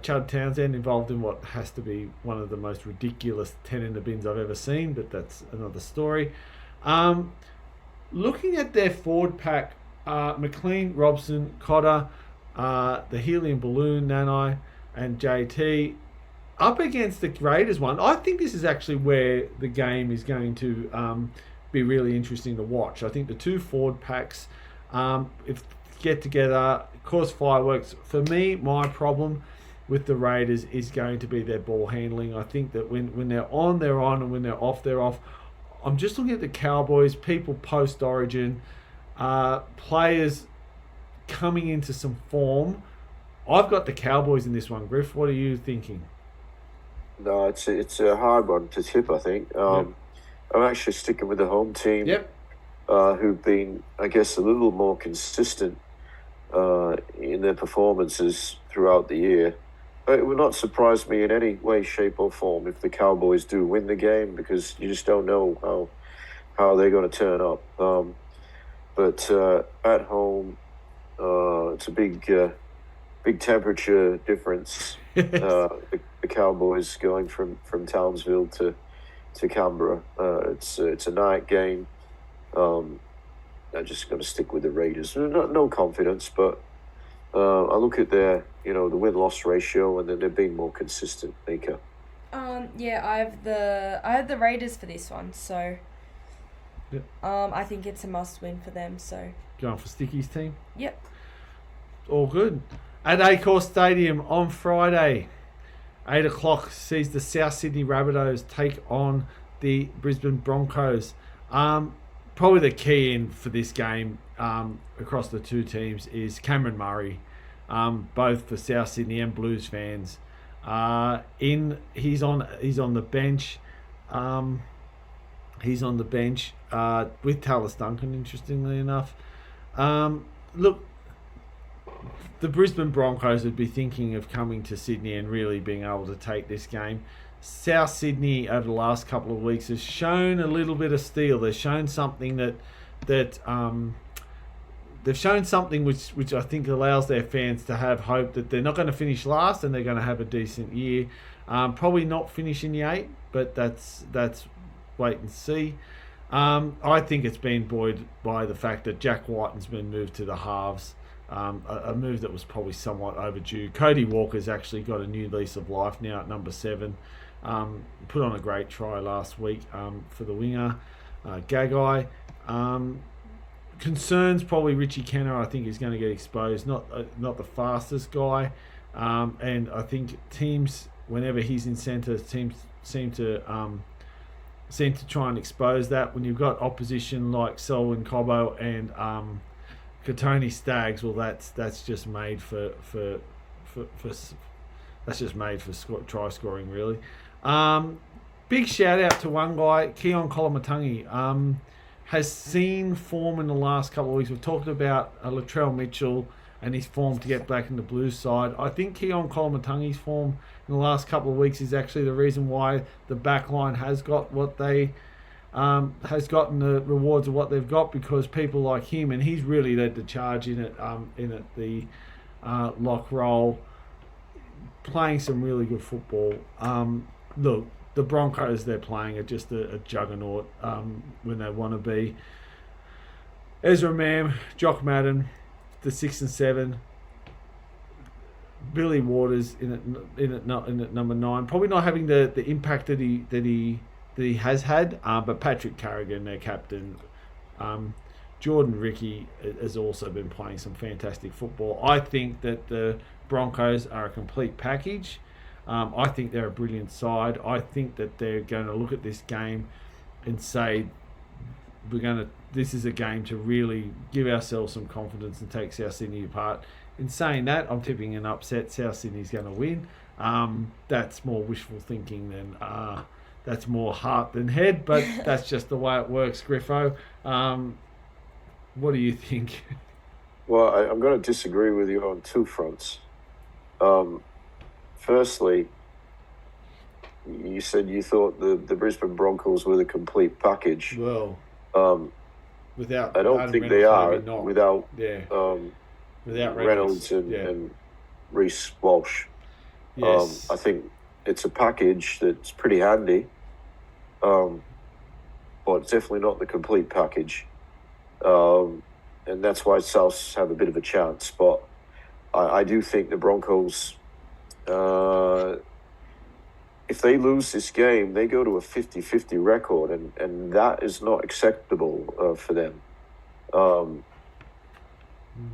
Chad Townsend involved in what has to be one of the most ridiculous 10 in the bins I've ever seen, but that's another story. Looking at their forward pack, McLean, Robson, Cotter, the Helium Balloon, Nanai, and JT, up against the Raiders one. I think this is actually where the game is going to be really interesting to watch. I think the two forward packs, if get together, cause fireworks. For me, my problem with the Raiders is going to be their ball handling. I think that when they're on, they're on, and when they're off, they're off. I'm just looking at the Cowboys, people post-Origin, players coming into some form. I've got the Cowboys in this one. Griff, what are you thinking? No, it's a hard one to tip, I think. I'm actually sticking with the home team, who've been, I guess, a little more consistent in their performances throughout the year. It would not surprise me in any way, shape, or form if the Cowboys do win the game, because you just don't know how they're going to turn up. But at home, it's a big temperature difference. The Cowboys going from Townsville to Canberra. It's a night game. I'm just going to stick with the Raiders. No confidence, but I look at their, the win-loss ratio, and then they're being more consistent. Mieke. I have the Raiders for this one, so I think it's a must-win for them. So going for Sticky's team. Yep. All good. At Acor Stadium on Friday, 8 o'clock sees the South Sydney Rabbitohs take on the Brisbane Broncos. Probably the key in for this game across the two teams is Cameron Murray, both for South Sydney and Blues fans. He's on the bench. He's on the bench with Tallis Duncan, interestingly enough. Look, the Brisbane Broncos would be thinking of coming to Sydney and really being able to take this game. South Sydney over the last couple of weeks has shown a little bit of steel. They've shown something they've shown something which I think allows their fans to have hope that they're not going to finish last and they're going to have a decent year. Probably not finishing the 8, but that's wait and see. I think it's been buoyed by the fact that Jack Whiten's been moved to the halves. A move that was probably somewhat overdue. Cody Walker's actually got a new lease of life now at number 7. Put on a great try last week for the winger, Gagai. Concerns probably Richie Kenner. I think is going to get exposed. Not the fastest guy, and I think teams whenever he's in centre, teams seem to try and expose that. When you've got opposition like Selwyn Cobbo and Katoni Staggs, well, that's just made for that's just made for try scoring really. Big shout out to one guy, Keon Kolomatangi. Has seen form in the last couple of weeks. We've talked about Latrell Mitchell and his form to get back in the Blues side. I think Keon Kolomatangi's form in the last couple of weeks is actually the reason why the back line has got what they has gotten the rewards of what they've got, because people like him, and he's really led the charge in the lock role, playing some really good football. Look, the Broncos they're playing are just a juggernaut when they want to be. Ezra Mam, Jock Madden, the 6 and 7. Billy Waters in at number 9. Probably not having the impact that he has had, but Patrick Carrigan, their captain, Jordan Ricky has also been playing some fantastic football. I think that the Broncos are a complete package. I think they're a brilliant side. I think that they're going to look at this game and say, this is a game to really give ourselves some confidence and take South Sydney apart. In saying that, I'm tipping an upset. South Sydney's going to win. That's more wishful thinking than that's more heart than head, but that's just the way it works, Griffo. What do you think? Well, I'm going to disagree with you on two fronts. Firstly, you said you thought the Brisbane Broncos were the complete package. Well, without I don't think they are. Without without Reynolds and Reece Walsh. Yes. I think it's a package that's pretty handy, but it's definitely not the complete package. And that's why Souths have a bit of a chance. But I do think the Broncos, if they lose this game, they go to a 50-50 record, and that is not acceptable for them.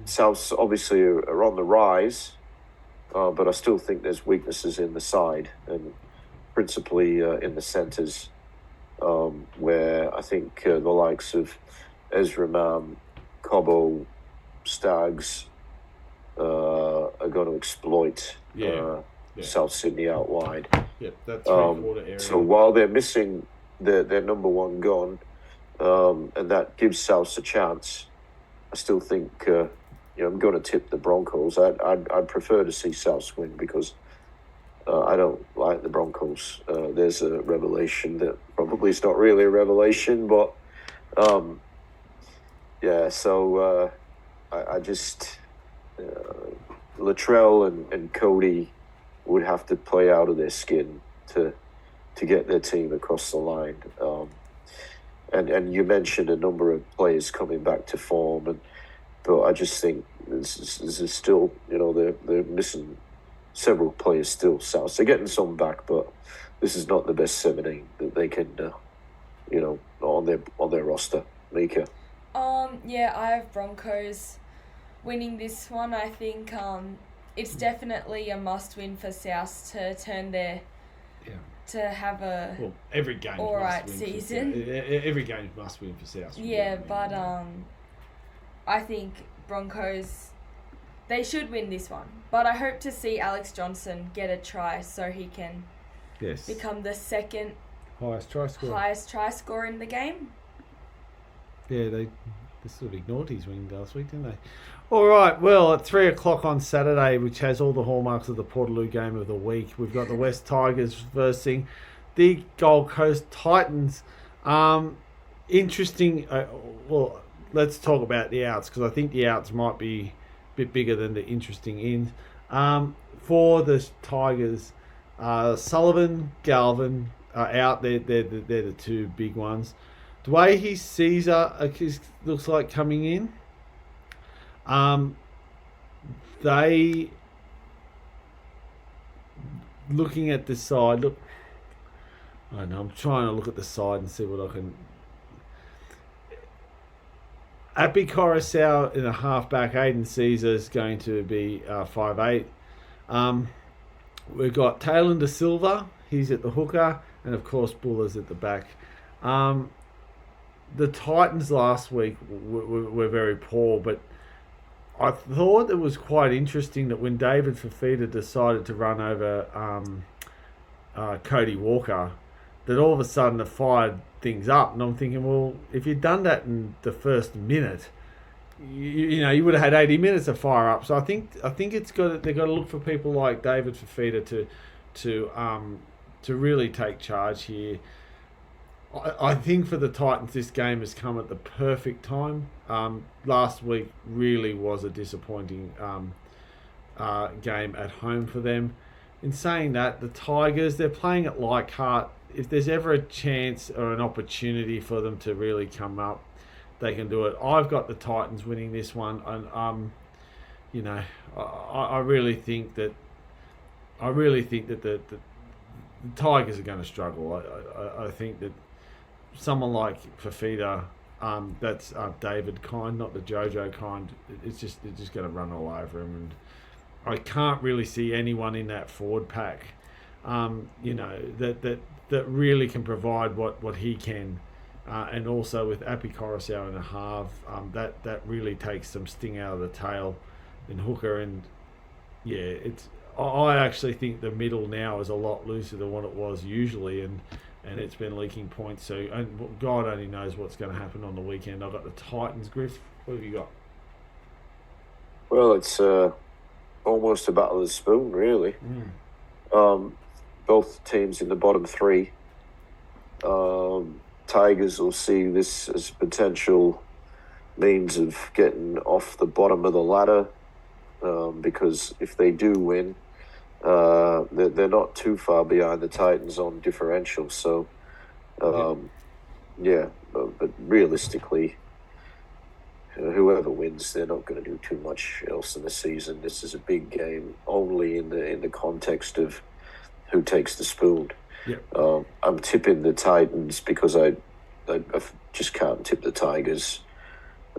Souths obviously are on the rise, but I still think there's weaknesses in the side, and principally in the centres, where I think the likes of Ezra Mam, Cobbo, Staggs are going to exploit South Sydney out wide. Yeah, that's three-quarter area. So while they're missing their number one gun, and that gives Souths a chance, I still think I'm going to tip the Broncos. I'd prefer to see Souths win because I don't like the Broncos. There's a revelation that probably is not really a revelation, but So I just Latrell and Cody would have to play out of their skin to get their team across the line. And you mentioned a number of players coming back to form, but I just think this is still, they're missing several players still. South, they're getting some back, but this is not the best 17 that they can, on their roster. Mieke. I have Broncos winning this one. I think it's definitely a must-win for South to turn to have a every game alright season. Every game must win for South. But I think Broncos, they should win this one. But I hope to see Alex Johnson get a try so he can become the second highest try scorer in the game. Yeah, sort of ignored his win last week, didn't they? All right, well, at 3 o'clock on Saturday, which has all the hallmarks of the Portaloo game of the week, we've got the West Tigers versing the Gold Coast Titans. Interesting. Well, let's talk about the outs, because I think the outs might be a bit bigger than the interesting ins. For the Tigers, Sullivan, Galvin are out. They're the two big ones. The way he Caesar looks like coming in. They looking at the side. Look, I don't know. I'm trying to look at the side and see what I can. Appy Coruscant in a halfback. Aiden Caesar is going to be 5'8". We've got Taylor De Silva. He's at the hooker, and of course Buller's at the back. The Titans last week were very poor, but I thought it was quite interesting that when David Fafita decided to run over Cody Walker, that all of a sudden it fired things up. And I'm thinking, well, if you'd done that in the first minute, you would have had 80 minutes of fire up. So I think they've got to look for people like David Fafita to really take charge here. I think for the Titans, this game has come at the perfect time. Last week really was a disappointing game at home for them. In saying that, the Tigers, they're playing at Leichhardt. If there's ever a chance or an opportunity for them to really come up, they can do it. I've got the Titans winning this one, and I really think that the Tigers are going to struggle. I think that someone like Fafita, that's David kind, not the Jojo kind. They're just going to run all over him, and I can't really see anyone in that forward pack, that really can provide what he can, and also with Appy Coruscant in a half, that really takes some sting out of the tail in hooker, and yeah, I actually think the middle now is a lot looser than what it was usually, and it's been leaking points. So, and God only knows what's going to happen on the weekend. I've got the Titans. Griff, what have you got? Well, it's almost a battle of the spoon, really. Both teams in the bottom three. Tigers will see this as a potential means of getting off the bottom of the ladder, because if they do win, they're not too far behind the Titans on differential. So, but realistically, whoever wins, they're not going to do too much else in the season. This is a big game, only in the context of who takes the spoon. Yeah. I'm tipping the Titans because I just can't tip the Tigers.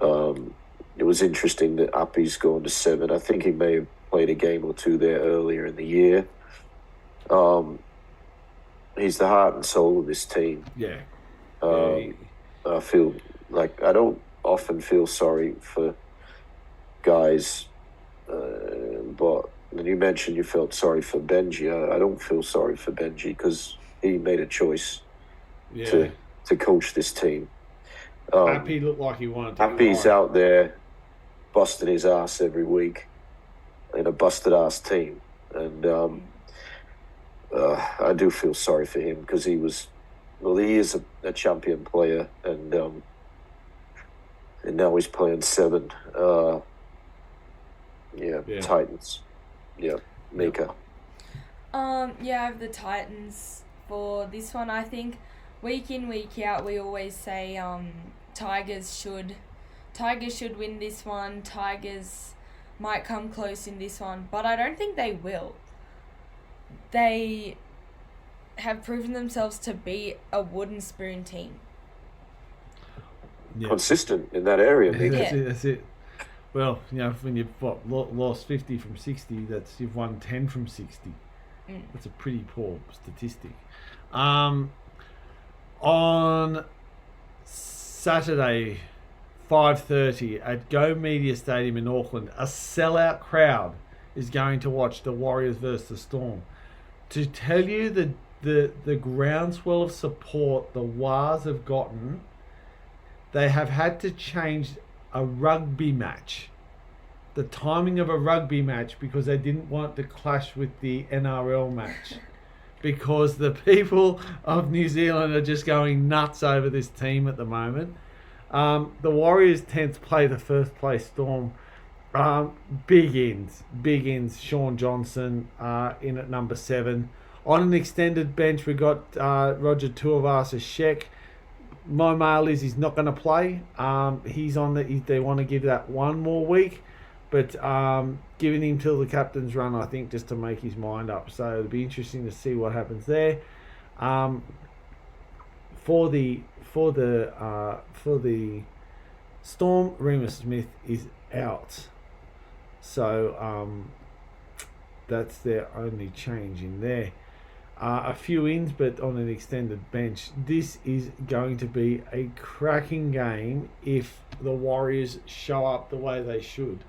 It was interesting that Appy's going to 7. I think he may have played a game or two there earlier in the year. He's the heart and soul of this team. Yeah. I feel like I don't often feel sorry for guys, but when you mentioned you felt sorry for Benji, I don't feel sorry for Benji because he made a choice to coach this team. Appy looked like he wanted to. Appy's out there busting his ass every week in a busted ass team, and I do feel sorry for him because he is a champion player, and now he's playing 7. Titans. Yeah, Mieke. I have the Titans for this one. I think week in, week out, we always say Tigers should win this one. Tigers might come close in this one, but I don't think they will. They have proven themselves to be a wooden spoon team. Yeah. Consistent in that area, Mieke. That's it. Well, when you've lost 50 from 60, you've won 10 from 60. That's a pretty poor statistic. On Saturday, 5:30 at Go Media Stadium in Auckland, a sellout crowd is going to watch the Warriors versus the Storm. To tell you the groundswell of support the Wars have gotten, they have had to change a rugby match. The timing of a rugby match, because they didn't want to clash with the NRL match. Because the people of New Zealand are just going nuts over this team at the moment. The Warriors tend to play the first place Storm. Big ins. Sean Johnson in at number 7. On an extended bench, we got Roger Tuivasa-Sheck. My mail is he's not going to play. He's on they want to give that one more week, but giving him till the captain's run, I think, just to make his mind up. So it'll be interesting to see what happens there. For the Storm, Remus Smith is out. So that's their only change in there. A few ins, but on an extended bench. This is going to be a cracking game if the Warriors show up the way they should.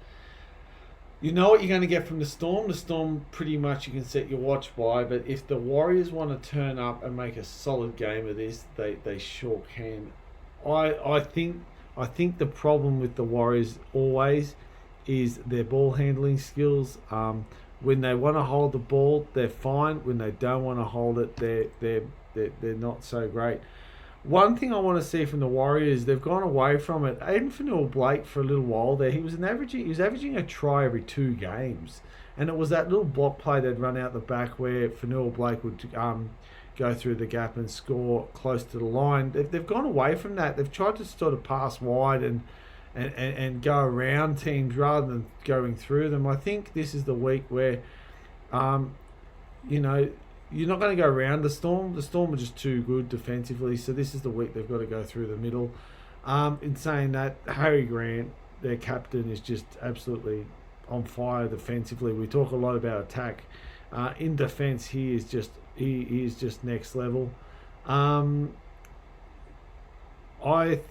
You know what you're going to get from the Storm. The Storm, pretty much you can set your watch by, but if the Warriors want to turn up and make a solid game of this, they sure can. I think the problem with the Warriors always is their ball handling skills. When they want to hold the ball, they're fine. When they don't want to hold it, they're not so great. One thing I want to see from the Warriors, they've gone away from it. Aiden Fanua-Blake for a little while there, he was averaging a try every 2 games, and it was that little block play they'd run out the back where Fanua-Blake would go through the gap and score close to the line. They've gone away from that. They've tried to sort of pass wide and go around teams rather than going through them. I think this is the week where, you're not going to go around the Storm. The Storm are just too good defensively, so this is the week they've got to go through the middle. In saying that, Harry Grant, their captain, is just absolutely on fire defensively. We talk a lot about attack. In defence, he is just next level. I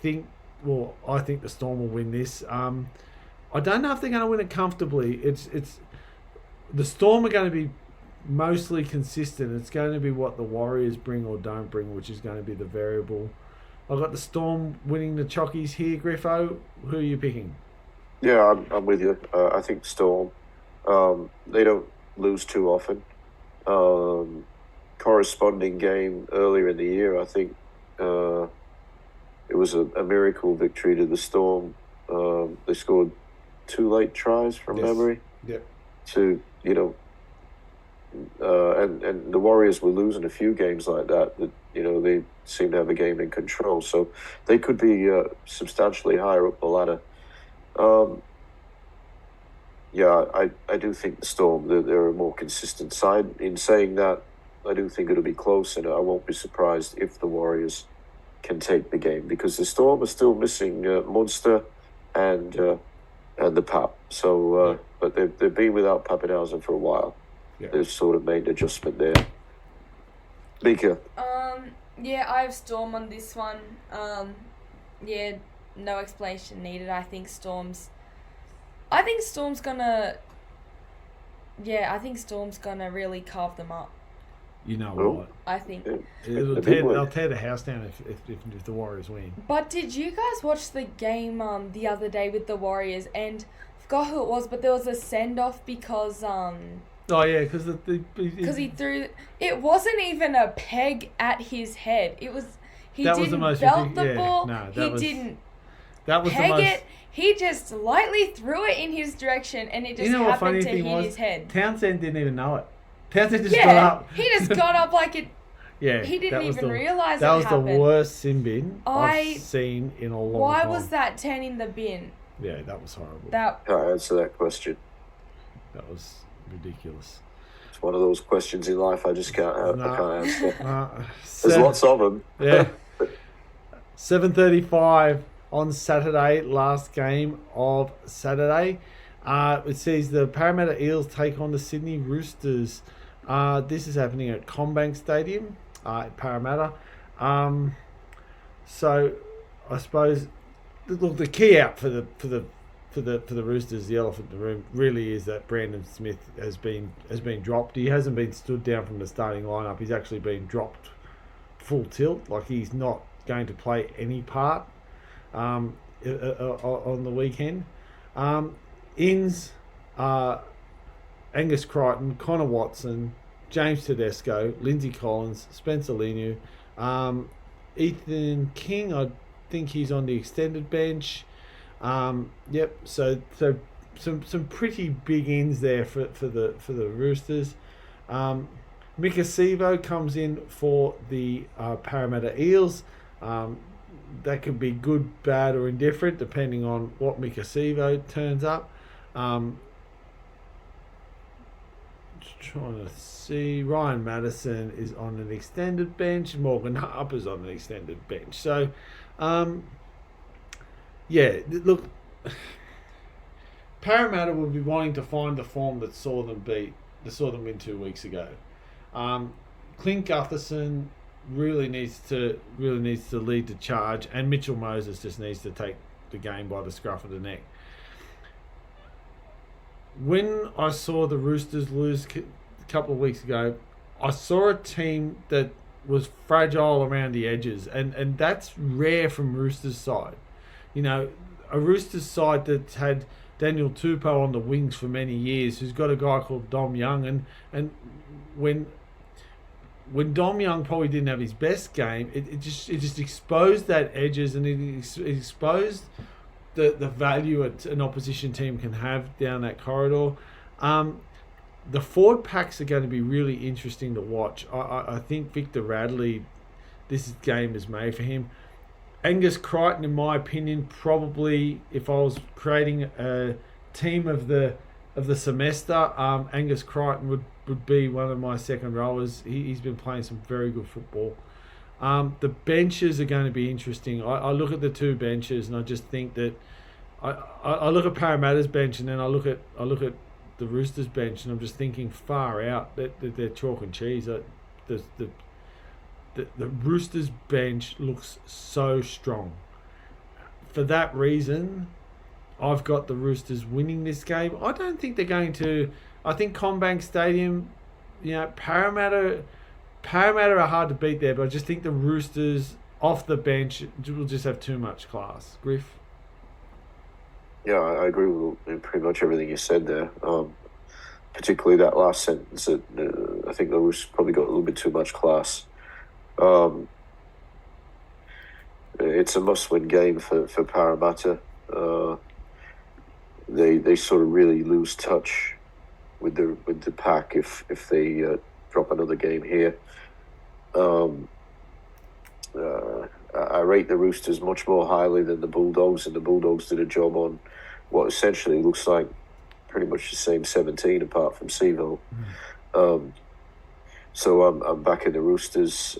think the Storm will win this. I don't know if they're going to win it comfortably. It's the Storm are going to be mostly consistent. It's going to be what the Warriors bring or don't bring, which is going to be the variable. I've got the Storm winning the Chockies here. Griffo, who are you picking? Yeah, I'm with you. I think Storm. They don't lose too often. Corresponding game earlier in the year, I think it was a miracle victory to the Storm. They scored 2 late tries from memory. Yep. And the Warriors were losing a few games like that. They seem to have a game in control, so they could be substantially higher up the ladder. I do think the Storm, they're a more consistent side. In saying that, I do think it'll be close, and I won't be surprised if the Warriors can take the game, because the Storm are still missing Munster and the Pap. So, but they've been without Pappenhausen for a while. Yeah. They've sort of made an adjustment there. Mieke? I have Storm on this one. No explanation needed. I think Storm's gonna really carve them up. You know what? I think. They'll tear the house down if the Warriors win. But did you guys watch the game the other day with the Warriors? And I forgot who it was, but there was a send-off because... Oh, yeah, because he threw... It wasn't even a peg at his head. It was... He didn't belt the ball. No, didn't peg it. He just lightly threw it in his direction, and it just happened to hit his head. Townsend didn't even know it. Townsend just got up. He just got up like it... Yeah, he didn't even realise it happened. That was the worst sin bin I've seen in a long time. Why was that 10 in the bin? Yeah, that was horrible. Can't answer that question. That was ridiculous. It's one of those questions in life I just can't answer. There's lots of them. Yeah. 7:35 on Saturday, last game of Saturday. It sees the Parramatta Eels take on the Sydney Roosters. This is happening at CommBank Stadium at Parramatta. So I suppose the key out for the Roosters, the elephant in the room, really is that Brandon Smith has been dropped. He hasn't been stood down from the starting lineup. He's actually been dropped full tilt. Like, he's not going to play any part. on the weekend. Ins, Angus Crichton, Connor Watson, James Tedesco, Lindsay Collins, Spencer Leniu, Ethan King. I think he's on the extended bench. Yep. So some pretty big ins there for the Roosters. Mieke Sivo comes in for the Parramatta Eels. That could be good, bad, or indifferent depending on what Mieke Sivo turns up. Trying to see, Ryan Madison is on an extended bench. Morgan Harper's on an extended bench. So, yeah, look, Parramatta will be wanting to find the form that saw them win 2 weeks ago. Clint Gutherson really needs to lead the charge, and Mitchell Moses just needs to take the game by the scruff of the neck. When I saw the Roosters lose a couple of weeks ago, I saw a team that was fragile around the edges, and that's rare from Roosters' side. You know, a Roosters side that's had Daniel Tupou on the wings for many years, who's got a guy called Dom Young, and when Dom Young probably didn't have his best game, it just exposed that edges, and it exposed the value an opposition team can have down that corridor. The forward packs are going to be really interesting to watch. I think Victor Radley, this game is made for him. Angus Crichton, in my opinion, probably, if I was creating a team of the semester, Angus Crichton would be one of my second rowers. He's been playing some very good football. The benches are going to be interesting. I look at the two benches and I just think that I look at Parramatta's bench and then I look at the Roosters bench and I'm just thinking far out that they're chalk and cheese. The Roosters bench looks so strong. For that reason, I've got the Roosters winning this game. I don't think they're going to. I think CommBank Stadium, Parramatta are hard to beat there, but I just think the Roosters off the bench will just have too much class. Griff? Yeah, I agree with pretty much everything you said there. Particularly that last sentence that I think the Roosters probably got a little bit too much class. It's a must-win game for Parramatta. They sort of really lose touch with the pack if they drop another game here. I rate the Roosters much more highly than the Bulldogs, and the Bulldogs did a job on what essentially looks like pretty much the same 17 apart from Seaville. So I'm backing the Roosters.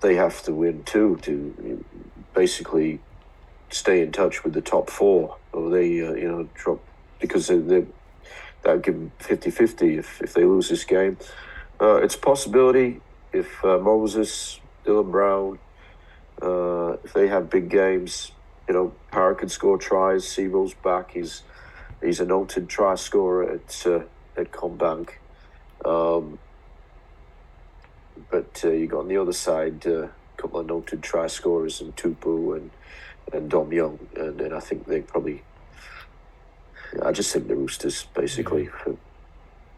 They have to win too to basically stay in touch with the top four, or they drop, because that would give them 50-50 if they lose this game. It's a possibility if Moses, Dylan Brown, if they have big games, Parra could score tries. Seaville's back. He's a noted try scorer at CommBank. But you got on the other side a couple of noted try scorers in Tupou and Dom Young, and I think they probably. I just think the Roosters basically.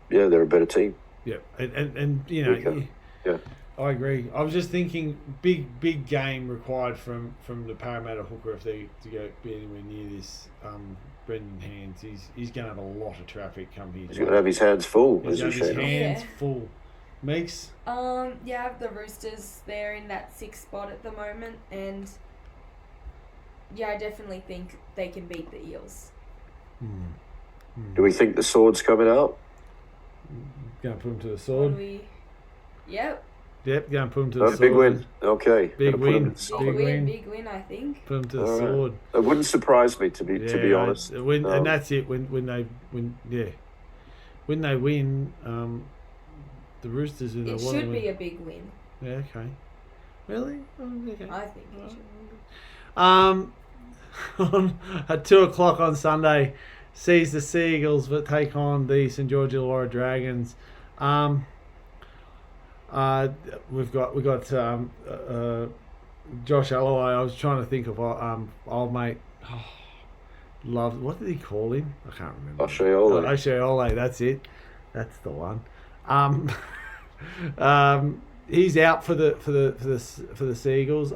Yeah, they're a better team. Yeah, and yeah. I agree. I was just thinking big game required from the Parramatta hooker if they to go be anywhere near this. Brendan Hands, he's going to have a lot of traffic come here. He's going to have his hands full. He's going to have his hands full. Meeks? Yeah, I have the Roosters there in that 6th spot at the moment, and yeah, I definitely think they can beat the Eels. Do we think the sword's coming out? Going to put him to the sword? Yep. Yep, going to put him to the sword. Big win. Okay. Big win, I think. Put him to the sword. It wouldn't surprise me to be honest. And that's it. When they win, the Roosters are it should be a big win. Yeah. Okay. Really? Okay. I think it should. At 2:00 on Sunday, sees the Seagulls but take on the St George Illawarra Dragons. We've got Josh Alloway. I was trying to think of old mate. Love. What did he call him? I can't remember. Oshiole. That's it. That's the one. He's out for the Seagulls.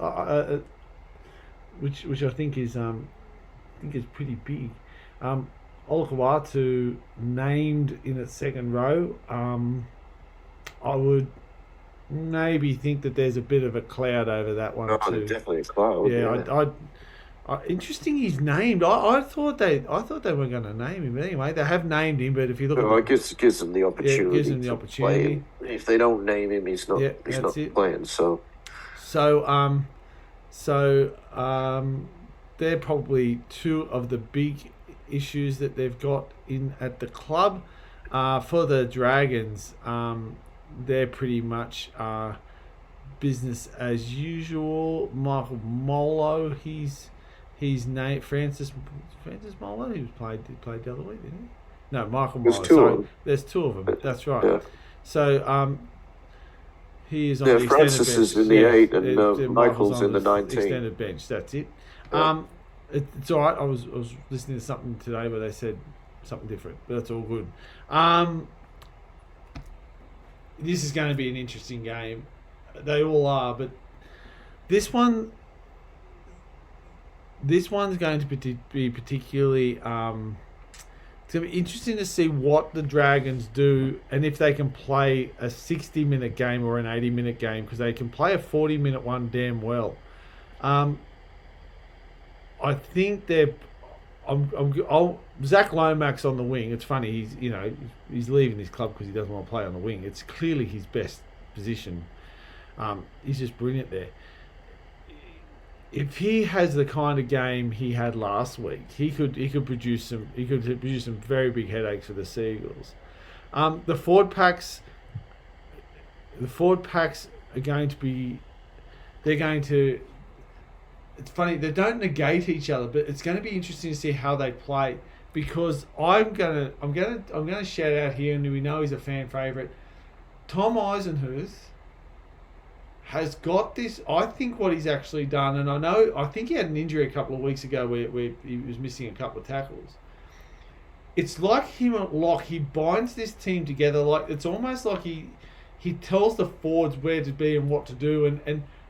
Which I think is pretty big. Olakawatu named in its second row. I would maybe think that there's a bit of a cloud over that one too. Definitely a cloud. Yeah, interesting. He's named. I thought they weren't going to name him. But anyway, they have named him. But if you look, it gives them the opportunity. Gives them the opportunity. Play him. If they don't name him, he's not. He's not playing. So they're probably two of the big issues that they've got in at the club. For the Dragons, they're pretty much business as usual. Michael Molo, he's named Francis Molo. He played the other week, didn't he? No, Michael Molo. There's two of them. That's right. Yeah. So he is on the extended Francis bench. Is in the 8 and Michael's in the 19. Extended bench. That's it. Yeah. It's all right. I was listening to something today where they said something different, but that's all good. This is going to be an interesting game. They all are, but this one's going to be particularly. It's going to be interesting to see what the Dragons do and if they can play a 60-minute game or an 80-minute game, because they can play a 40-minute one damn well. I think they're. Zach Lomax on the wing. It's funny. He's leaving this club because he doesn't want to play on the wing. It's clearly his best position. He's just brilliant there. If he has the kind of game he had last week, he could produce some very big headaches for the Seagulls. The forward packs are going to be. They're going to. It's funny, they don't negate each other, but it's going to be interesting to see how they play, because I'm gonna shout out here, and we know he's a fan favourite. Tom Eisenhuth has got this. I think what he's actually done, and I think he had an injury a couple of weeks ago where he was missing a couple of tackles. It's like him at lock. He binds this team together. Like it's almost like he tells the forwards where to be and what to do,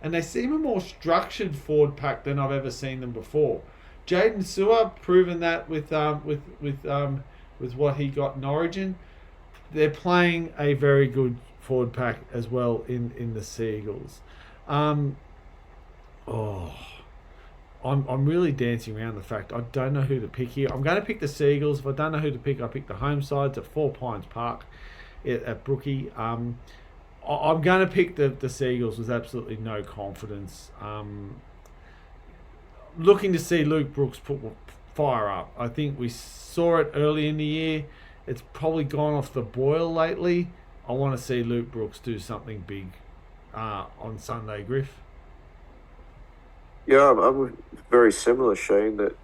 and they seem a more structured forward pack than I've ever seen them before. Jaden Sewer proven that with what he got in Origin. They're playing a very good forward pack as well in the Seagulls. I'm really dancing around the fact I don't know who to pick here. I'm going to pick the Seagulls. If I don't know who to pick, I pick the home sides at 4 Pines Park at Brookie. I'm going to pick the Seagulls with absolutely no confidence. Looking to see Luke Brooks fire up. I think we saw it early in the year. It's probably gone off the boil lately. I want to see Luke Brooks do something big on Sunday, Griff. Yeah, I'm very similar, Shane. That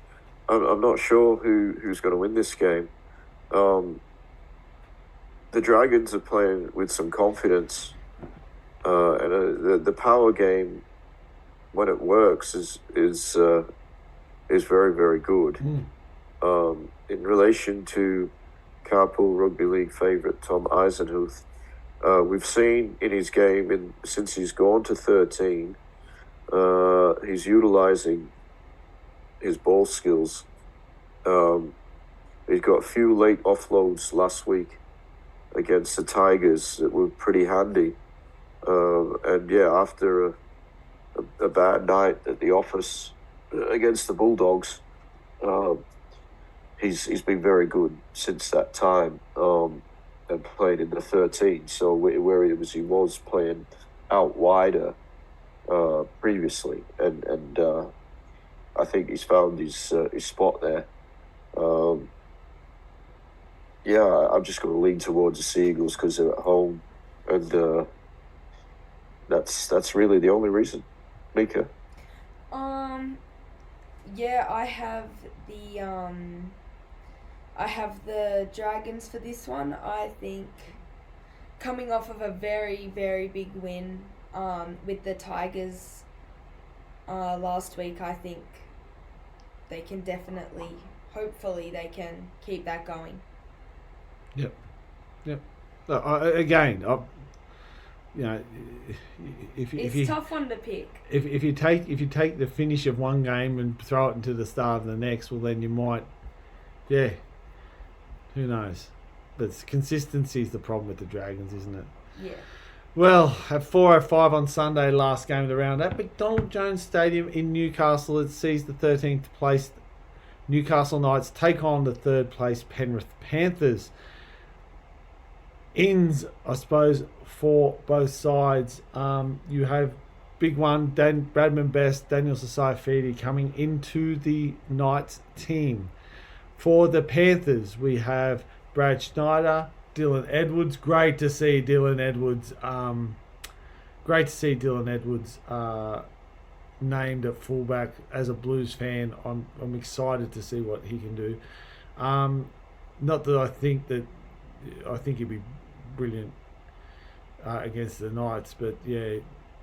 I'm not sure who's going to win this game. The Dragons are playing with some confidence, and the power game, when it works, is very, very good. In relation to Carpool Rugby League favourite Tom Eisenhuth, we've seen in his game since he's gone to 13, he's utilising his ball skills. He's got a few late offloads last week against the Tigers that were pretty handy. And yeah, after a bad night at the office against the Bulldogs, he's been very good since that time, and played in the 13. So where he was playing out wider previously, and I think he's found his spot there. Yeah, I'm just going to lean towards the Seagulls because they're at home, and that's really the only reason. Mieke? Yeah, I have the Dragons for this one. I think coming off of a very, very big win with the Tigers last week, I think they can definitely, hopefully, they can keep that going. Yep. It's tough one to pick. If you take the finish of one game and throw it into the start of the next, well then you might, who knows? But consistency is the problem with the Dragons, isn't it? Yeah. Well, at 4:05 on Sunday, last game of the round at McDonald Jones Stadium in Newcastle, it sees the 13th place Newcastle Knights take on the 3rd place Penrith Panthers. Ins, I suppose, for both sides. You have big one, Bradman Best, Daniel Sasai-Fidi coming into the Knights team. For the Panthers, we have Brad Schneider, Dylan Edwards. Great to see Dylan Edwards. Named at fullback. As a Blues fan, I'm excited to see what he can do. Not that I think he'd be brilliant against the Knights, but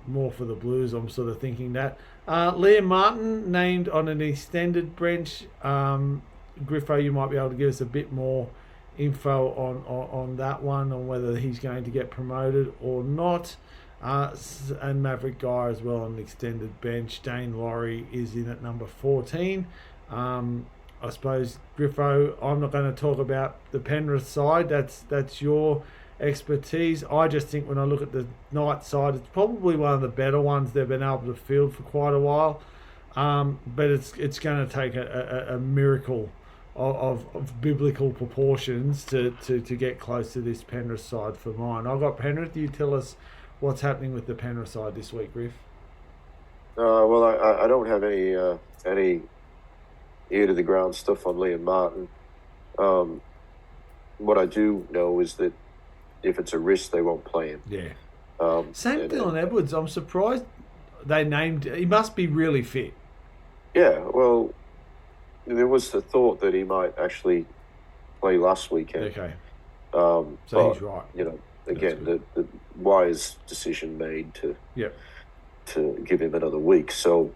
more for the Blues. I'm sort of thinking that. Liam Martin named on an extended bench. Griffo, you might be able to give us a bit more info on that one, on whether he's going to get promoted or not. And Maverick Guy as well on the extended bench. Dane Laurie is in at number 14. I suppose, Griffo, I'm not going to talk about the Penrith side. That's your expertise. I just think when I look at the Knights side, it's probably one of the better ones they've been able to field for quite a while. But it's going to take a miracle of biblical proportions to get close to this Penrith side for mine. I've got Penrith. You tell us what's happening with the Penrith side this week, Griff. Well, I don't have any ear to the ground stuff on Liam Martin. What I do know is that if it's a risk, they won't play him. Yeah. Same Dylan Edwards. I'm surprised they named. He must be really fit. Yeah. Well, there was the thought that he might actually play last weekend. Okay. So he's right. Again, the wise decision made to give him another week. So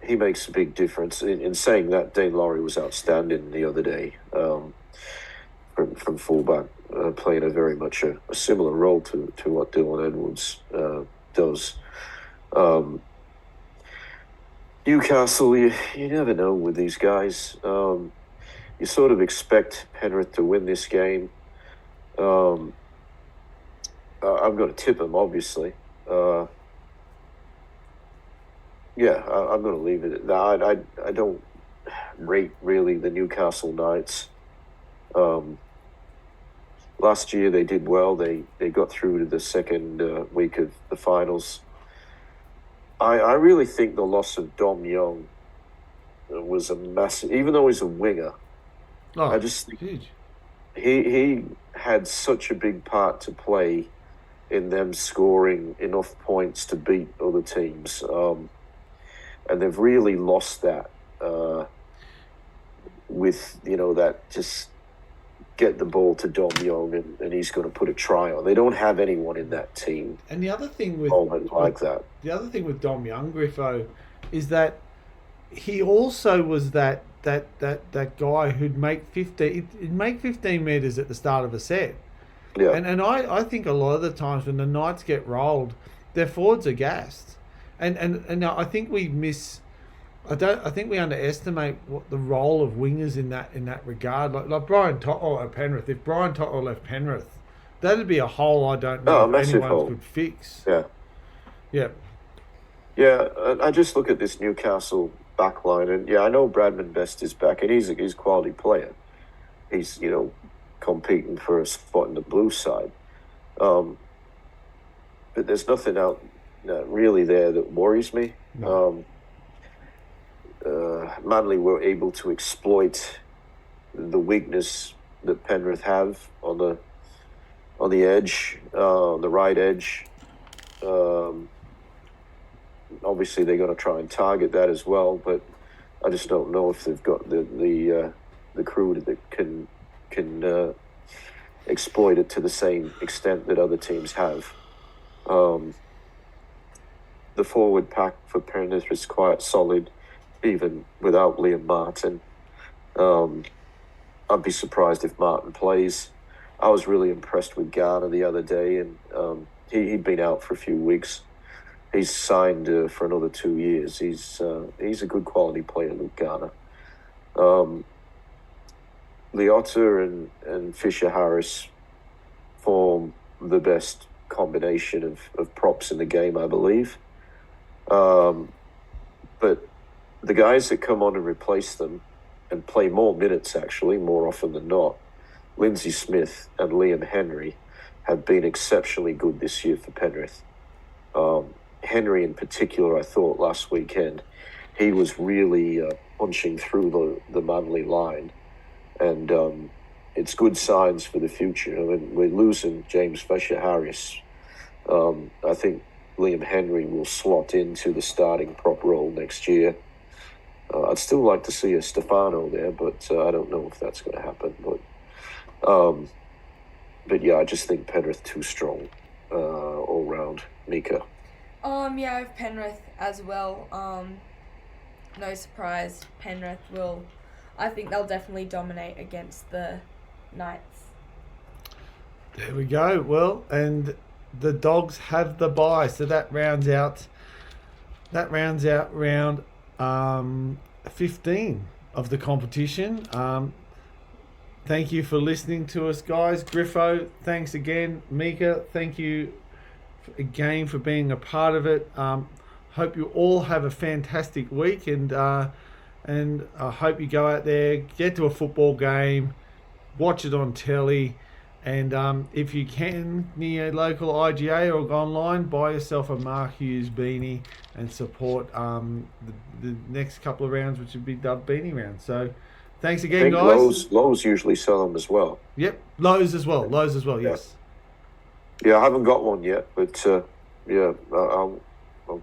he makes a big difference. In saying that, Dane Laurie was outstanding the other day from fullback, playing a very much a similar role to what Dylan Edwards does. Newcastle, you never know with these guys. You sort of expect Penrith to win this game. I'm going to tip them, obviously. I'm going to leave it at that. I don't rate really the Newcastle Knights. Last year they did well. They got through to the second week of the finals. I really think the loss of Dom Young was a massive, even though he's a winger. I just think huge. He had such a big part to play in them scoring enough points to beat other teams. And they've really lost that with, that just get the ball to Dom Young and he's going to put a try on. They don't have anyone in that team. And the other thing with that. The other thing with Dom Young, Griffo, is that he also was that guy who'd make 15 meters at the start of a set. Yeah. And I think a lot of the times when the Knights get rolled, their forwards are gassed. And now I think we underestimate what the role of wingers in that regard. Like Brian Tottle at Penrith. If Brian Tottle left Penrith, that'd be a hole I don't know if anyone could fix. Yeah. Yeah. Yeah, I just look at this Newcastle backline, and I know Bradman Best is back, and he's a quality player. He's competing for a spot in the blue side, but there's nothing out really there that worries me. No. Manly were able to exploit the weakness that Penrith have on the edge, the right edge. Obviously, they're going to try and target that as well, but I just don't know if they've got the crew that can exploit it to the same extent that other teams have. the forward pack for Penrith is quite solid, even without Liam Martin. I'd be surprised if Martin plays. I was really impressed with Garner the other day, and he'd been out for a few weeks. He's signed for another 2 years. He's a good quality player, Luke Garner. Leota and Fisher-Harris form the best combination of props in the game, I believe. But the guys that come on and replace them and play more minutes, actually, more often than not, Lindsay Smith and Liam Henry have been exceptionally good this year for Penrith. Henry in particular, I thought last weekend, he was really punching through the Manly line, and it's good signs for the future. I mean, we're losing James Fisher-Harris. I think Liam Henry will slot into the starting prop role next year. I'd still like to see a Stefano there, but I don't know if that's going to happen. But yeah, I just think Penrith too strong all round. Mieke. Yeah, I have Penrith as well. No surprise, Penrith will. I think they'll definitely dominate against the Knights. There we go. Well, and the Dogs have the bye, so that rounds out round 15 of the competition. Thank you for listening to us, guys. Griffo, thanks again. Mieke, thank you again for being a part of it. Hope you all have a fantastic week, and I hope you go out there, get to a football game, watch it on telly, and if you can, near your local IGA or go online, buy yourself a Mark Hughes beanie and support the next couple of rounds, which would be dubbed beanie rounds. So thanks again, guys. Lowe's usually sell them as well. Yep, Lowe's as well, yes. Yeah, I haven't got one yet, but I'll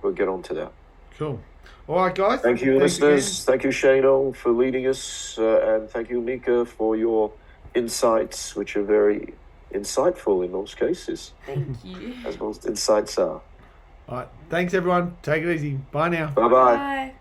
go get on to that. Cool. All right, guys. Thank you, listeners. Thank you, Shane, for leading us. And thank you, Mieke, for your insights, which are very insightful in most cases. Thank you. As most insights are. All right. Thanks, everyone. Take it easy. Bye now. Bye-bye. Bye.